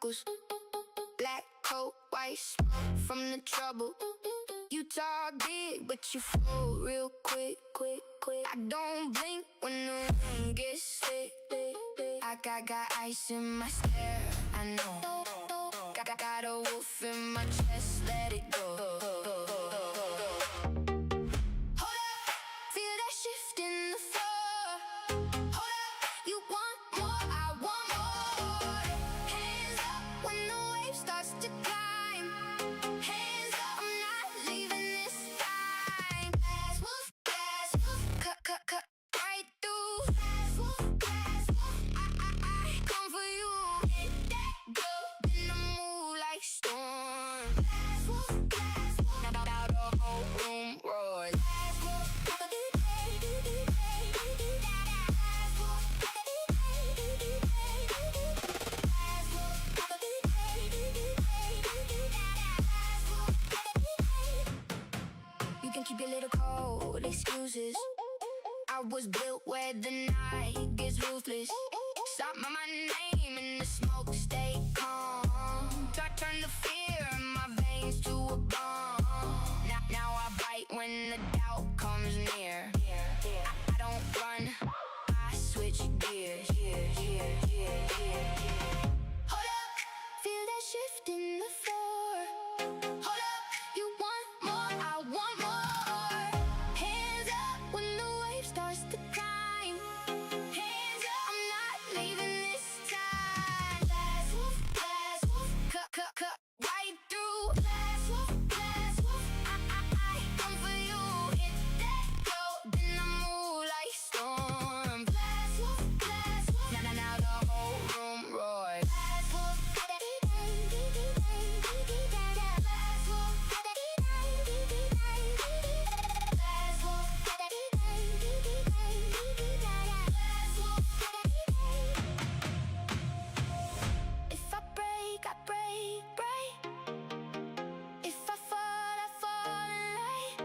knuckles. Black coat, white smoke from the trouble. You talk big, but you flow real quick. I don't blink when the room gets sick. I got ice in my stare, I know. Got a wolf in my chest, let it go. Hold up, feel that shift in the floor. Hold up, you want more, I want more. Hands up when the wave starts to climb. Hands up, I'm not leaving this time. Glass wolf, cut right through. Glass wolf, I come for you. Hit that go, then I move like storm. Glass wolf, now the whole room roars. Glass wolf, you can keep your little cold excuses. I was built where the night gets ruthless. Stop my name in the smoke, stay calm. Turn the fear in my veins to a bomb. Now I bite when the doubt comes near. I don't run, I switch gears. Hold up, feel that shift in the floor. Hold up, you want more, I want more. Hands up when the wave starts to climb. Hands up, I'm not leaving this time. Glass wolf, cut right through. Glass wolf, I come for you. Hit that go, then I move like storm. Glass wolf, now the whole room roars. Glass wolf, if I break, I break. If I fall, I fall in light.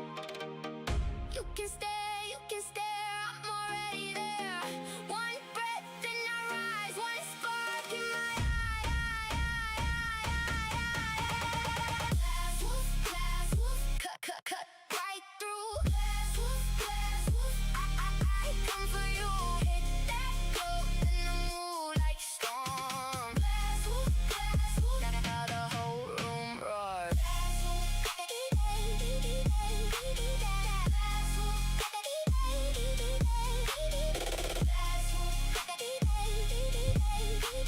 You can stare, I'm already there. One breath and I rise, one spark in my eye. Glass wolf, cut right through. Glass wolf, I come for you. Hit that go, then I move like storm. Glass wolf, now the whole room roars.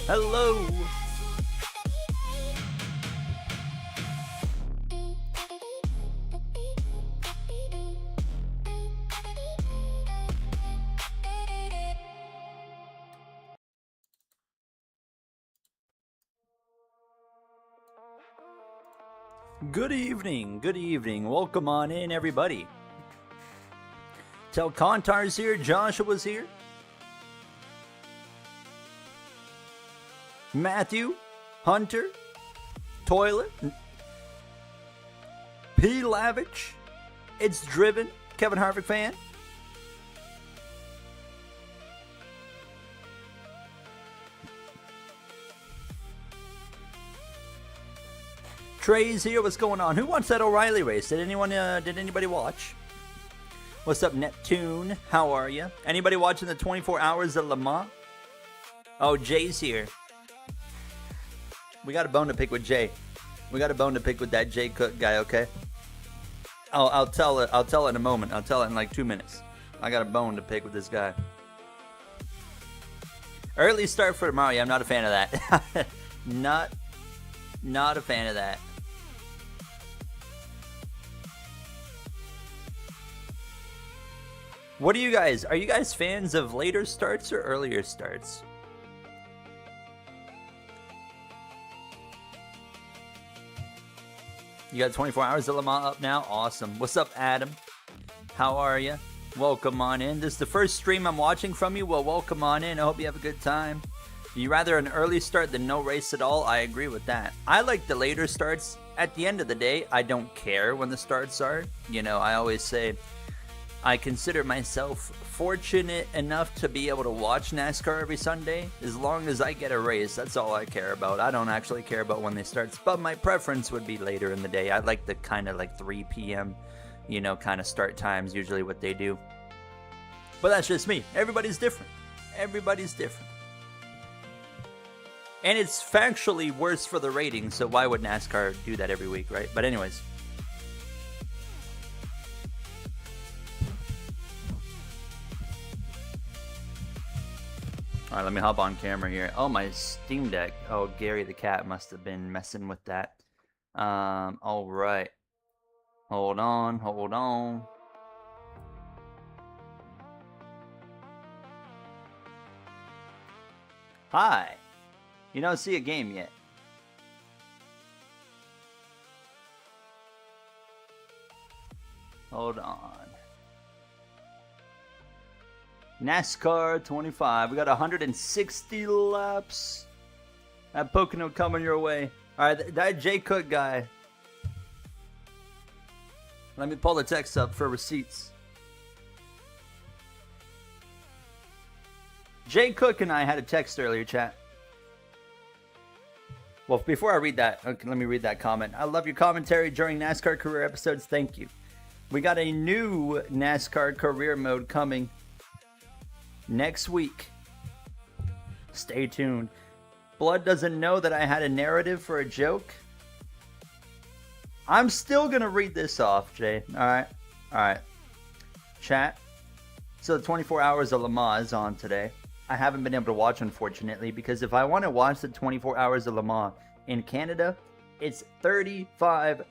Hello. Good evening. Welcome on in, everybody. Tell Contar's here, Joshua's here. Matthew, Hunter, Toilet, P. Lavich, It's Driven, Kevin Harvick fan. Trey's here. What's going on? Who wants that O'Reilly race? Did anybody watch? What's up, Neptune? How are you? Anybody watching the 24 Hours of Le Mans? Oh, Jay's here. We got a bone to pick with Jay. We got a bone to pick with that Jay Cook guy, okay? I'll tell it in a moment. I'll tell it in like 2 minutes. I got a bone to pick with this guy. Early start for tomorrow. Yeah, I'm not a fan of that. Not a fan of that. What are you guys? Are you guys fans of later starts or earlier starts? You got 24 Hours of Le Mans up now? Awesome. What's up, Adam? How are you? Welcome on in. This is the first stream I'm watching from you. Well, welcome on in. I hope you have a good time. You rather an early start than no race at all? I agree with that. I like the later starts. At the end of the day, I don't care when the starts are. You know, I always say I consider myself fortunate enough to be able to watch NASCAR every Sunday. As long as I get a race, that's all I care about. I don't actually care about when they start, but my preference would be later in the day. I like the kind of like 3 p.m., kind of start times, usually what they do. But that's just me. Everybody's different. Everybody's different. And it's factually worse for the ratings, so why would NASCAR do that every week, right? But anyways. All right, let me hop on camera here. Oh, my Steam Deck. Oh, Gary the cat must have been messing with that. All right. Hold on. Hi. You don't see a game yet. Hold on. NASCAR 25. We got 160 laps. That Pocono coming your way. Alright, that Jay Cook guy. Let me pull the text up for receipts. Jay Cook and I had a text earlier, chat. Well, before I read that, okay, let me read that comment. I love your commentary during NASCAR career episodes. Thank you. We got a new NASCAR career mode coming next week. Stay tuned. Blood doesn't know that I had a narrative for a joke. I'm still going to read this off, Jay. All right. Chat. So the 24 Hours of Le Mans is on today. I haven't been able to watch, unfortunately, because if I want to watch the 24 Hours of Le Mans in Canada, it's $35.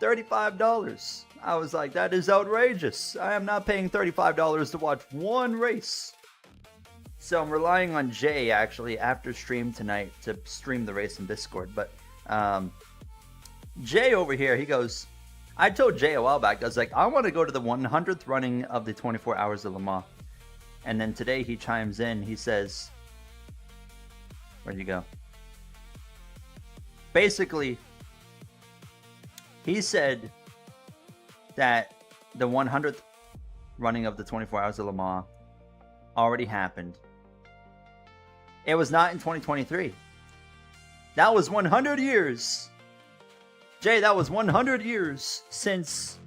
$35. I was like, that is outrageous. I am not paying $35 to watch one race. So I'm relying on Jay, actually, after stream tonight to stream the race in Discord. But Jay over here, he goes, I told Jay a while back, I was like, I want to go to the 100th running of the 24 Hours of Le Mans. And then today he chimes in, he says, where'd you go? Basically, he said that the 100th running of the 24 Hours of Le Mans already happened. It was not in 2023. That was 100 years. Jay, that was 100 years since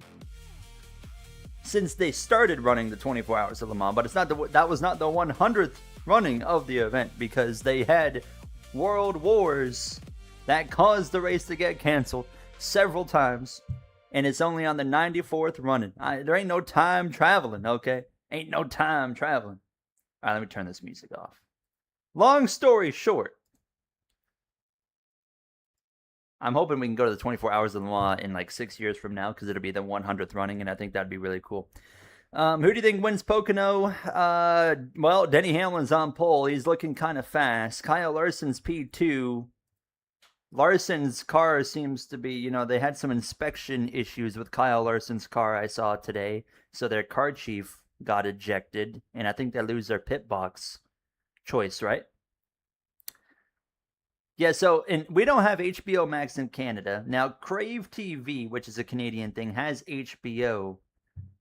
they started running the 24 Hours of Le Mans, but that was not the 100th running of the event, because they had world wars that caused the race to get canceled several times, and it's only on the 94th running. There ain't no time traveling, okay? Ain't no time traveling. All right, let me turn this music off. Long story short, I'm hoping we can go to the 24 Hours of Le Mans in like 6 years from now, because it'll be the 100th running, and I think that'd be really cool. Who do you think wins Pocono? Well, Denny Hamlin's on pole. He's looking kind of fast. Kyle Larson's P2. Larson's car seems to be, they had some inspection issues with Kyle Larson's car I saw today. So their car chief got ejected, and I think they lose their pit box choice, right? Yeah, so and we don't have HBO Max in Canada. Now, Crave TV, which is a Canadian thing, has HBO.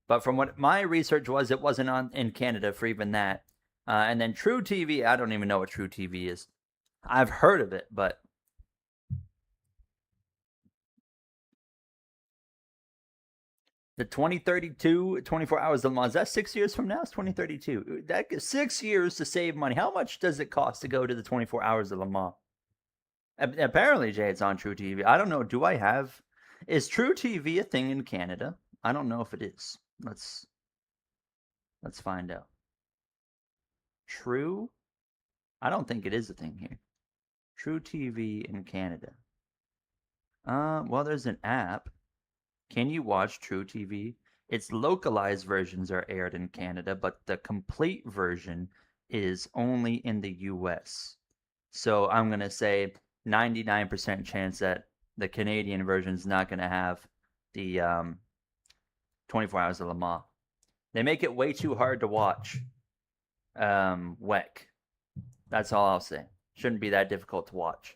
But from what my research was, it wasn't on in Canada for even that. And then True TV, I don't even know what True TV is. I've heard of it, but... The 2032 24 Hours of Le Mans, that's 6 years from now? It's 2032. That 6 years to save money. How much does it cost to go to the 24 Hours of Le Mans? Apparently, Jay, it's on True TV. I don't know. Is True TV a thing in Canada? I don't know if it is. Let's find out. True? I don't think it is a thing here. True TV in Canada. Well, there's an app. Can you watch True TV? Its localized versions are aired in Canada, but the complete version is only in the US. So I'm going to say 99% chance that the Canadian version is not going to have the 24 Hours of Le Mans. They make it way too hard to watch. WEC. That's all I'll say. Shouldn't be that difficult to watch,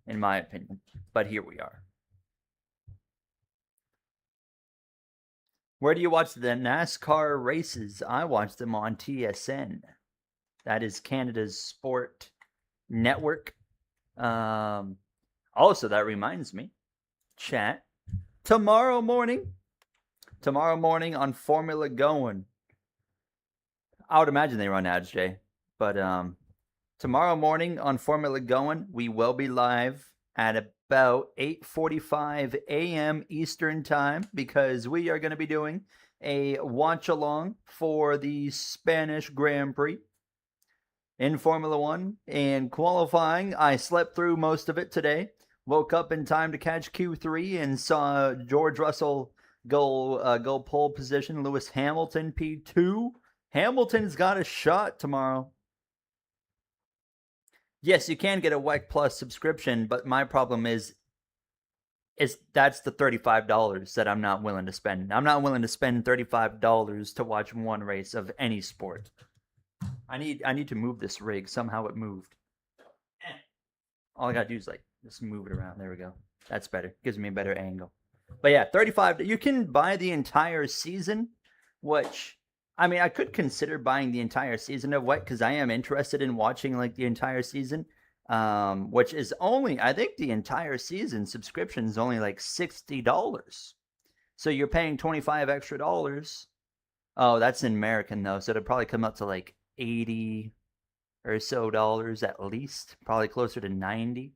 in my opinion. But here we are. Where do you watch the NASCAR races? I watch them on TSN. That is Canada's sport network. Also, that reminds me, chat, tomorrow morning on Formula Going. I would imagine they run ads, Jay. But tomorrow morning on Formula Going, we will be live at about 8:45 a.m. Eastern time because we are going to be doing a watch along for the Spanish Grand Prix in Formula One. And qualifying, I slept through most of it today. Woke up in time to catch Q3 and saw George Russell go pole position. Lewis Hamilton P2. Hamilton's got a shot tomorrow. Yes, you can get a WEC Plus subscription, but my problem is that's the $35 that I'm not willing to spend. I'm not willing to spend $35 to watch one race of any sport. I need to move this rig. Somehow it moved. All I gotta do is just move it around. There we go. That's better. Gives me a better angle. But yeah, $35. You can buy the entire season, which I mean, I could consider buying the entire season of WEC because I am interested in watching the entire season. Which is only, I think the entire season subscription is only $60. So you're paying $25 extra dollars. Oh, that's in American though, so it'd probably come up to $80 or so dollars at least, probably closer to 90.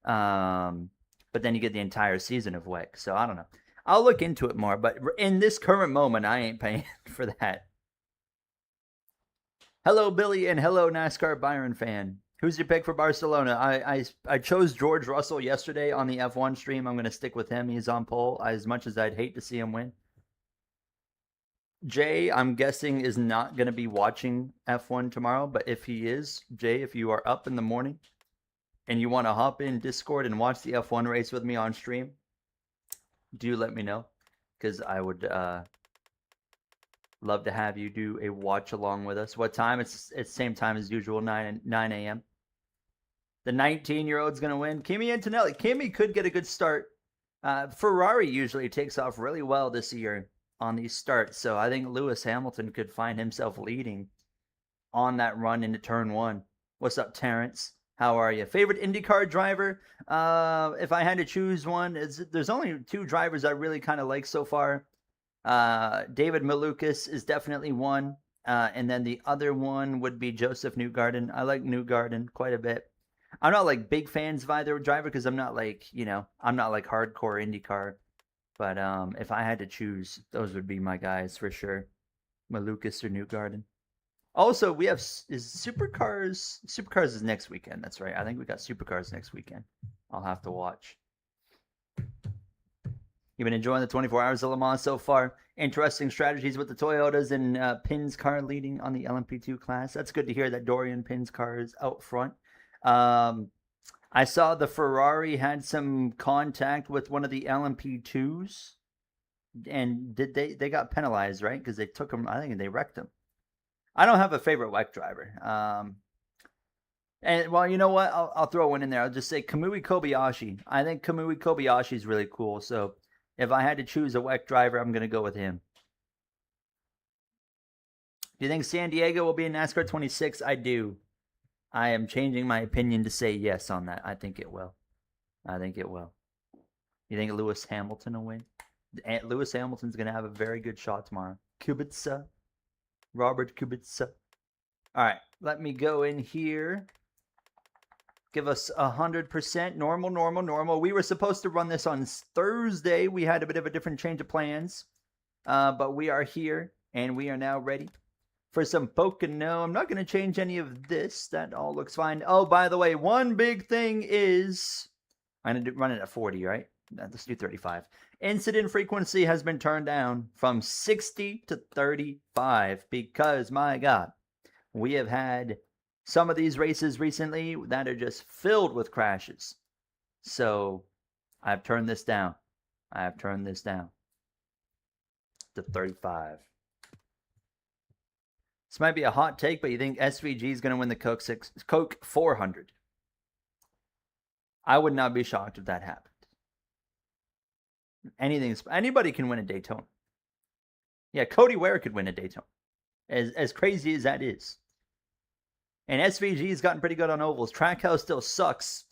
But then you get the entire season of WEC. So I don't know. I'll look into it more, but in this current moment, I ain't paying for that. Hello, Billy, and hello, NASCAR Byron fan. Who's your pick for Barcelona? I chose George Russell yesterday on the F1 stream. I'm going to stick with him. He's on pole, as much as I'd hate to see him win. Jay, I'm guessing, is not going to be watching F1 tomorrow, but if he is, Jay, if you are up in the morning and you want to hop in Discord and watch the F1 race with me on stream, do let me know, because I would love to have you do a watch along with us. What time? It's same time as usual, 9 a.m. The 19-year-old's going to win. Kimi Antonelli. Kimi could get a good start. Ferrari usually takes off really well this year on these starts, so I think Lewis Hamilton could find himself leading on that run into turn one. What's up, Terrence? How are you? Favorite IndyCar driver? If I had to choose one, there's only two drivers I really kind of like so far. David Malukas is definitely one. And then the other one would be Joseph Newgarden. I like Newgarden quite a bit. I'm not big fans of either driver because I'm not I'm not hardcore IndyCar. But if I had to choose, those would be my guys for sure. Malukas or Newgarden. Also, we have Supercars. Supercars is next weekend. That's right. I think we got Supercars next weekend. I'll have to watch. You've been enjoying the 24 hours of Le Mans so far. Interesting strategies with the Toyotas and Pin's car leading on the LMP2 class. That's good to hear that Dorian Pin's car is out front. I saw the Ferrari had some contact with one of the LMP2s. And they got penalized, right? Because they took them, I think they wrecked them. I don't have a favorite WEC driver. And well, you know what? I'll throw one in there. I'll just say Kamui Kobayashi. I think Kamui Kobayashi is really cool. So if I had to choose a WEC driver, I'm going to go with him. Do you think San Diego will be in NASCAR 26? I do. I am changing my opinion to say yes on that. I think it will. I think it will. You think Lewis Hamilton will win? Lewis Hamilton's going to have a very good shot tomorrow. Kubica. Robert Kubica. All right, let me go in here. Give us 100%. Normal. We were supposed to run this on Thursday. We had a bit of a different change of plans. But we are here, and we are now ready for some POCONO. I'm not going to change any of this. That all looks fine. Oh, by the way, one big thing is... I'm going to run it at 40, right? Let's do 35. Incident frequency has been turned down from 60 to 35 because, my God, we have had some of these races recently that are just filled with crashes. So I've turned this down. to 35. This might be a hot take, but you think SVG is going to win the Coke 400? I would not be shocked if that happened. Anybody can win a Daytona. Yeah, Cody Ware could win a Daytona. As crazy as that is. And SVG's gotten pretty good on ovals. Trackhouse still sucks.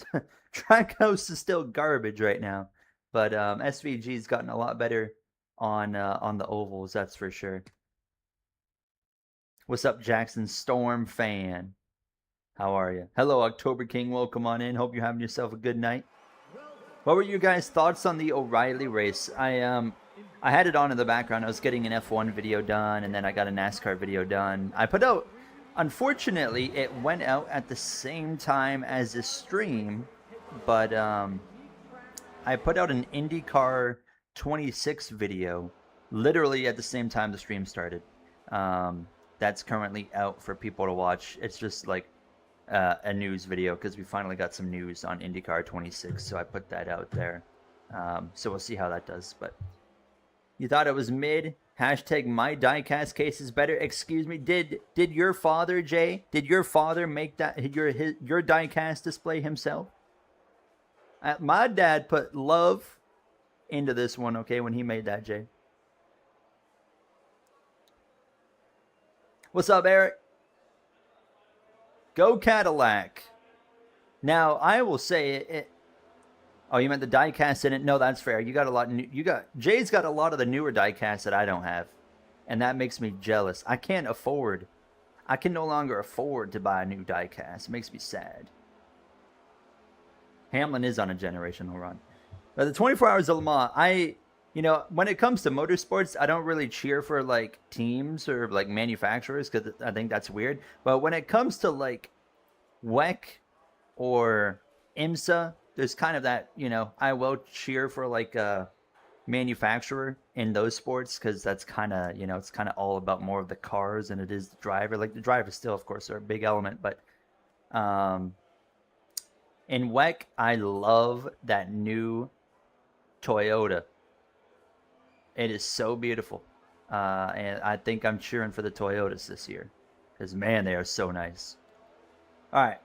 Trackhouse is still garbage right now. But SVG's gotten a lot better on the ovals, that's for sure. What's up, Jackson Storm fan? How are you? Hello, October King. Welcome on in. Hope you're having yourself a good night. What were your guys' thoughts on the O'Reilly race? I had it on in the background. I was getting an F1 video done, and then I got a NASCAR video done. I put out, unfortunately, it went out at the same time as the stream, but I put out an IndyCar 26 video literally at the same time the stream started. That's currently out for people to watch. It's just like a news video because we finally got some news on IndyCar 26, so I put that out there. So we'll see how that does. But you thought it was mid? Hashtag my diecast case is better. Excuse me. Did your father, Jay? Did your father make that your diecast display himself? My dad put love into this one. Okay, when he made that, Jay. What's up, Eric? Go Cadillac. Now, I will say it. Oh, you meant the diecast in it? No, that's fair. You got a lot. Jay's got a lot of the newer diecasts that I don't have, and that makes me jealous. I can no longer afford to buy a new diecast. It makes me sad. Hamlin is on a generational run. But the 24 Hours of Le Mans, when it comes to motorsports, I don't really cheer for like teams or like manufacturers because I think that's weird. But when it comes to like WEC or IMSA, there's kind of that, I will cheer for like a manufacturer in those sports because that's kind of, it's kind of all about more of the cars than it is the driver. Like the drivers still, of course, are a big element, but in WEC, I love that new Toyota. It is so beautiful. And I think I'm cheering for the Toyotas this year. Because, man, they are so nice. All right.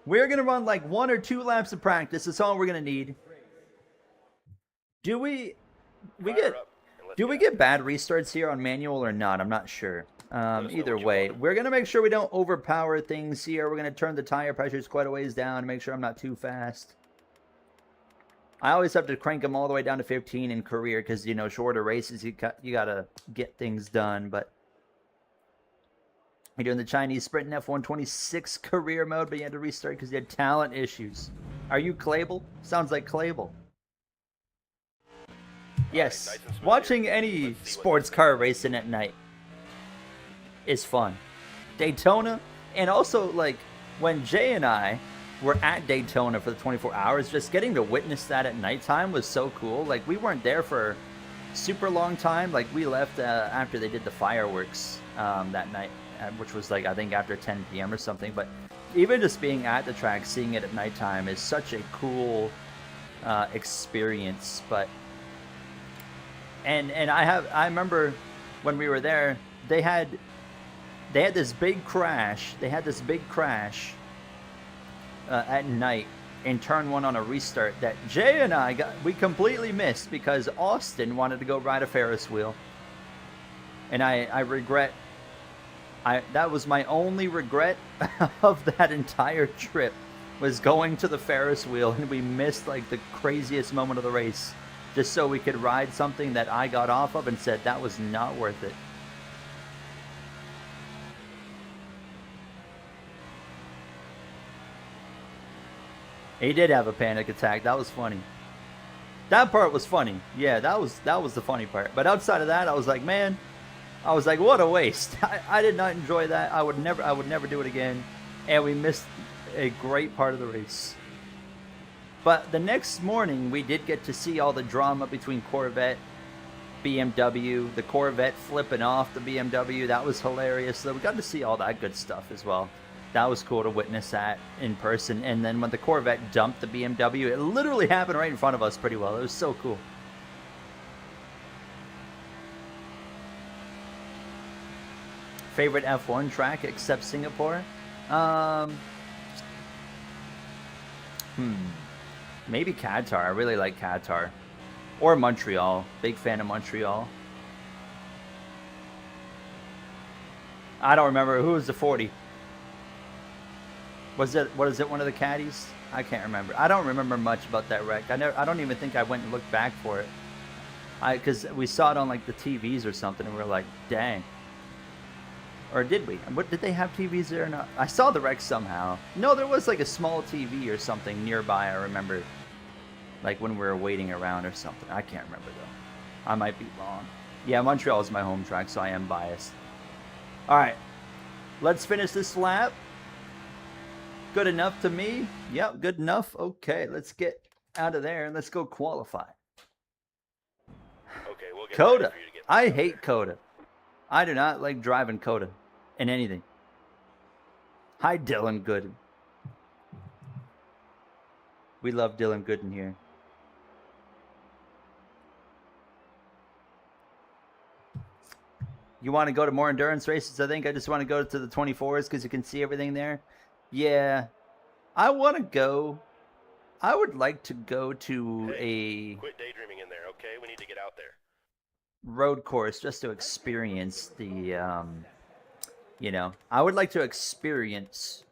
We're going to run like 1 or 2 laps of practice. That's all we're going to need. Do we get bad restarts here on manual or not? I'm not sure. Either way, we're going to make sure we don't overpower things here. We're going to turn the tire pressures quite a ways down to make sure I'm not too fast. I always have to crank them all the way down to 15 in career because, shorter races, you got to get things done. But you're doing the Chinese Sprint in F1 26 career mode, but you had to restart because you had talent issues. Are you Clable? Sounds like Clable. Yes, watching any sports car racing at night is fun. Daytona, and also like when Jay and I were at Daytona for the 24 hours, just getting to witness that at nighttime was so cool. Like we weren't there for super long time. Like we left after they did the fireworks that night, which was like I think after 10 p.m. or something. But even just being at the track, seeing it at nighttime is such a cool experience. But and I remember when we were there, they had this big crash. They had this big crash at night in turn 1 on a restart that Jay and we completely missed because Austin wanted to go ride a Ferris wheel. And I regret, that was my only regret of that entire trip, was going to the Ferris wheel, and we missed like the craziest moment of the race just so we could ride something that I got off of and said that was not worth it. He did have a panic attack. That was funny. That part was funny. Yeah, that was the funny part. But outside of that, I was like, man, what a waste. I did not enjoy that. I would never do it again. And we missed a great part of the race. But the next morning, we did get to see all the drama between Corvette, BMW, the Corvette flipping off the BMW. That was hilarious. So we got to see all that good stuff as well. That was cool to witness that in person. And then when the Corvette dumped the BMW, it literally happened right in front of us pretty well. It was so cool. Favorite F1 track except Singapore? Maybe Qatar. I really like Qatar. Or Montreal. Big fan of Montreal. I don't remember. Who was the 40? Was it, what is it, one of the caddies? I can't remember. I don't remember much about that wreck. I don't even think I went and looked back for it. Because we saw it on like the TVs or something, and we were like, dang. Or did we? What, did they have TVs there or not? I saw the wreck somehow. No, there was like a small TV or something nearby, I remember. Like when we were waiting around or something. I can't remember though. I might be wrong. Yeah, Montreal is my home track, so I am biased. Alright. Let's finish this lap. Good enough to me? Yep, good enough. Okay, let's get out of there and let's go qualify. Okay, we'll get Coda. for you to get I hate Coda. I do not like driving Coda in anything. Hi, Dylan Gooden. We love Dylan Gooden here. You want to go to more endurance races? I think I just want to go to the 24s because you can see everything there. Yeah, I want to go. I would like to go to a Quit daydreaming in there, okay? We need to get out there. road course just to experience the, you know, I would like to experience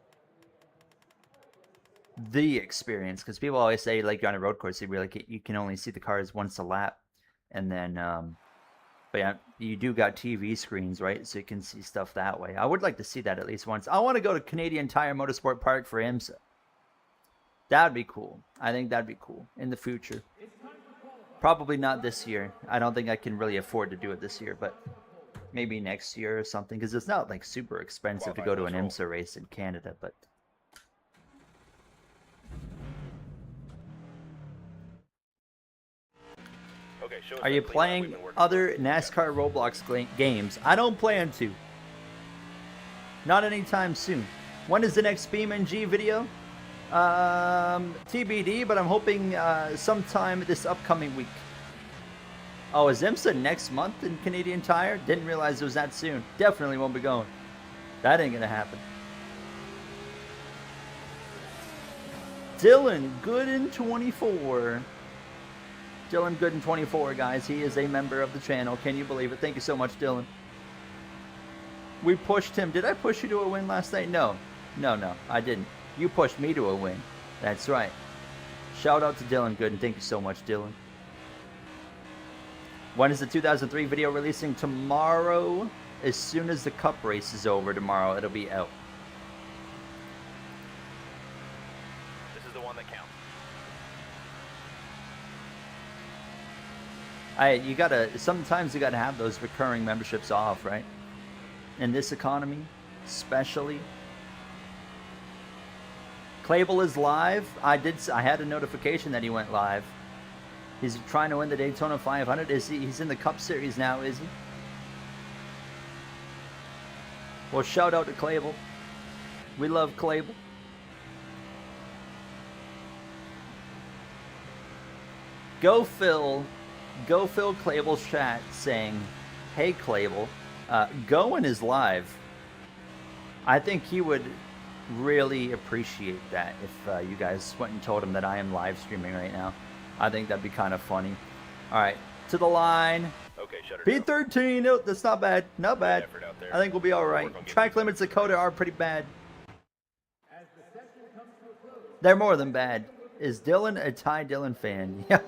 the experience because people always say like you're on a road course, you can only see the cars once a lap, and then, but yeah, you do got TV screens, right? So you can see stuff that way. I would like to see that at least once. I want to go to Canadian Tire Motorsport Park for IMSA. That'd be cool. I think that'd be cool in the future. Probably not this year. I don't think I can really afford to do it this year, but maybe next year or something. Because it's not like super expensive to go to an IMSA race in Canada, but... Okay, show us Are that you clean lap we've playing been working other NASCAR Roblox games? I don't plan to. Not anytime soon. When is the next BeamNG video? TBD, but I'm hoping sometime this upcoming week. Oh, is IMSA next month in Canadian Tire? Didn't realize it was that soon. Definitely won't be going. That ain't gonna happen. Dylan Gooden 24. Dylan Gooden 24, guys. He is a member of the channel. Can you believe it? Thank you so much, Dylan. We pushed him. Did I push you to a win last night? No. No, I didn't. You pushed me to a win. That's right. Shout out to Dylan Gooden. Thank you so much, Dylan. When is the 2003 video releasing? Tomorrow. As soon as the cup race is over tomorrow, it'll be out. This is the one that counts. Sometimes you gotta have those recurring memberships off, right? In this economy, especially. Clavel is live. I had a notification that he went live. He's trying to win the Daytona 500. He's in the Cup Series now, is he? Well, shout out to Clavel. We love Clavel. Go Phil Clavel's chat saying, "Hey Clavel, Goen is live." I think he would really appreciate that if you guys went and told him that I am live streaming right now. I think that'd be kind of funny. All right, to the line. Okay, shut her down. P13. No, that's not bad. Not bad. Effort out there. I think we'll be all right. Work on getting Track these limits up. Dakota are pretty bad. They're more than bad. Is Dylan a Ty Dylan fan? Yeah.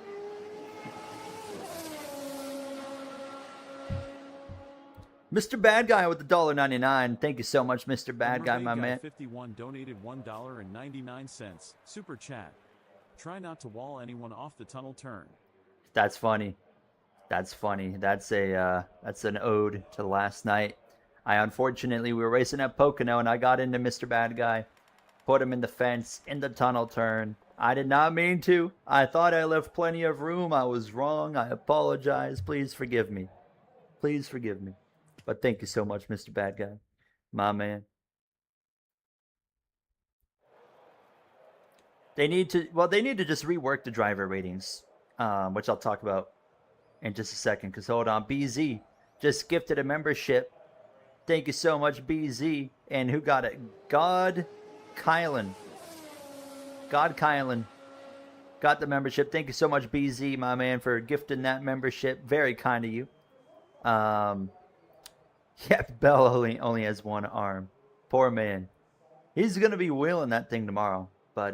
Mr. Bad Guy with the $1.99. Thank you so much, Mr. Bad Guy, my man. 51 donated $1.99. Super chat. Try not to wall anyone off the tunnel turn. That's funny. That's funny. That's an ode to last night. We were racing at Pocono and I got into Mr. Bad Guy. Put him in the fence, in the tunnel turn. I did not mean to. I thought I left plenty of room. I was wrong. I apologize. Please forgive me. Please forgive me. But thank you so much, Mr. Bad Guy. My man. They need to just rework the driver ratings, which I'll talk about in just a second. Because hold on, BZ just gifted a membership. Thank you so much, BZ. And who got it? God Kylan got the membership. Thank you so much, BZ, my man, for gifting that membership. Very kind of you. Yeah, Bell only has one arm. Poor man. He's gonna be wheeling that thing tomorrow. But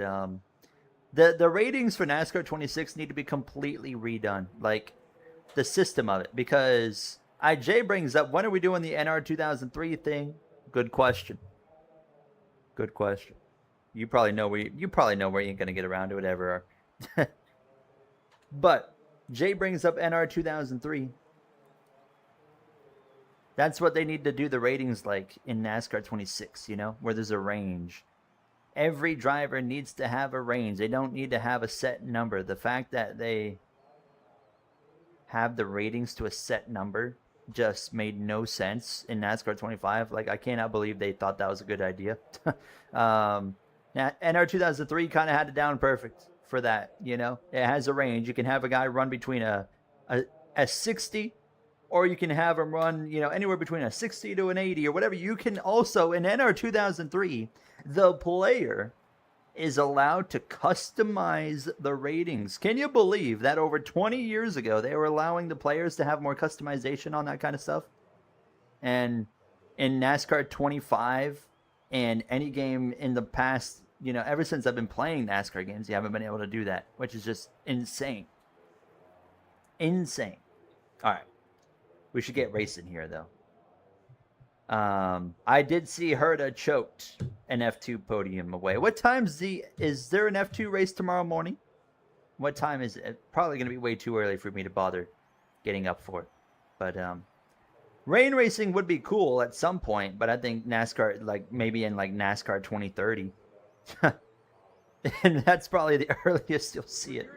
the ratings for NASCAR 26 need to be completely redone. Like the system of it, because IJ brings up, when are we doing the NR 2003 thing? Good question. Good question. You probably know where you probably know where you're gonna get around to it ever. But Jay brings up NR 2003. That's what they need to do the ratings like in NASCAR 26, you know, where there's a range. Every driver needs to have a range. They don't need to have a set number. The fact that they have the ratings to a set number just made no sense in NASCAR 25. Like, I cannot believe they thought that was a good idea. Now, NR 2003 kind of had it down perfect for that, you know. It has a range. You can have a guy run between a 60, or you can have him run, you know, anywhere between a 60 to an 80 or whatever. You can also, in NR 2003, the player is allowed to customize the ratings. Can you believe that over 20 years ago, they were allowing the players to have more customization on that kind of stuff? And in NASCAR 25 and any game in the past, you know, ever since I've been playing NASCAR games, you haven't been able to do that, which is just insane. Insane. All right. We should get racing here, though. I did see Herta choked an F2 podium away. What time's is there an F2 race tomorrow morning? What time is it? Probably going to be way too early for me to bother getting up for it. But rain racing would be cool at some point, but I think NASCAR, like maybe in like NASCAR 2030. And that's probably the earliest you'll see it.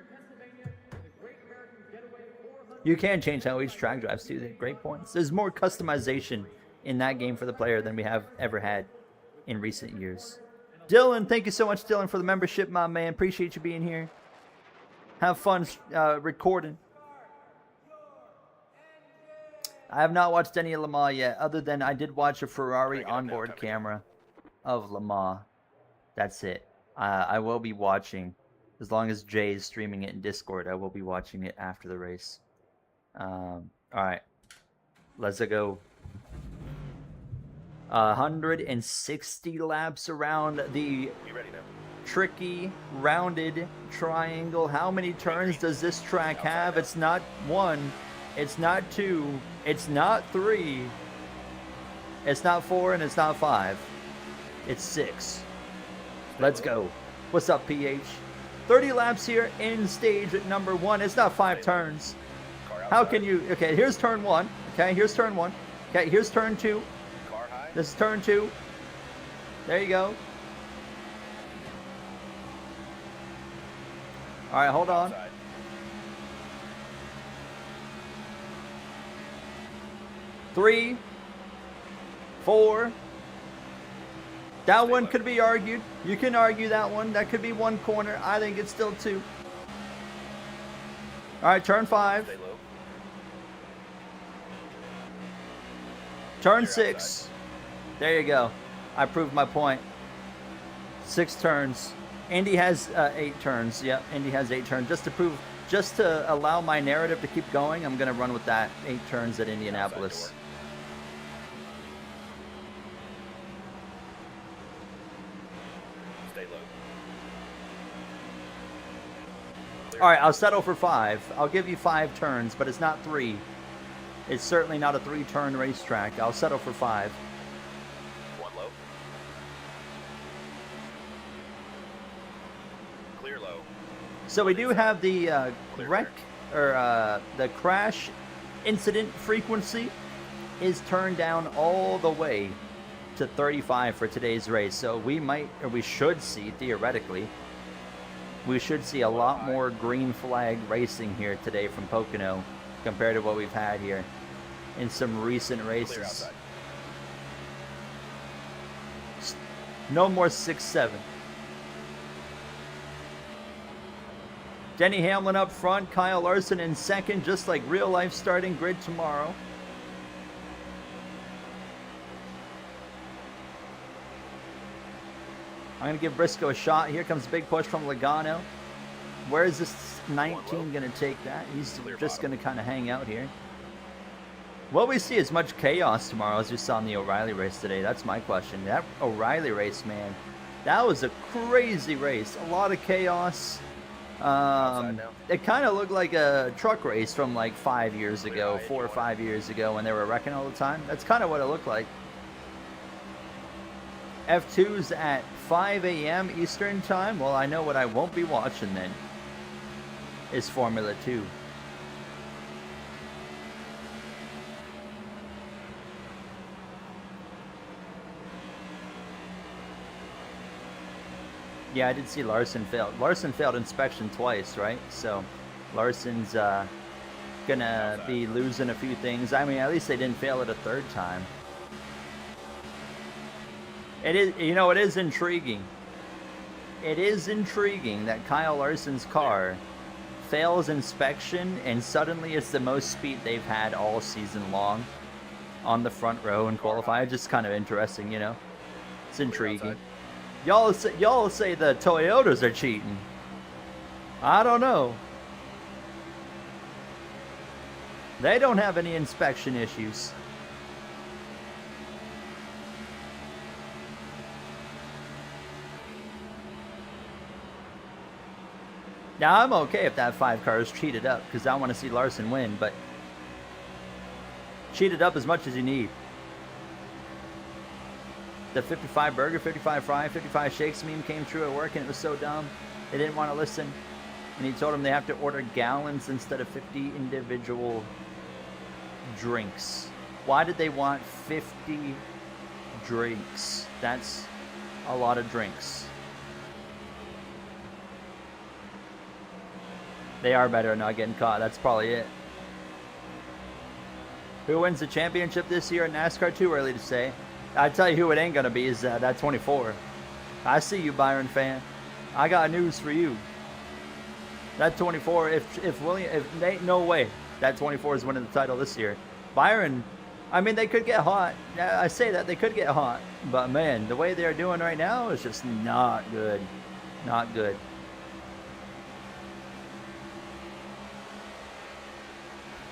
You can change how each track drives too. Great points. There's more customization in that game for the player than we have ever had in recent years. Dylan, thank you so much, Dylan, for the membership, my man. Appreciate you being here. Have fun recording. I have not watched any of Le Mans yet, other than I did watch a Ferrari onboard camera of Le Mans. That's it. I will be watching, as long as Jay is streaming it in Discord, I will be watching it after the race. All right. Let's go. 160 laps around the tricky rounded triangle. How many turns does this track have? It's not 1, it's not 2, it's not 3, it's not 4, and it's not 5. It's 6. Let's go. What's up, PH? 30 laps here in stage number 1. It's not 5 turns. How can you... Okay, here's turn 1. Okay, here's turn 1. Okay, here's turn 2. This is turn 2. There you go. All right, hold on. 3, 4. That one could be argued. You can argue that one. That could be 1 corner. I think it's still 2. All right, turn 5. Turn 6. There you go. I proved my point. 6 turns. Indy has 8 turns. Yep, Indy has 8 turns. Just to allow my narrative to keep going, I'm going to run with that 8 turns at Indianapolis. Stay low. All right, I'll settle for 5. I'll give you 5 turns, but it's not 3. It's certainly not a 3-turn racetrack. I'll settle for 5. So we do have the wreck, or the crash incident frequency is turned down all the way to 35 for today's race. So we might, or we should see, theoretically, we should see a lot more green flag racing here today from Pocono compared to what we've had here in some recent races. No more 6-7. Denny Hamlin up front, Kyle Larson in second, just like real life starting grid tomorrow. I'm going to give Briscoe a shot. Here comes a big push from Logano. Where is this 19 going to take that? He's just going to kind of hang out here. Will we see as much chaos tomorrow as we saw in the O'Reilly race today? That's my question. That O'Reilly race, man, that was a crazy race. A lot of chaos. It kind of looked like a truck race from like 5 years ago, 4 or 5 years ago, when they were wrecking all the time. That's kind of what it looked like. F2's at 5 a.m. Eastern time. Well, I know what I won't be watching then is Formula 2. Yeah, I did see Larson fail. Larson failed inspection twice, right? So Larson's gonna be losing a few things. I mean, at least they didn't fail it a third time. It is, you know, it is intriguing. It is intriguing that Kyle Larson's car fails inspection and suddenly it's the most speed they've had all season long on the front row in qualifying. It's just kind of interesting, you know. It's intriguing. Y'all say the Toyotas are cheating. I don't know. They don't have any inspection issues. Now, I'm okay if that 5 car is cheated up because I want to see Larson win, but cheated up as much as you need. The 55 burger, 55 fry, 55 shakes meme came true at work and it was so dumb. They didn't want to listen. And he told them they have to order gallons instead of 50 individual drinks. Why did they want 50 drinks? That's a lot of drinks. They are better at not getting caught. That's probably it. Who wins the championship this year in NASCAR? Too early to say. I tell you who it ain't gonna be is that 24. I see you, Byron fan. I got news for you. That 24, if ain't no way that 24 is winning the title this year. Byron, I mean, they could get hot. I say that they could get hot, but man, the way they're doing right now is just not good. Not good.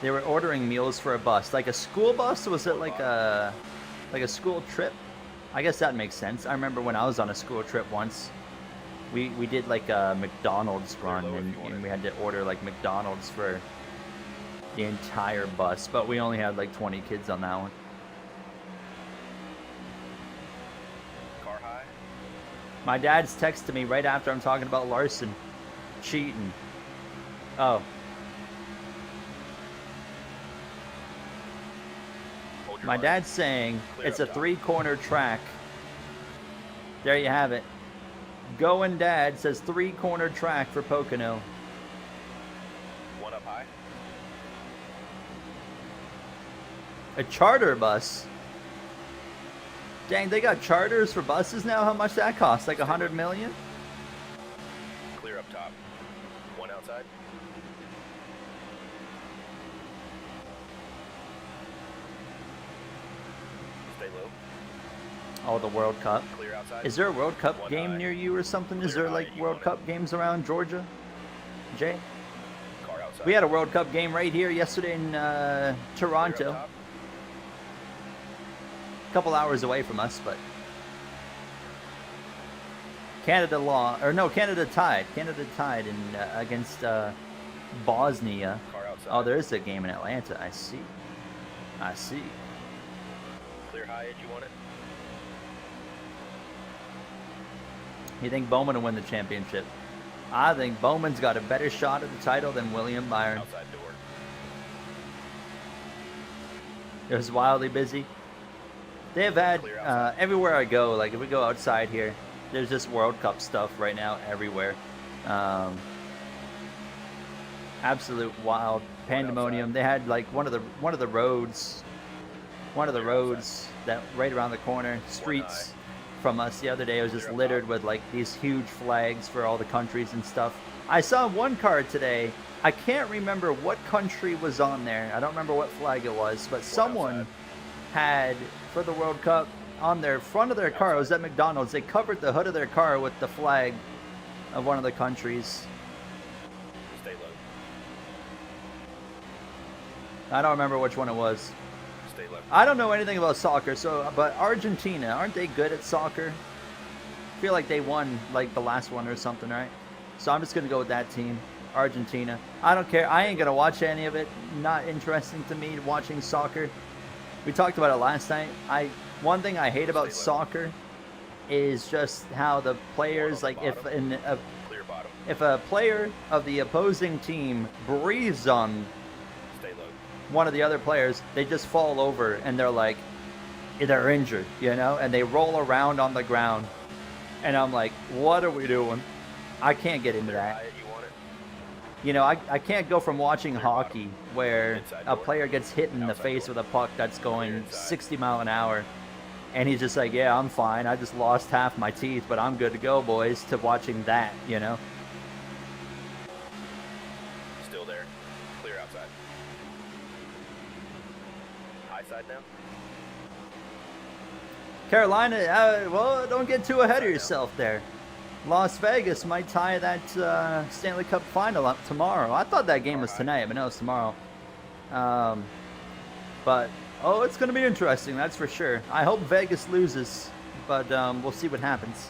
They were ordering meals for a bus, like a school bus. Was it like a school trip? I guess that makes sense. I remember when I was on a school trip once, we did like a McDonald's run, and we had to order like McDonald's for the entire bus, but we only had like 20 kids on that one. Car high. My dad's texted me right after I'm talking about Larson cheating. Oh. My dad's saying it's a 3-corner track. There you have it. Going Dad says 3-corner track for Pocono. One up high. A charter bus. Dang, they got charters for buses now? How much that cost? Like 100 million? Clear up top. One outside. Stay low. Oh, the World Cup. Clear outside. Is there a World Cup One game high. near you or something? Is Clear there high, like you World want Cup games around Georgia? Jay? Car outside. We had a World Cup game right here yesterday in Clear up Toronto. top. A couple hours away from us, but Canada tied. Canada tied in against Bosnia. Car outside. Oh, there is a game in Atlanta. I see. Clear high edge, you want it? You think Bowman will win the championship? I think Bowman's got a better shot at the title than William Byron. Outside door. It was wildly busy. They have had everywhere I go. Like if we go outside here, there's just World Cup stuff right now everywhere. Absolute wild pandemonium. They had like one of the roads that right around the corner, streets from us the other day was just littered with like these huge flags for all the countries and stuff. I saw one car today. I can't remember what country was on there. I don't remember what flag it was, but someone had for the World Cup on their front of their car. It was at McDonald's. They covered the hood of their car with the flag of one of the countries. Stay low. I don't remember which one it was. Stay left. I don't know anything about soccer, so but Argentina, aren't they good at soccer? I feel like they won like the last one or something, right? So I'm just gonna go with that team, Argentina. I don't care. I ain't gonna watch any of it. Not interesting to me watching soccer. We talked about it last night. One thing I hate about soccer is just how the players, like Clear bottom. if a player of the opposing team breathes on Stay low. one of the other players, they just fall over and they're injured, you know, and they roll around on the ground. And I'm like, what are we doing? I can't get into Clear that. high, you want it? You know, I can't go from watching hockey where Inside a door. player gets hit in the Outside face door. with a puck that's going Clear inside. 60 mile an hour, and he's just like, yeah, I'm fine. I just lost half my teeth, but I'm good to go, boys, to watching that, you know? Still there. Clear outside. High side now. Carolina, well, don't get too ahead of yourself there. Las Vegas might tie that Stanley Cup final up tomorrow. I thought that game was tonight, but no, it's tomorrow. But, it's going to be interesting, that's for sure. I hope Vegas loses, but we'll see what happens.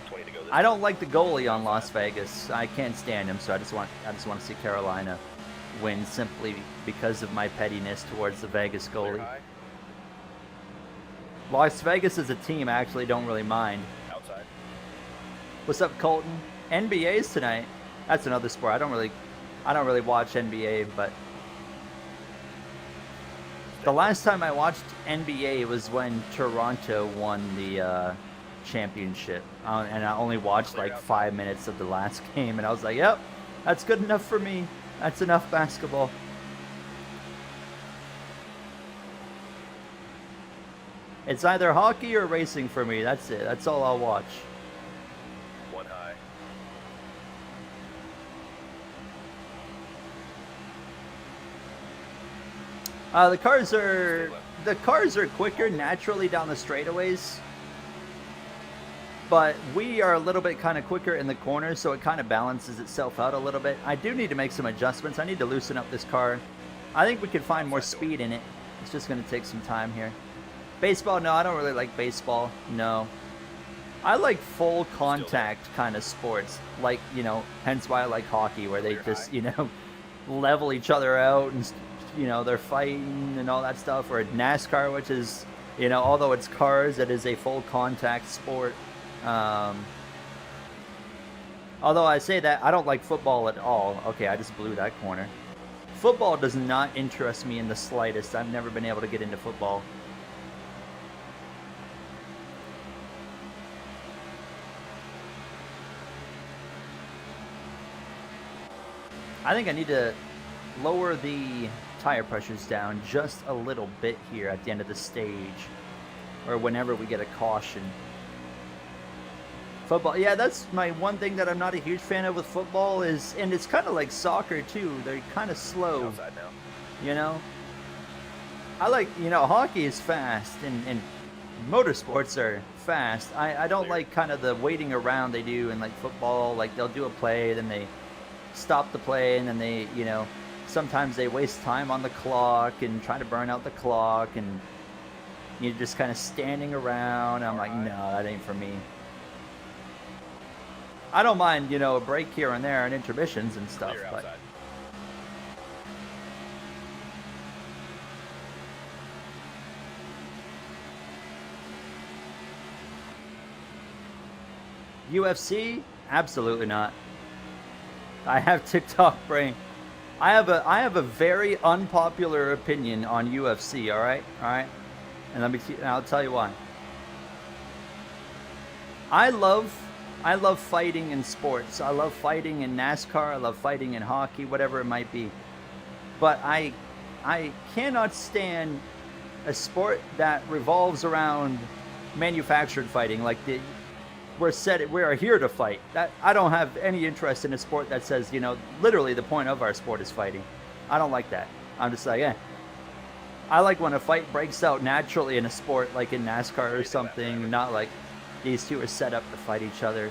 20 to go. I don't like the goalie on Las Vegas. I can't stand him, so I just want to see Carolina win simply because of my pettiness towards the Vegas Clear goalie. high. Las Vegas as a team, I actually don't really mind. Outside. What's up, Colton? NBA's tonight. That's another sport. I don't really watch NBA, but the last time I watched NBA was when Toronto won the championship, and I only watched like 5 minutes of the last game, and I was like, "Yep, that's good enough for me. That's enough basketball." It's either hockey or racing for me. That's it. That's all I'll watch. One high. The cars are quicker naturally down the straightaways, but we are a little bit kind of quicker in the corners, so it kind of balances itself out a little bit. I do need to make some adjustments. I need to loosen up this car. I think we could find more speed in it. It's just going to take some time here. Baseball, no, I don't really like baseball. No. I like full contact kind of sports, like, you know, hence why I like hockey, where they just, you know, level each other out and, you know, they're fighting and all that stuff. Or NASCAR, which is, you know, although it's cars, it is a full contact sport. Although I say that, I don't like football at all. Okay, I just blew that corner. Football does not interest me in the slightest. I've never been able to get into football. I think I need to lower the tire pressures down just a little bit here at the end of the stage, or whenever we get a caution. Football, yeah, that's my one thing that I'm not a huge fan of with football is, and it's kind of like soccer too, they're kind of slow, Outside now. you know? I like, you know, hockey is fast, and motorsports are fast. I don't like kind of the waiting around they do in like football, like they'll do a play, then they stop the play, and then they, you know, sometimes they waste time on the clock and try to burn out the clock, and you're just kind of standing around. I'm like, no, that ain't for me. I don't mind, you know, a break here and there and intermissions and stuff, Clear but outside. UFC, absolutely not. I have TikTok brain. I have a very unpopular opinion on UFC. All right, and I'll tell you why. I love fighting in sports. I love fighting in NASCAR. I love fighting in hockey, whatever it might be. But I cannot stand a sport that revolves around manufactured fighting, like we are here to fight. That I don't have any interest in a sport that says, you know, literally the point of our sport is fighting. I don't like that. I'm just like, I like when a fight breaks out naturally in a sport like in NASCAR or something, not like these two are set up to fight each other.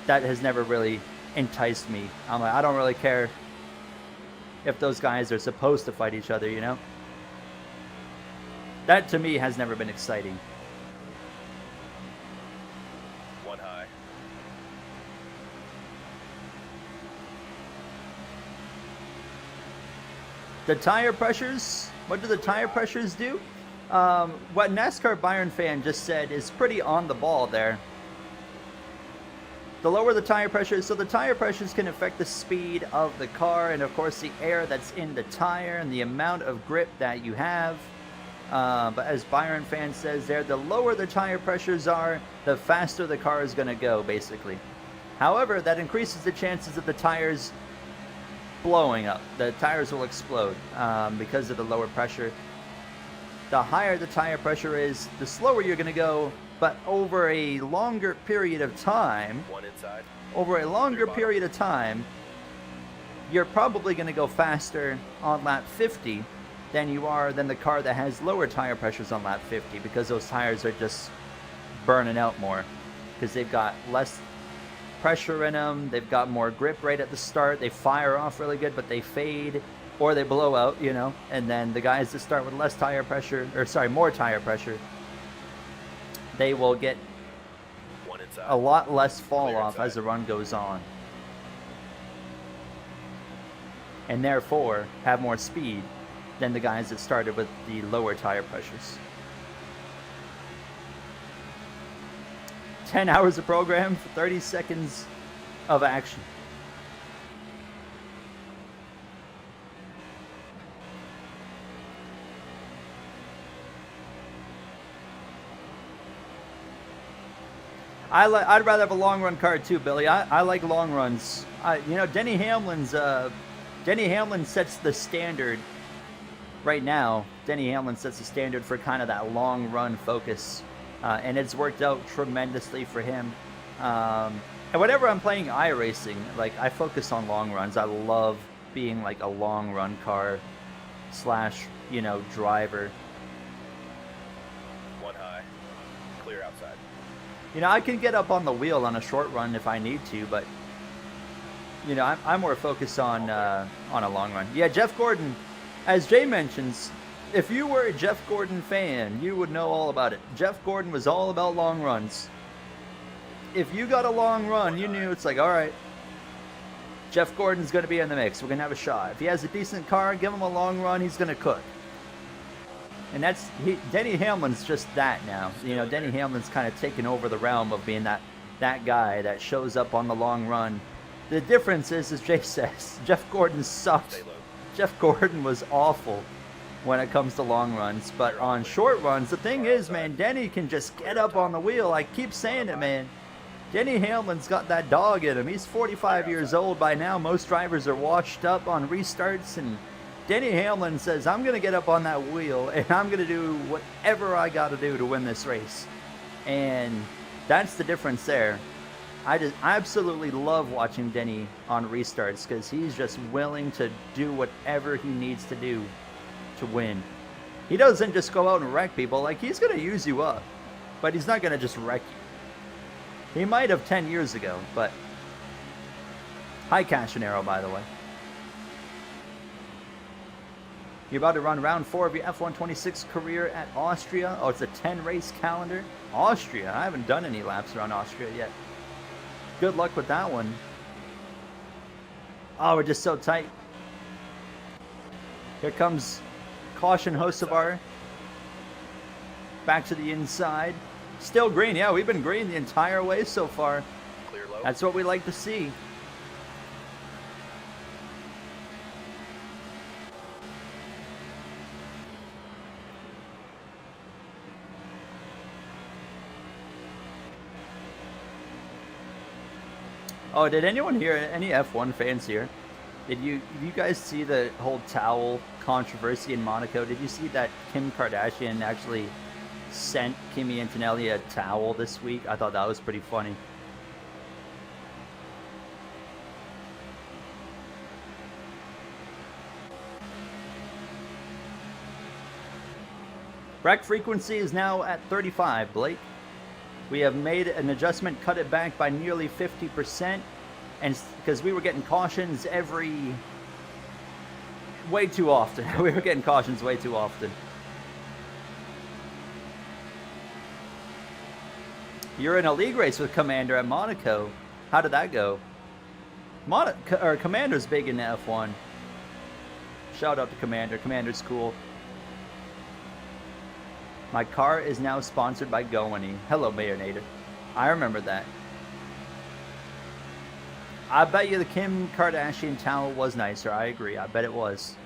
That has never really enticed me. I'm like, I don't really care. if those guys are supposed to fight each other, you know? That to me has never been exciting. One high. The tire pressures, what do the tire pressures do? What NASCAR Byron fan just said is pretty on the ball there. The lower the tire pressures, so the tire pressures can affect the speed of the car and of course the air that's in the tire and the amount of grip that you have. But as Byron fan says there, the lower the tire pressures are, the faster the car is going to go, basically. However, that increases the chances of the tires blowing up. The tires will explode because of the lower pressure. The higher the tire pressure is, the slower you're going to go, but over a longer period of time, One inside. over a longer period of time, you're probably going to go faster on lap 50 than you are than the car that has lower tire pressures on lap 50, because those tires are just burning out more because they've got less pressure in them, they've got more grip right at the start, they fire off really good but they fade or they blow out, you know. And then the guys that start with less tire pressure, or sorry, more tire pressure, they will get One inside. a lot less fall Clear off inside. as the run goes on, and therefore have more speed than the guys that started with the lower tire pressures. 10 hours of program for 30 seconds of action. I'd rather have a long run car too, Billy. I like long runs. You know, Denny Hamlin sets the standard right now. Denny Hamlin sets the standard for kind of that long run focus, and it's worked out tremendously for him. And whenever I'm playing iRacing, like, I focus on long runs. I love being like a long run car slash, you know, driver. One high. Clear outside. You know, I can get up on the wheel on a short run if I need to, but you know, I'm more focused on a long run. Yeah, Jeff Gordon, as Jay mentions, if you were a Jeff Gordon fan, you would know all about it. Jeff Gordon was all about long runs. If you got a long run, you knew it's like, all right, Jeff Gordon's going to be in the mix. We're going to have a shot. If he has a decent car, give him a long run, he's going to cook. And that's Denny Hamlin's just that now. You know, Denny Hamlin's kind of taken over the realm of being that guy that shows up on the long run. The difference is, as Jay says, Jeff Gordon sucked. Stay low. Jeff Gordon was awful when it comes to long runs. But on short runs, the thing is, man, Denny can just get up on the wheel. I keep saying it, man. Denny Hamlin's got that dog in him. He's 45 years old by now. Most drivers are washed up on restarts, and Denny Hamlin says, I'm going to get up on that wheel and I'm going to do whatever I got to do to win this race. And that's the difference there. I absolutely love watching Denny on restarts because he's just willing to do whatever he needs to do to win. He doesn't just go out and wreck people. Like, he's going to use you up, but he's not going to just wreck you. He might have 10 years ago, but hi, Castanero, by the way. You're about to run round 4 of your F126 career at Austria. Oh, it's a 10-race calendar. Austria. I haven't done any laps around Austria yet. Good luck with that one. Oh, we're just so tight. Here comes caution, Hocevar. Back to the inside. Still green. Yeah, we've been green the entire way so far. Clear low. That's what we like to see. Oh, did anyone hear, any F1 fans here? Did you guys see the whole towel controversy in Monaco? Did you see that Kim Kardashian actually sent Kimi Antonelli a towel this week? I thought that was pretty funny. Rec frequency is now at 35, Blake. We have made an adjustment, cut it back by nearly 50%, and because we were getting cautions every way too often. We were getting cautions way too often. You're in a league race with Commander at Monaco. How did that go? Commander's big in F1. Shout out to Commander. Commander's cool. My car is now sponsored by Goany. Hello, Mayonator. I remember that. I bet you the Kim Kardashian towel was nicer. I agree. I bet it was.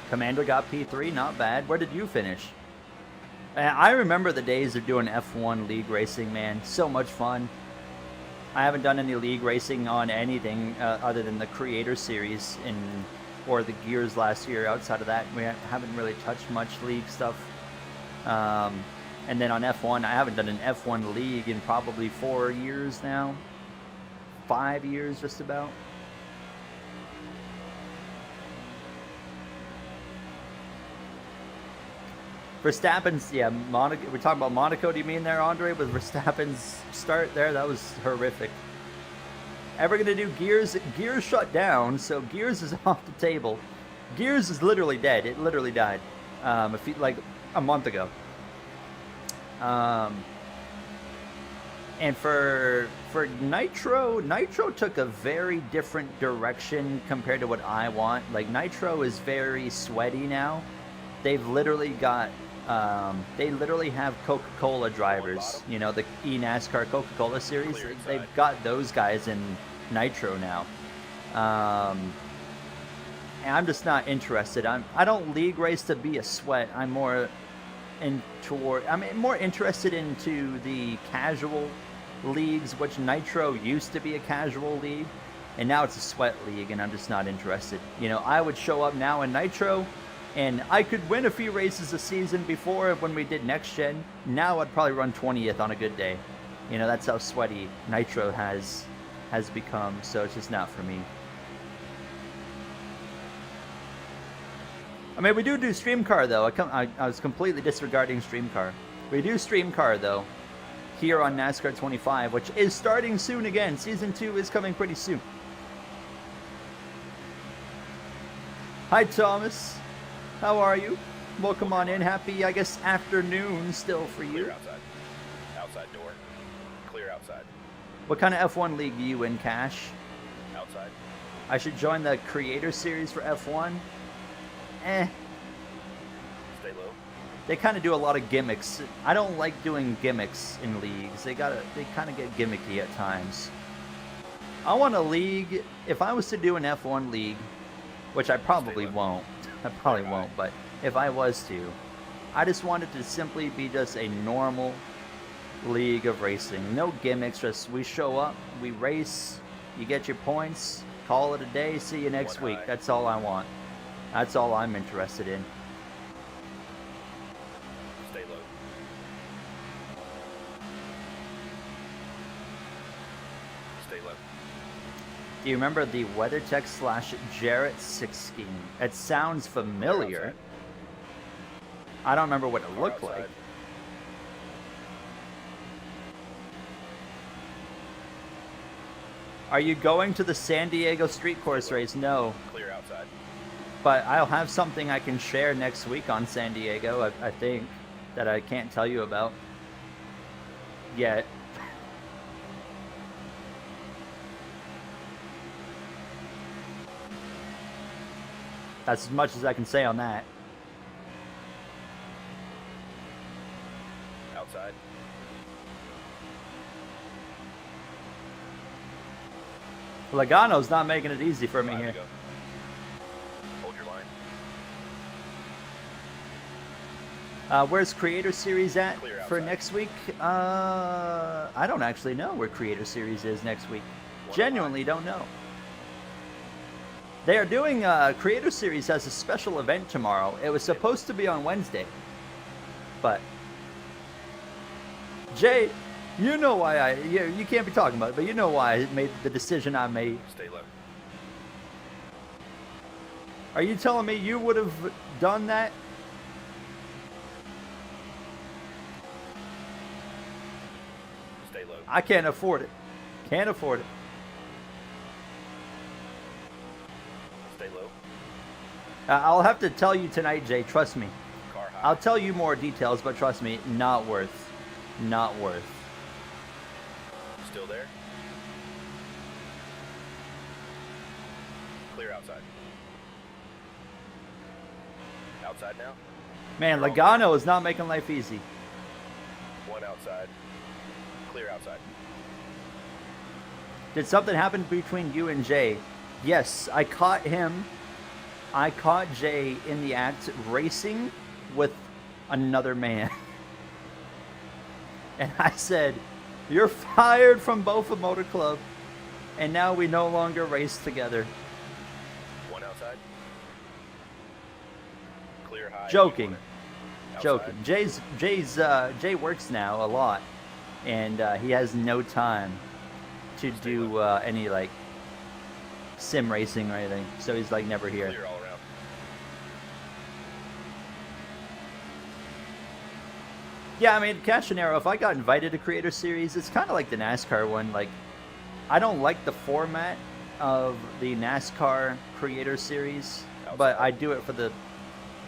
Commander got P3. Not bad. Where did you finish? I remember the days of doing F1 league racing, man. So much fun. I haven't done any league racing on anything other than the Creator Series or the Gears last year. Outside of that, we haven't really touched much league stuff. And then on F1, I haven't done an F1 league in probably 4 years now. 5 years, just about. Verstappen's, yeah, Monaco. We're talking about Monaco. Do you mean there, Andre? With Verstappen's start there, that was horrific. Ever gonna do Gears? Gears shut down, so Gears is off the table. Gears is literally dead. It literally died, like a month ago. And for Nitro, Nitro took a very different direction compared to what I want. Like Nitro is very sweaty now. They've literally got. They literally have Coca-Cola drivers, you know, the eNASCAR Coca-Cola series. They've got those guys in Nitro now. And I'm just not interested. I don't league race to be a sweat. I'm more more interested into the casual leagues, which Nitro used to be a casual league, and now it's a sweat league, and I'm just not interested. You know, I would show up now in Nitro. And I could win a few races a season before when we did Next Gen. Now I'd probably run 20th on a good day. You know, that's how sweaty Nitro has become. So it's just not for me. I mean, we do Stream Car, though. I was completely disregarding Stream Car. We do Stream Car, though, here on NASCAR 25, which is starting soon again. Season 2 is coming pretty soon. Hi, Thomas. How are you? Welcome on in. Happy, I guess, afternoon still for you. Clear outside. Outside door. Clear outside. What kind of F1 league are you in, Cash? Outside. I should join the Creator Series for F1? Stay low. They kind of do a lot of gimmicks. I don't like doing gimmicks in leagues. They kind of get gimmicky at times. I want a league. If I was to do an F1 league, which I probably won't. I probably won't, but if I was to, I just want it to simply be just a normal league of racing. No gimmicks, just we show up, we race, you get your points, call it a day, see you next week. That's all I want. That's all I'm interested in. Stay low. Stay low. Do you remember the WeatherTech / Jarrett 6 scheme? It sounds familiar. I don't remember what it looked like. Are you going to the San Diego street course race? No. Clear outside. But I'll have something I can share next week on San Diego, I think, that I can't tell you about yet. That's as much as I can say on that. Outside. Logano's not making it easy for me 5 to here. go. Hold your line. Where's Creator Series at Clear for outside. next week? I don't actually know where Creator Series is next week. Genuinely don't know. They are doing Creator Series as a special event tomorrow. It was supposed to be on Wednesday, but Jay, you know why you can't be talking about it, but you know why I made the decision I made. Stay low. Are you telling me you would have done that? Stay low. I can't afford it. Can't afford it. Stay low. I'll have to tell you tonight, Jay. Trust me. Car high. I'll tell you more details, but trust me, not worth. Not worth. Still there. Clear outside. Outside now. Man, Logano is not making life easy. One outside. Clear outside. Did something happen between you and Jay? Yes, I caught him. I caught Jay in the act racing with another man. And I said, "You're fired from Bofa Motor Club, and now we no longer race together." One outside. Clear high. Joking. Outside. Joking. Jay works now a lot, and he has no time to do any like sim racing or anything. So he's like never here. Clear all around. Yeah, I mean, Castanero, if I got invited to Creator Series, it's kind of like the NASCAR one. Like, I don't like the format of the NASCAR Creator Series, but I do it for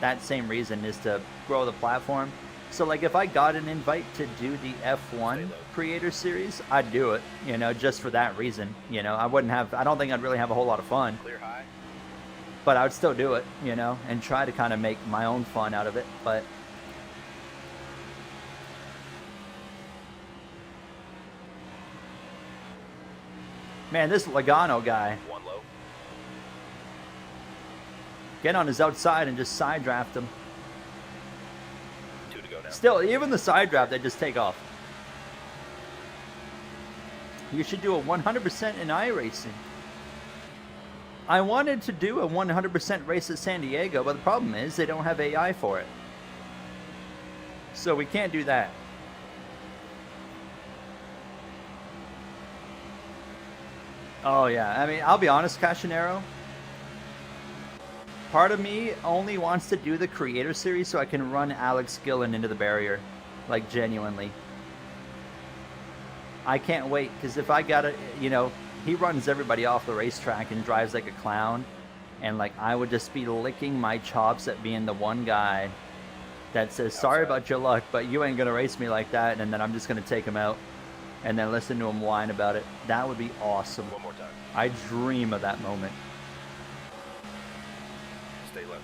that same reason, is to grow the platform. So, like, if I got an invite to do the F1 Creator Series, I'd do it, you know, just for that reason. You know, I don't think I'd really have a whole lot of fun, Clear high. but I would still do it, you know, and try to kind of make my own fun out of it. But man, this Logano guy, One low. get on his outside and just side draft him. Two to go now. Still, even the side draft, they just take off. You should do a 100% in iRacing. I wanted to do a 100% race at San Diego, but the problem is they don't have AI for it. So we can't do that. Oh yeah, I mean, I'll be honest, Castanero. Part of me only wants to do the Creator Series so I can run Alex Gillen into the barrier, like genuinely. I can't wait, because if I got it, you know, he runs everybody off the racetrack and drives like a clown, and like I would just be licking my chops at being the one guy that says, "Sorry about your luck, but you ain't gonna race me like that," and then I'm just gonna take him out and then listen to him whine about it. That would be awesome. One more time. I dream of that moment. Stay low.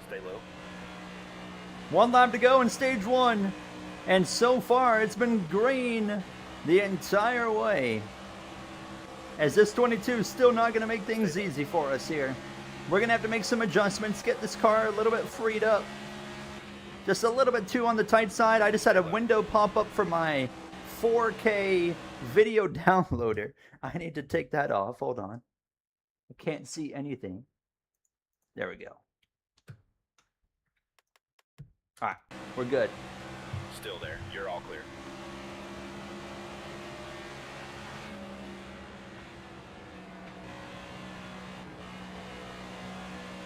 Stay low. One lap to go in stage one, and so far it's been green the entire way. As this 22 is still not going to make things easy for us here. We're going to have to make some adjustments, get this car a little bit freed up. Just a little bit too on the tight side. I just had a window pop up for my 4K video downloader. I need to take that off. Hold on. I can't see anything. There we go. All right, we're good. Still there. You're all clear.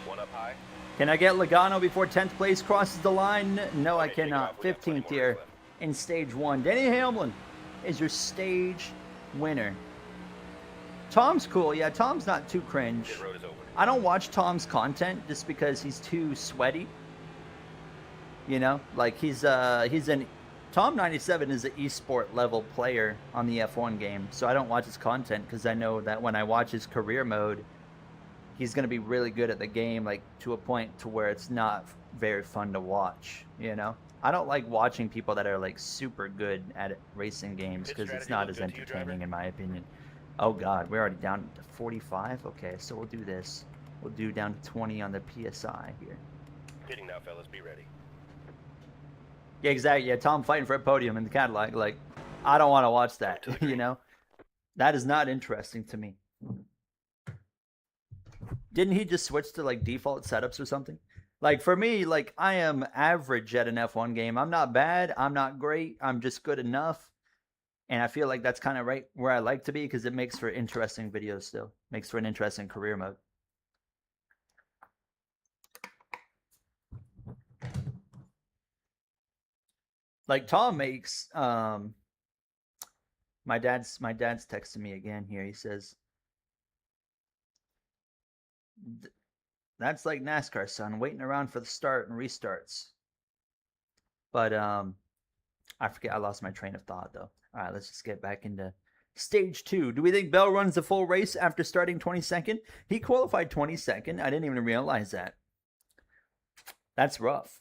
One up high. Can I get Logano before 10th place crosses the line? No, I Okay, take it cannot. off. We got 20 15th more here left. in stage one. Denny Hamlin is your stage winner. Tom's cool. Yeah, Tom's not too cringe. Pit road is open. I don't watch Tom's content just because he's too sweaty. You know, like he's an Tom 97 is an esport level player on the F1 game, so I don't watch his content because I know that when I watch his career mode, he's going to be really good at the game, like to a point to where it's not very fun to watch. You know, I don't like watching people that are like super good at racing games Pit because it's strategy not look as good to you, driver? entertaining in my opinion. Oh God, we're already down to 45. Okay, so we'll do this. We'll do down to 20 on the PSI here. Pitting now, fellas. Be ready. Yeah, exactly. Yeah, Tom fighting for a podium in the Cadillac. Like, I don't want to watch that. You know, that is not interesting to me. Didn't he just switch to like default setups or something? Like for me, like I am average at an F1 game. I'm not bad. I'm not great. I'm just good enough. And I feel like that's kind of right where I like to be because it makes for interesting videos still. Makes for an interesting career mode. Like Tom makes my dad's texting me again here. He says that's like NASCAR, son, waiting around for the start and restarts. But I forget, I lost my train of thought though. All right, let's just get back into stage 2. Do we think Bell runs the full race after starting 22nd? He qualified 22nd. I didn't even realize that. That's rough.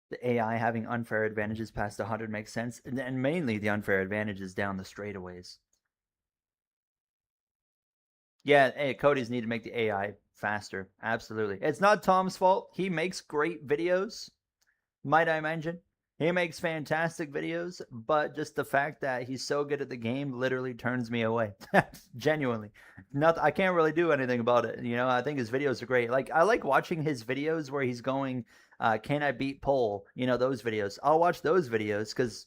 The AI having unfair advantages past 100 makes sense, and mainly the unfair advantages down the straightaways. Yeah, hey, Cody's need to make the AI faster. Absolutely. It's not Tom's fault. He makes great videos, might I mention. He makes fantastic videos, but just the fact that he's so good at the game literally turns me away. Genuinely. I can't really do anything about it. You know, I think his videos are great. Like, I like watching his videos where he's going, can I beat Pole? You know, those videos. I'll watch those videos because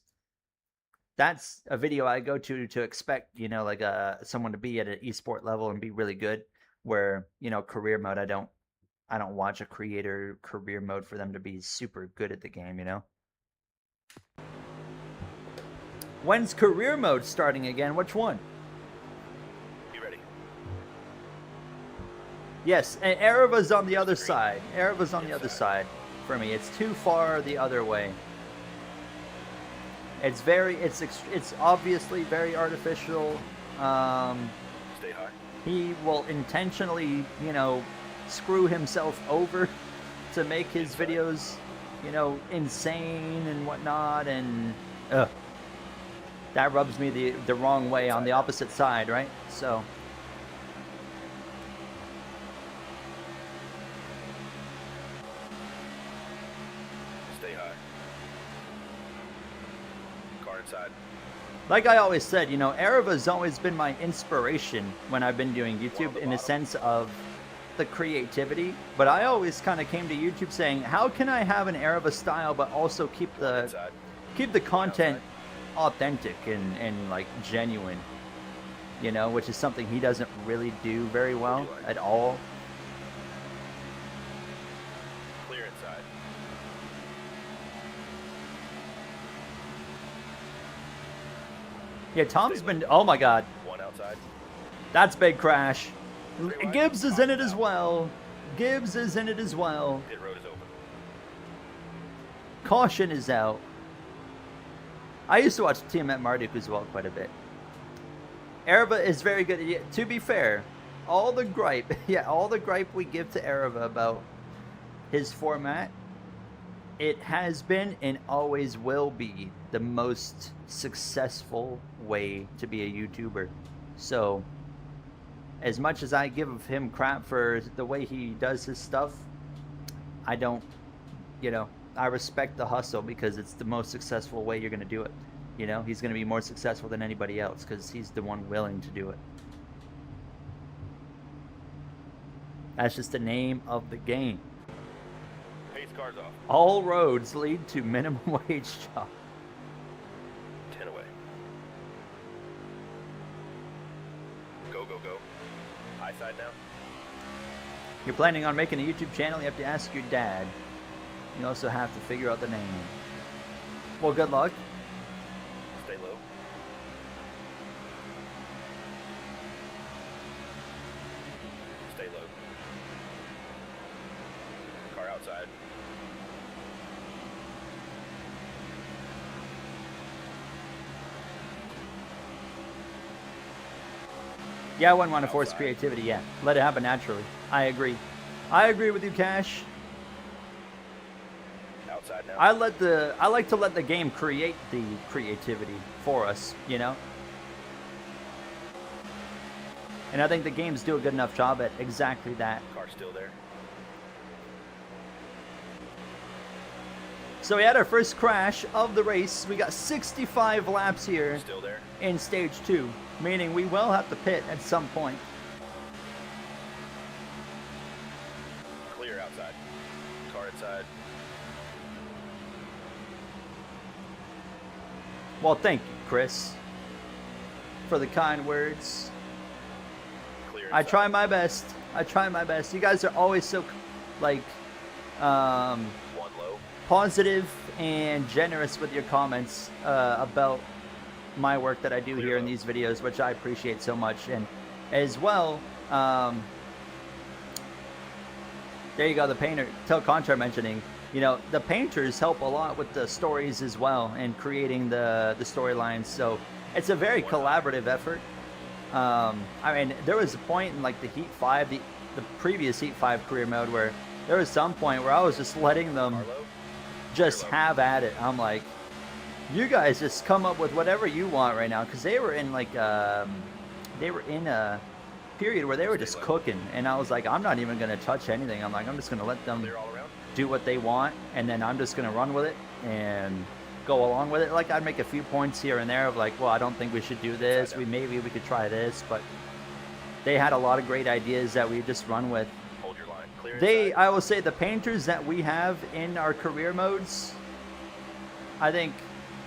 that's a video I go to expect, you know, like someone to be at an esport level and be really good. Where, you know, career mode, I don't watch a creator career mode for them to be super good at the game, you know. When's career mode starting again? Which one? Be ready. Yes, and Ereva's on the other side. Ereva's on the other side for me. It's too far the other way. It's obviously very artificial. Stay high. He will intentionally, you know, screw himself over to make his videos, you know, insane and whatnot, and that rubs me the wrong way on the opposite side, right? So Stay high. Car inside. like I always said, you know, Ereva's always been my inspiration when I've been doing YouTube in a sense of the creativity. But I always kind of came to YouTube saying, how can I have an Ereva style but also keep the content authentic and like genuine, you know, which is something he doesn't really do very well at all. Clear inside. Yeah, Tom's been, oh my god, One outside. that's big crash. Gibbs is in it as well. Gibbs is in it as well. Pit road is open. Caution is out. I used to watch Team at Marduk as well quite a bit. Ereva is very good. Yeah, to be fair, all the gripe we give to Ereva about his format, it has been and always will be the most successful way to be a YouTuber. So, as much as I give him crap for the way he does his stuff, I don't, you know, I respect the hustle because it's the most successful way you're going to do it. You know, he's going to be more successful than anybody else because he's the one willing to do it. That's just the name of the game. Pace cars off. All roads lead to minimum wage job. 10 away. Go, go, go. High side now. You're planning on making a YouTube channel, you have to ask your dad. You also have to figure out the name. Well, good luck. Stay low. Stay low. Car outside. Yeah, I wouldn't want to force creativity, yeah. Let it happen naturally. I agree. I agree with you, Cash. Outside now. I like to let the game create the creativity for us, you know? And I think the games do a good enough job at exactly that. Car still there. So we had our first crash of the race. We got 65 laps here Still there. in stage 2, meaning we will have to pit at some point. Clear outside. Car inside. Well, thank you, Chris, for the kind words. I try my best. I try my best. You guys are always so, like, One low. positive and generous with your comments about my work that I do here in these videos, which I appreciate so much. And as well, there you go, the painter, Tel Contra mentioning, you know, the painters help a lot with the stories as well and creating the storylines. So it's a very collaborative effort. I mean, there was a point in like the Heat 5, the previous Heat 5 career mode, where there was some point where I was just letting them just have at it. I'm like, you guys just come up with whatever you want right now, because they were in like they were in a period where they were just cooking, and I was like, I'm not even gonna touch anything. I'm like, I'm just gonna let them do what they want, and then I'm just gonna run with it and go along with it. Like, I'd make a few points here and there of like, well, I don't think we should do this. Maybe we could try this, but they had a lot of great ideas that we just run with. Hold your line. Clear I will say the painters that we have in our career modes, I think,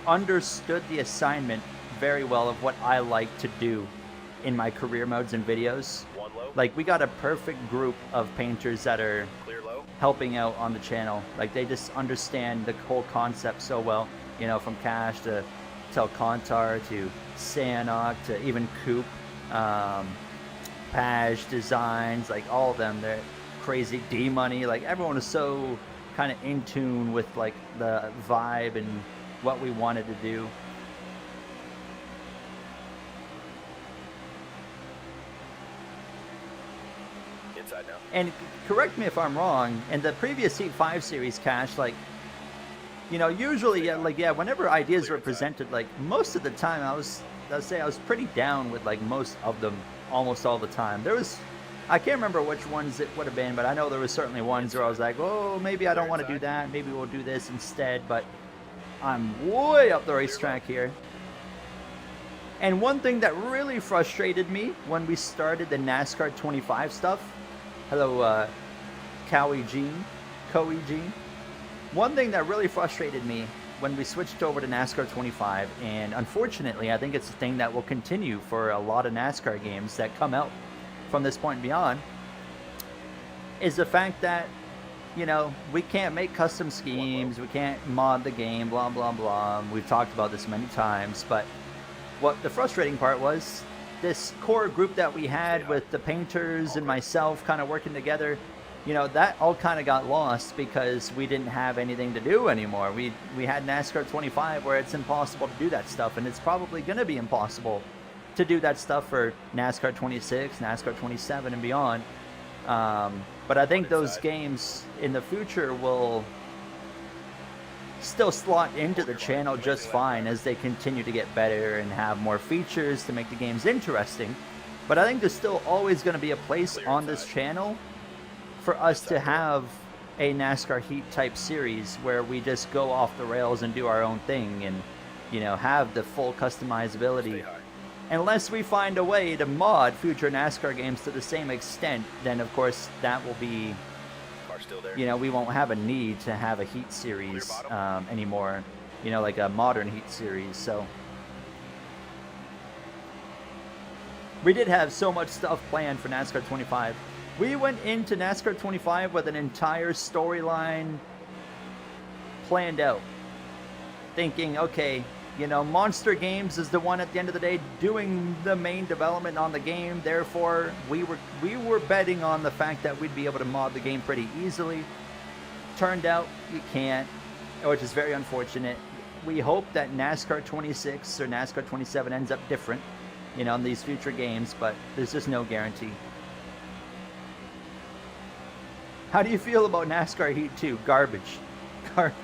understood the assignment very well of what I like to do in my career modes and videos. One low. Like, we got a perfect group of painters that are Clear low. helping out on the channel. Like, they just understand the whole concept so well. You know, from Cash to Telcontar to Sanok to even Coop, Paj Designs, like all of them. They're crazy. D-Money, like everyone is so kind of in tune with like the vibe and what we wanted to do. Inside now. And correct me if I'm wrong, in the previous Heat 5 series, Cash, like, you know, usually, yeah, whenever ideas were presented, like, most of the time I'd say I was pretty down with, like, most of them, almost all the time. There was, I can't remember which ones it would have been, but I know there was certainly ones where I was like, oh, maybe I don't want to do that, maybe we'll do this instead, but I'm way up the racetrack here. And one thing that really frustrated me when we started the NASCAR 25 stuff, hello, Cowie Jean. One thing that really frustrated me when we switched over to NASCAR 25, and unfortunately I think it's a thing that will continue for a lot of NASCAR games that come out from this point beyond, is the fact that, you know, we can't make custom schemes, we can't mod the game, blah, blah, blah. We've talked about this many times, but what the frustrating part was, this core group that we had with the painters and myself kind of working together, you know, that all kind of got lost because we didn't have anything to do anymore. We had NASCAR 25 where it's impossible to do that stuff, and it's probably going to be impossible to do that stuff for NASCAR 26, NASCAR 27, and beyond. But I think those games in the future will still slot into the channel just fine as they continue to get better and have more features to make the games interesting. But I think there's still always going to be a place on this channel for us to have a NASCAR Heat type series where we just go off the rails and do our own thing and, you know, have the full customizability. Unless we find a way to mod future NASCAR games to the same extent, then of course that will be, Still there. you know, we won't have a need to have a Heat series anymore, you know, like a modern Heat series. So we did have so much stuff planned for NASCAR 25. We went into NASCAR 25 with an entire storyline planned out, thinking, okay, you know, Monster Games is the one at the end of the day doing the main development on the game. Therefore, we were betting on the fact that we'd be able to mod the game pretty easily. Turned out you can't, which is very unfortunate. We hope that NASCAR 26 or NASCAR 27 ends up different, you know, in these future games, but there's just no guarantee. How do you feel about NASCAR Heat 2? Garbage. Garbage.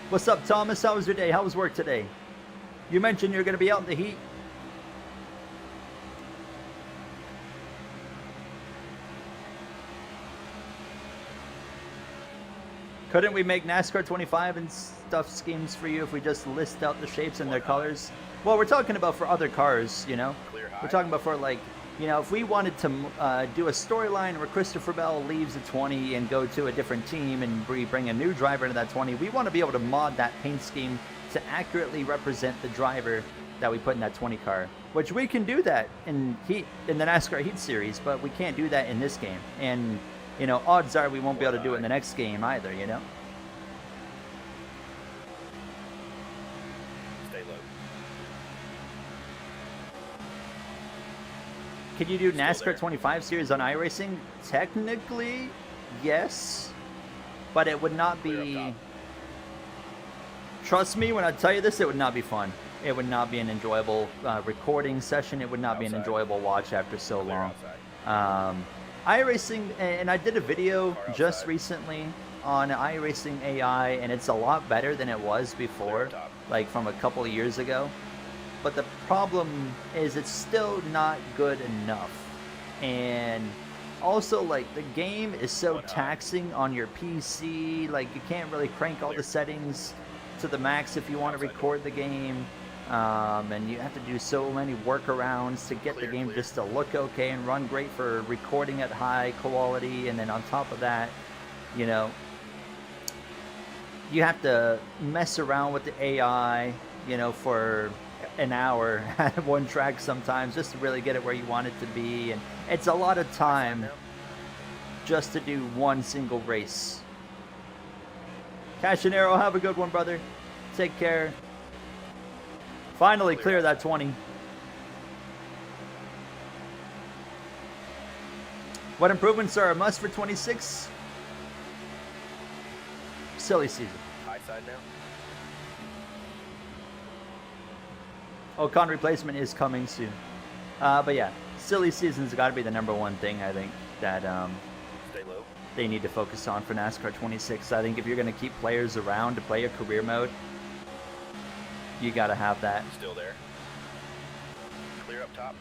What's up, Thomas? How was your day? How was work today? You mentioned you're going to be out in the heat. Couldn't we make NASCAR 25 and stuff schemes for you if we just list out the shapes and their colors? Well, we're talking about for other cars, you know? We're talking about for, like, you know, if we wanted to do a storyline where Christopher Bell leaves a 20 and go to a different team and we bring a new driver into that 20, we want to be able to mod that paint scheme to accurately represent the driver that we put in that 20 car, which we can do that in the NASCAR Heat Series, but we can't do that in this game. And, you know, odds are we won't be able to do it in the next game either, you know? Stay low. Can you do Still NASCAR there. 25 Series on iRacing? Technically, yes, but it would not Clear up be... top. Trust me when I tell you this, it would not be fun. It would not be an enjoyable recording session. It would not be an Outside. enjoyable watch after so Clear long. outside. iRacing, and I did a video Car just outside. recently on iRacing AI, and it's a lot better than it was Clear before, up top. like from a couple of years ago. But the problem is it's still not good enough. And also, like, the game is so One high. taxing on your PC. Like, you can't really crank all Clear. the settings to the max if you want to Outside record the game. And you have to do so many workarounds to get the Clear, game clear. just to look okay and run great for recording at high quality. And then on top of that, you know, you have to mess around with the AI, you know, for an hour at one track sometimes just to really get it where you want it to be. And it's a lot of time Now. just to do one single race. Cashinero, have a good one, brother. Take care. Finally clear that 20. What improvements are a must for 26? Silly season. High side now. Ocon replacement is coming soon. But yeah, silly season's got to be the number one thing I think that Stay low. they need to focus on for NASCAR 26. I think if you're going to keep players around to play a career mode, you got to have that. Still there. Clear up top.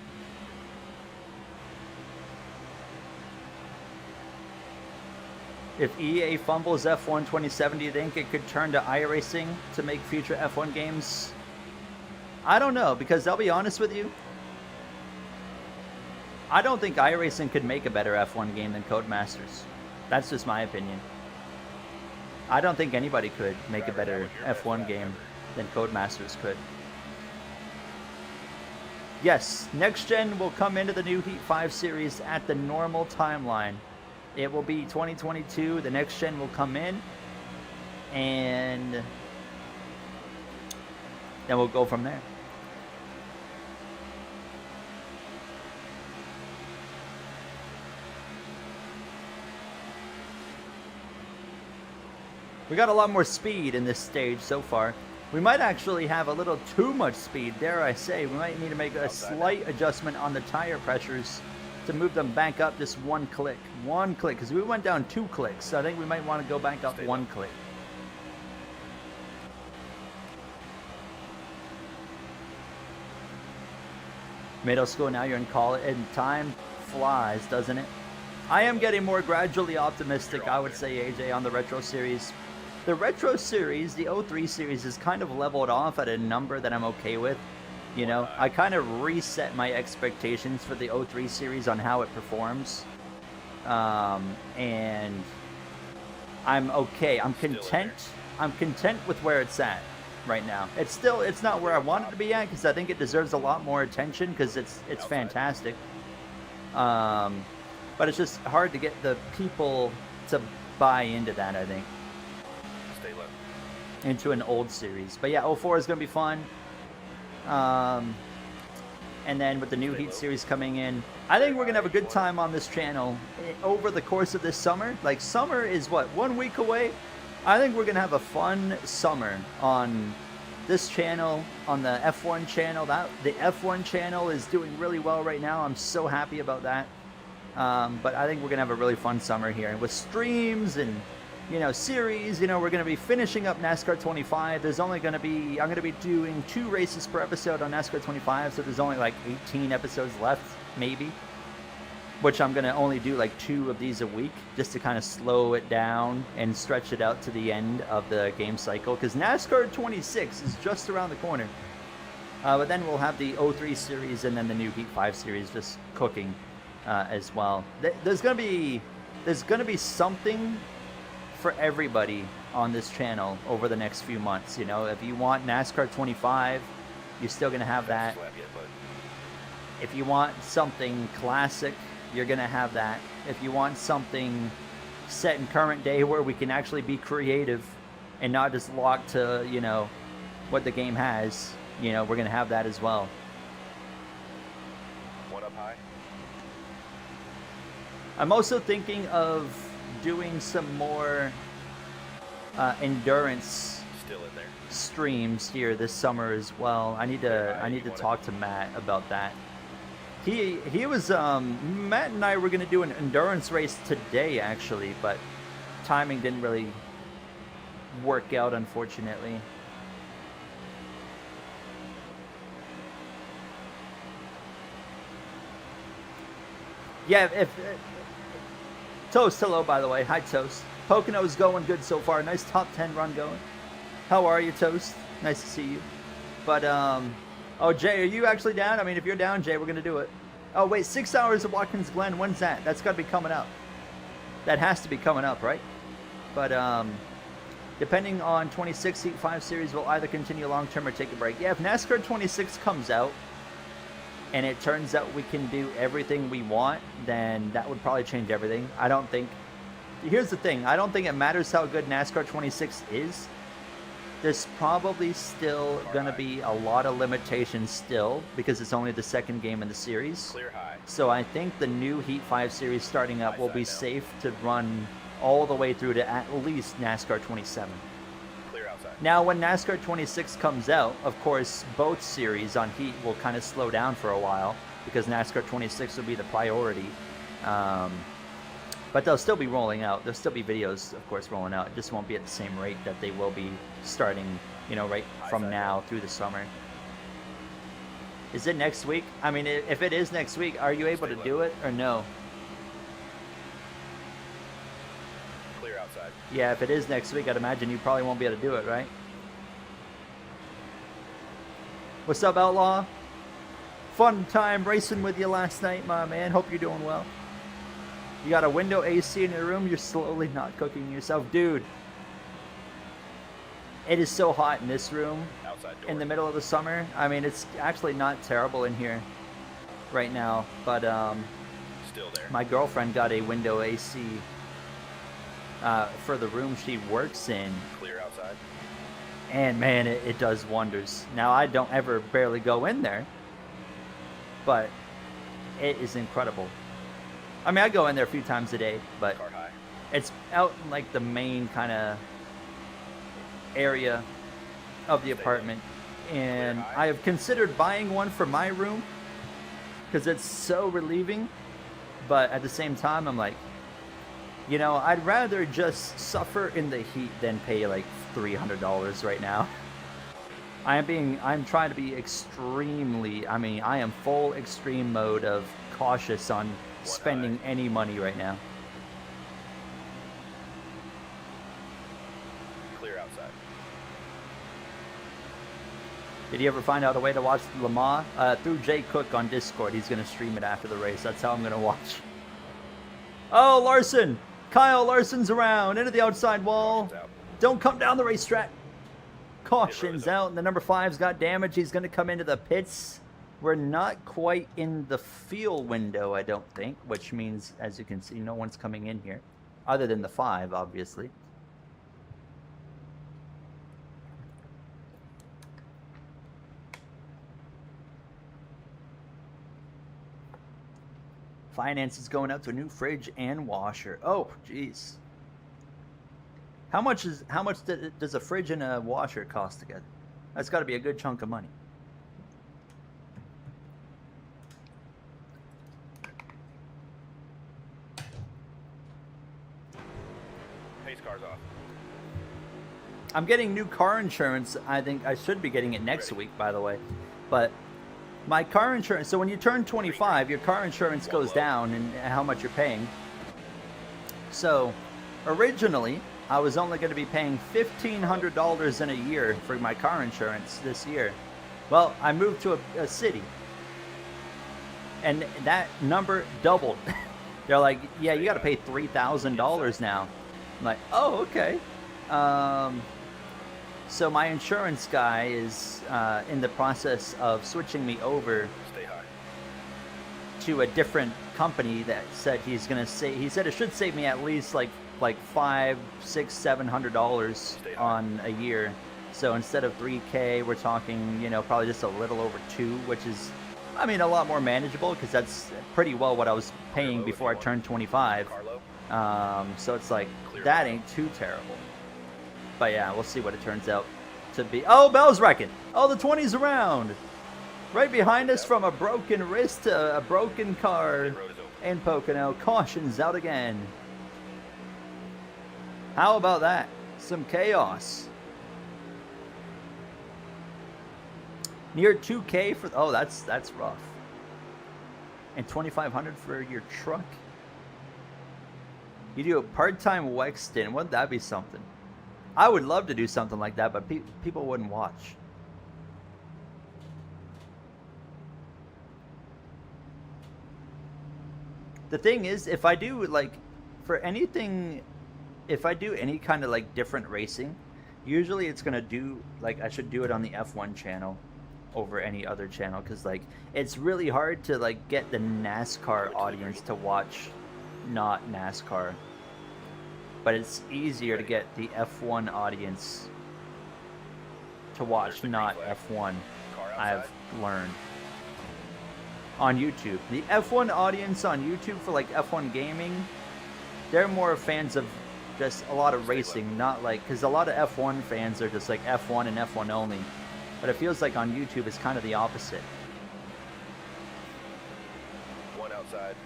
If EA fumbles F1 2070, do you think it could turn to iRacing to make future F1 games? I don't know, because I'll be honest with you, I don't think iRacing could make a better F1 game than Codemasters. That's just my opinion. I don't think anybody could make a Driver, that better was your best F1 lap game ever. than Codemasters could. Yes, next gen will come into the new Heat 5 series at the normal timeline. It will be 2022. The next gen will come in, and then we'll go from there. We got a lot more speed in this stage so far. We might actually have a little too much speed, dare I say. We might need to make a Outside. slight adjustment on the tire pressures to move them back up just one click. One click, because we went down 2 clicks. So I think we might want to go back up Stay 1 low. click. Middle school, now you're in college, and time flies, doesn't it? I am getting more gradually optimistic, You're I all would there. say, AJ, on the Retro Series. The Retro Series, the 03 Series, is kind of leveled off at a number that I'm okay with. You know, I kind of reset my expectations for the 03 Series on how it performs. And I'm okay. I'm Still in content. there. I'm content with where it's at right now. It's not where I want it to be at, because I think it deserves a lot more attention, because it's Outside. fantastic. But it's just hard to get the people to buy into that, I think, Stay low. into an old series. But yeah, 04 is going to be fun. And then with the new Stay Heat low. series coming in, I think we're going to have a good time on this channel over the course of this summer. Like, summer is what, 1 week away? I think we're going to have a fun summer on this channel, on the F1 channel. The F1 channel is doing really well right now. I'm so happy about that. But I think we're going to have a really fun summer here. And with streams and, you know, series, you know, we're going to be finishing up NASCAR 25. There's only going to be, I'm going to be doing 2 races per episode on NASCAR 25. So there's only like 18 episodes left, maybe. Which I'm going to only do like 2 of these a week, just to kind of slow it down and stretch it out to the end of the game cycle. Because NASCAR 26 is just around the corner. But then we'll have the 03 series and then the new Heat 5 series just cooking as well. There's gonna be something for everybody on this channel over the next few months. You know, if you want NASCAR 25, you're still going to have that. Slap yet, bud. If you want something classic, you're going to have that. If you want something set in current day where we can actually be creative and not just locked to, you know, what the game has, you know, we're going to have that as well. One up high. I'm also thinking of doing some more endurance Still in there. streams here this summer as well. I need to talk to Matt about that. He was Matt and I were gonna do an endurance race today actually, but timing didn't really work out, unfortunately. Yeah, if Toast, hello by the way. Hi Toast. Pocono's going good so far. Nice top 10 run going. How are you, Toast? Nice to see you. But oh Jay, are you actually down? I mean, if you're down, Jay, we're gonna do it. Oh wait, 6 hours of Watkins Glen. When's that? That's got to be coming up. That has to be coming up, right? But depending on 26 Heat 5 series, we'll either continue long term or take a break. Yeah, if NASCAR 26 comes out and it turns out we can do everything we want, then that would probably change everything. I don't think. Here's the thing. I don't think it matters how good NASCAR 26 is. There's probably still going to be a lot of limitations still because it's only the second game in the series. Clear high. So I think the new Heat 5 series starting up will be safe to run all the way through to at least NASCAR 27. Clear outside. Now, when NASCAR 26 comes out, of course, both series on Heat will kind of slow down for a while because NASCAR 26 will be the priority. But they'll still be rolling out. There'll still be videos, of course, rolling out. It just won't be at the same rate that they will be starting, you know, right from now through the summer. Is it next week? I mean, if it is next week, are you able to do it or no? Clear outside. Yeah, if it is next week, I'd imagine you probably won't be able to do it, right? What's up, Outlaw? Fun time racing with you last night, my man. Hope you're doing well. You got a window AC in your room, you're slowly not cooking yourself. Dude, it is so hot in this room Outside door. in the middle of the summer. I mean, it's actually not terrible in here right now, but Still there. my girlfriend got a window AC for the room she works in, Clear outside. and man, it does wonders. Now, I don't ever barely go in there, but it is incredible. I mean, I go in there a few times a day, but Car high. it's out in like the main kind of area of the apartment, and I have considered buying one for my room because it's so relieving, but at the same time I'm like, you know, I'd rather just suffer in the heat than pay like $300 right now. I'm trying to be extremely, I mean, I am full extreme mode of cautious on spending any money right now. Clear outside. Did you ever find out a way to watch Le Mans? Through Jay Cook on Discord. He's going to stream it after the race. That's how I'm going to watch. Oh, Larson! Kyle Larson's around. Into the outside wall. Caution's out. Don't come down the racetrack. Caution's out. And the number 5's got damage. He's going to come into the pits. We're not quite in the fuel window, I don't think. Which means, as you can see, no one's coming in here. Other than the 5, obviously. Finance is going out to a new fridge and washer. Oh, jeez. How much does a fridge and a washer cost together? That's got to be a good chunk of money. Pace car's off. I'm getting new car insurance. I think I should be getting it next week, by the way. But my car insurance, so when you turn 25, your car insurance goes down in how much you're paying. So originally, I was only going to be paying $1,500 in a year for my car insurance this year. Well, I moved to a city, and that number doubled. They're like, yeah, you got to pay $3,000 now. I'm like, oh, okay. So my insurance guy is in the process of switching me over Stay high. to a different company that said he's gonna save. He said it should save me at least like $500, $600, $700 on a year. So instead of $3K, we're talking, you know, probably just a little over $2, which is, I mean, a lot more manageable because that's pretty well what I was paying before I turned 25. Carlo. So it's like that ain't too terrible. But yeah, we'll see what it turns out to be. Oh, Bell's wrecking. Oh, the 20's around. Right behind us from a broken wrist to a broken car Road is open. in Pocono. Caution's out again. How about that? Some chaos. Near 2K for, oh, that's rough. And 2,500 for your truck. You do a part-time Wexton. Wouldn't that be something? I would love to do something like that, but people wouldn't watch. The thing is, if I do like for anything, if I do any kind of like different racing, usually it's gonna do like I should do it on the F1 channel over any other channel, because like it's really hard to like get the NASCAR audience to watch not NASCAR, but it's easier to get the F1 audience to watch not F1. I've learned on YouTube. The F1 audience on YouTube for like F1 gaming, they're more fans of just a lot of racing, not like, because a lot of F1 fans are just like F1 and F1 only. But it feels like on YouTube it's kind of the opposite. One outside.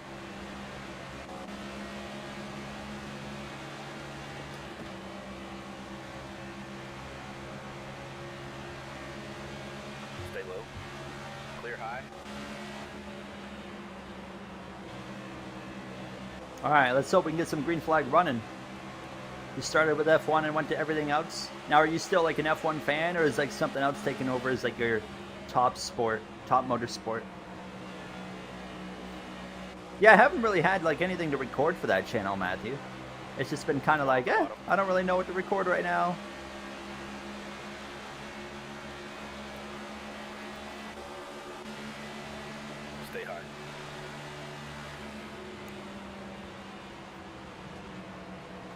Stay low. Clear high. All right, let's hope we can get some green flag running. You started with F1 and went to everything else. Now, are you still like an F1 fan, or is like something else taking over as like your top sport, top motorsport? Yeah, I haven't really had like anything to record for that channel, Matthew. It's just been kind of like, I don't really know what to record right now. Stay high.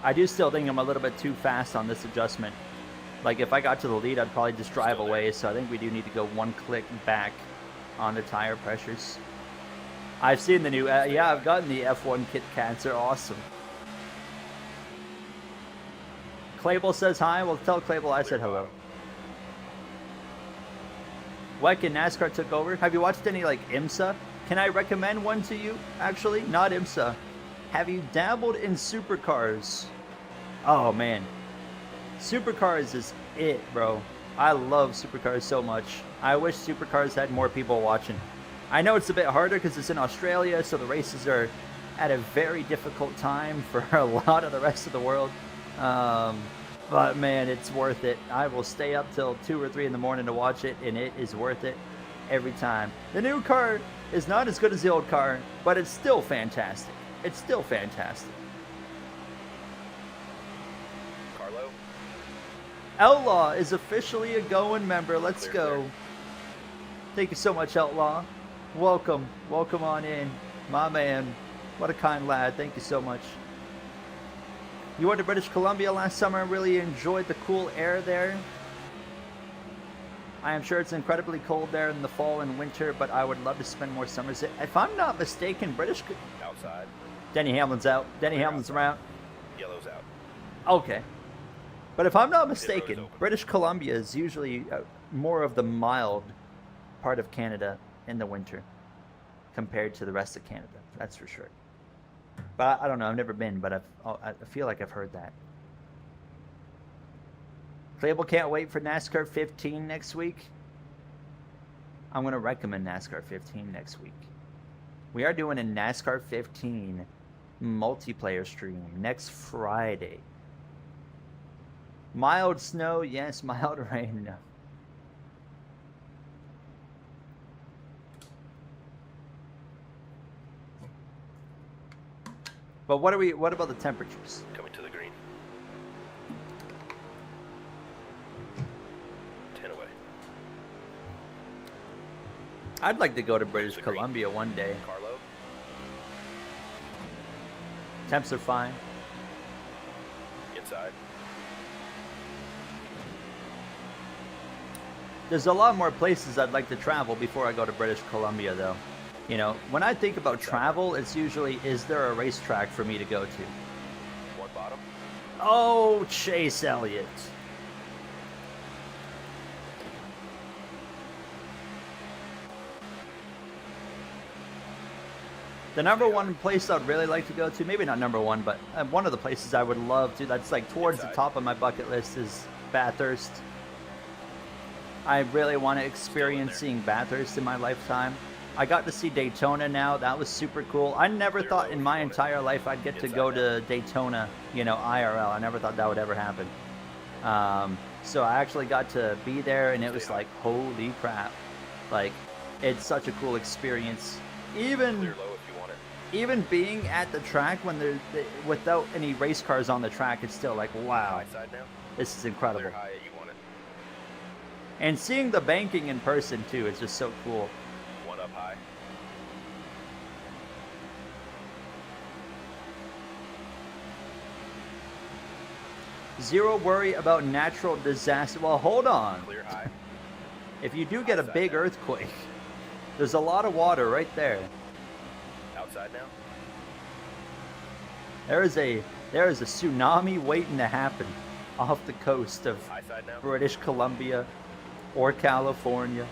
I do still think I'm a little bit too fast on this adjustment. Like if I got to the lead, I'd probably just drive away. So I think we do need to go one click back on the tire pressures. I've seen the new, yeah, I've gotten the F1 Kit Kats. They're awesome. Clable says hi. Well, tell Clable I said hello. Weck and NASCAR took over. Have you watched any like IMSA? Can I recommend one to you? Actually, not IMSA. Have you dabbled in supercars? Oh man, supercars is it, bro. I love supercars so much. I wish supercars had more people watching. I know it's a bit harder because it's in Australia, so the races are at a very difficult time for a lot of the rest of the world. But man, it's worth it. I will stay up till 2 or 3 in the morning to watch it, and it is worth it every time. The new car is not as good as the old car, but it's still fantastic. It's still fantastic. Carlo. Outlaw is officially a going member. Let's go. Thank you so much, Outlaw. Welcome. Welcome on in. My man. What a kind lad. Thank you so much. You went to British Columbia last summer and really enjoyed the cool air there. I am sure it's incredibly cold there in the fall and winter, but I would love to spend more summers. If I'm not mistaken, Outside. Denny Hamlin's out. Denny Hamlin's around. Yellow's out. Okay. But if I'm not mistaken, British Columbia is usually more of the mild part of Canada in the winter compared to the rest of Canada. That's for sure. But I don't know. I've never been, but I feel like I've heard that. Clable can't wait for NASCAR 15 next week. I'm going to recommend NASCAR 15 next week. We are doing a NASCAR 15 multiplayer stream next Friday. Mild snow, yes. Mild rain, no. But what about the temperatures? Coming to the green. I'd like to go to British Columbia one day. Carlo. Temps are fine. Inside. There's a lot more places I'd like to travel before I go to British Columbia, though. You know, when I think about travel, it's usually, is there a racetrack for me to go to? One bottom. Oh, Chase Elliott. The number one place I'd really like to go to, maybe not number one, but one of the places I would love to, that's like towards the top of my bucket list, is Bathurst. I really want to experience seeing Bathurst in my lifetime. I got to see Daytona now. That was super cool. I never thought in my entire life I'd get to go to Daytona, you know, IRL. I never thought that would ever happen. So I actually got to be there, and it was like, holy crap. Like, it's such a cool experience. Even Clear low if you want it. even being at the track when without any race cars on the track, it's still like, wow, High side now. this is incredible. Clear high you want it. And seeing the banking in person too is just so cool. One up high. Zero worry about natural disaster. Well, hold on. Clear high. If you do get a big earthquake, there's a lot of water right there. Outside now. There is a tsunami waiting to happen off the coast of High side now. British Columbia or California.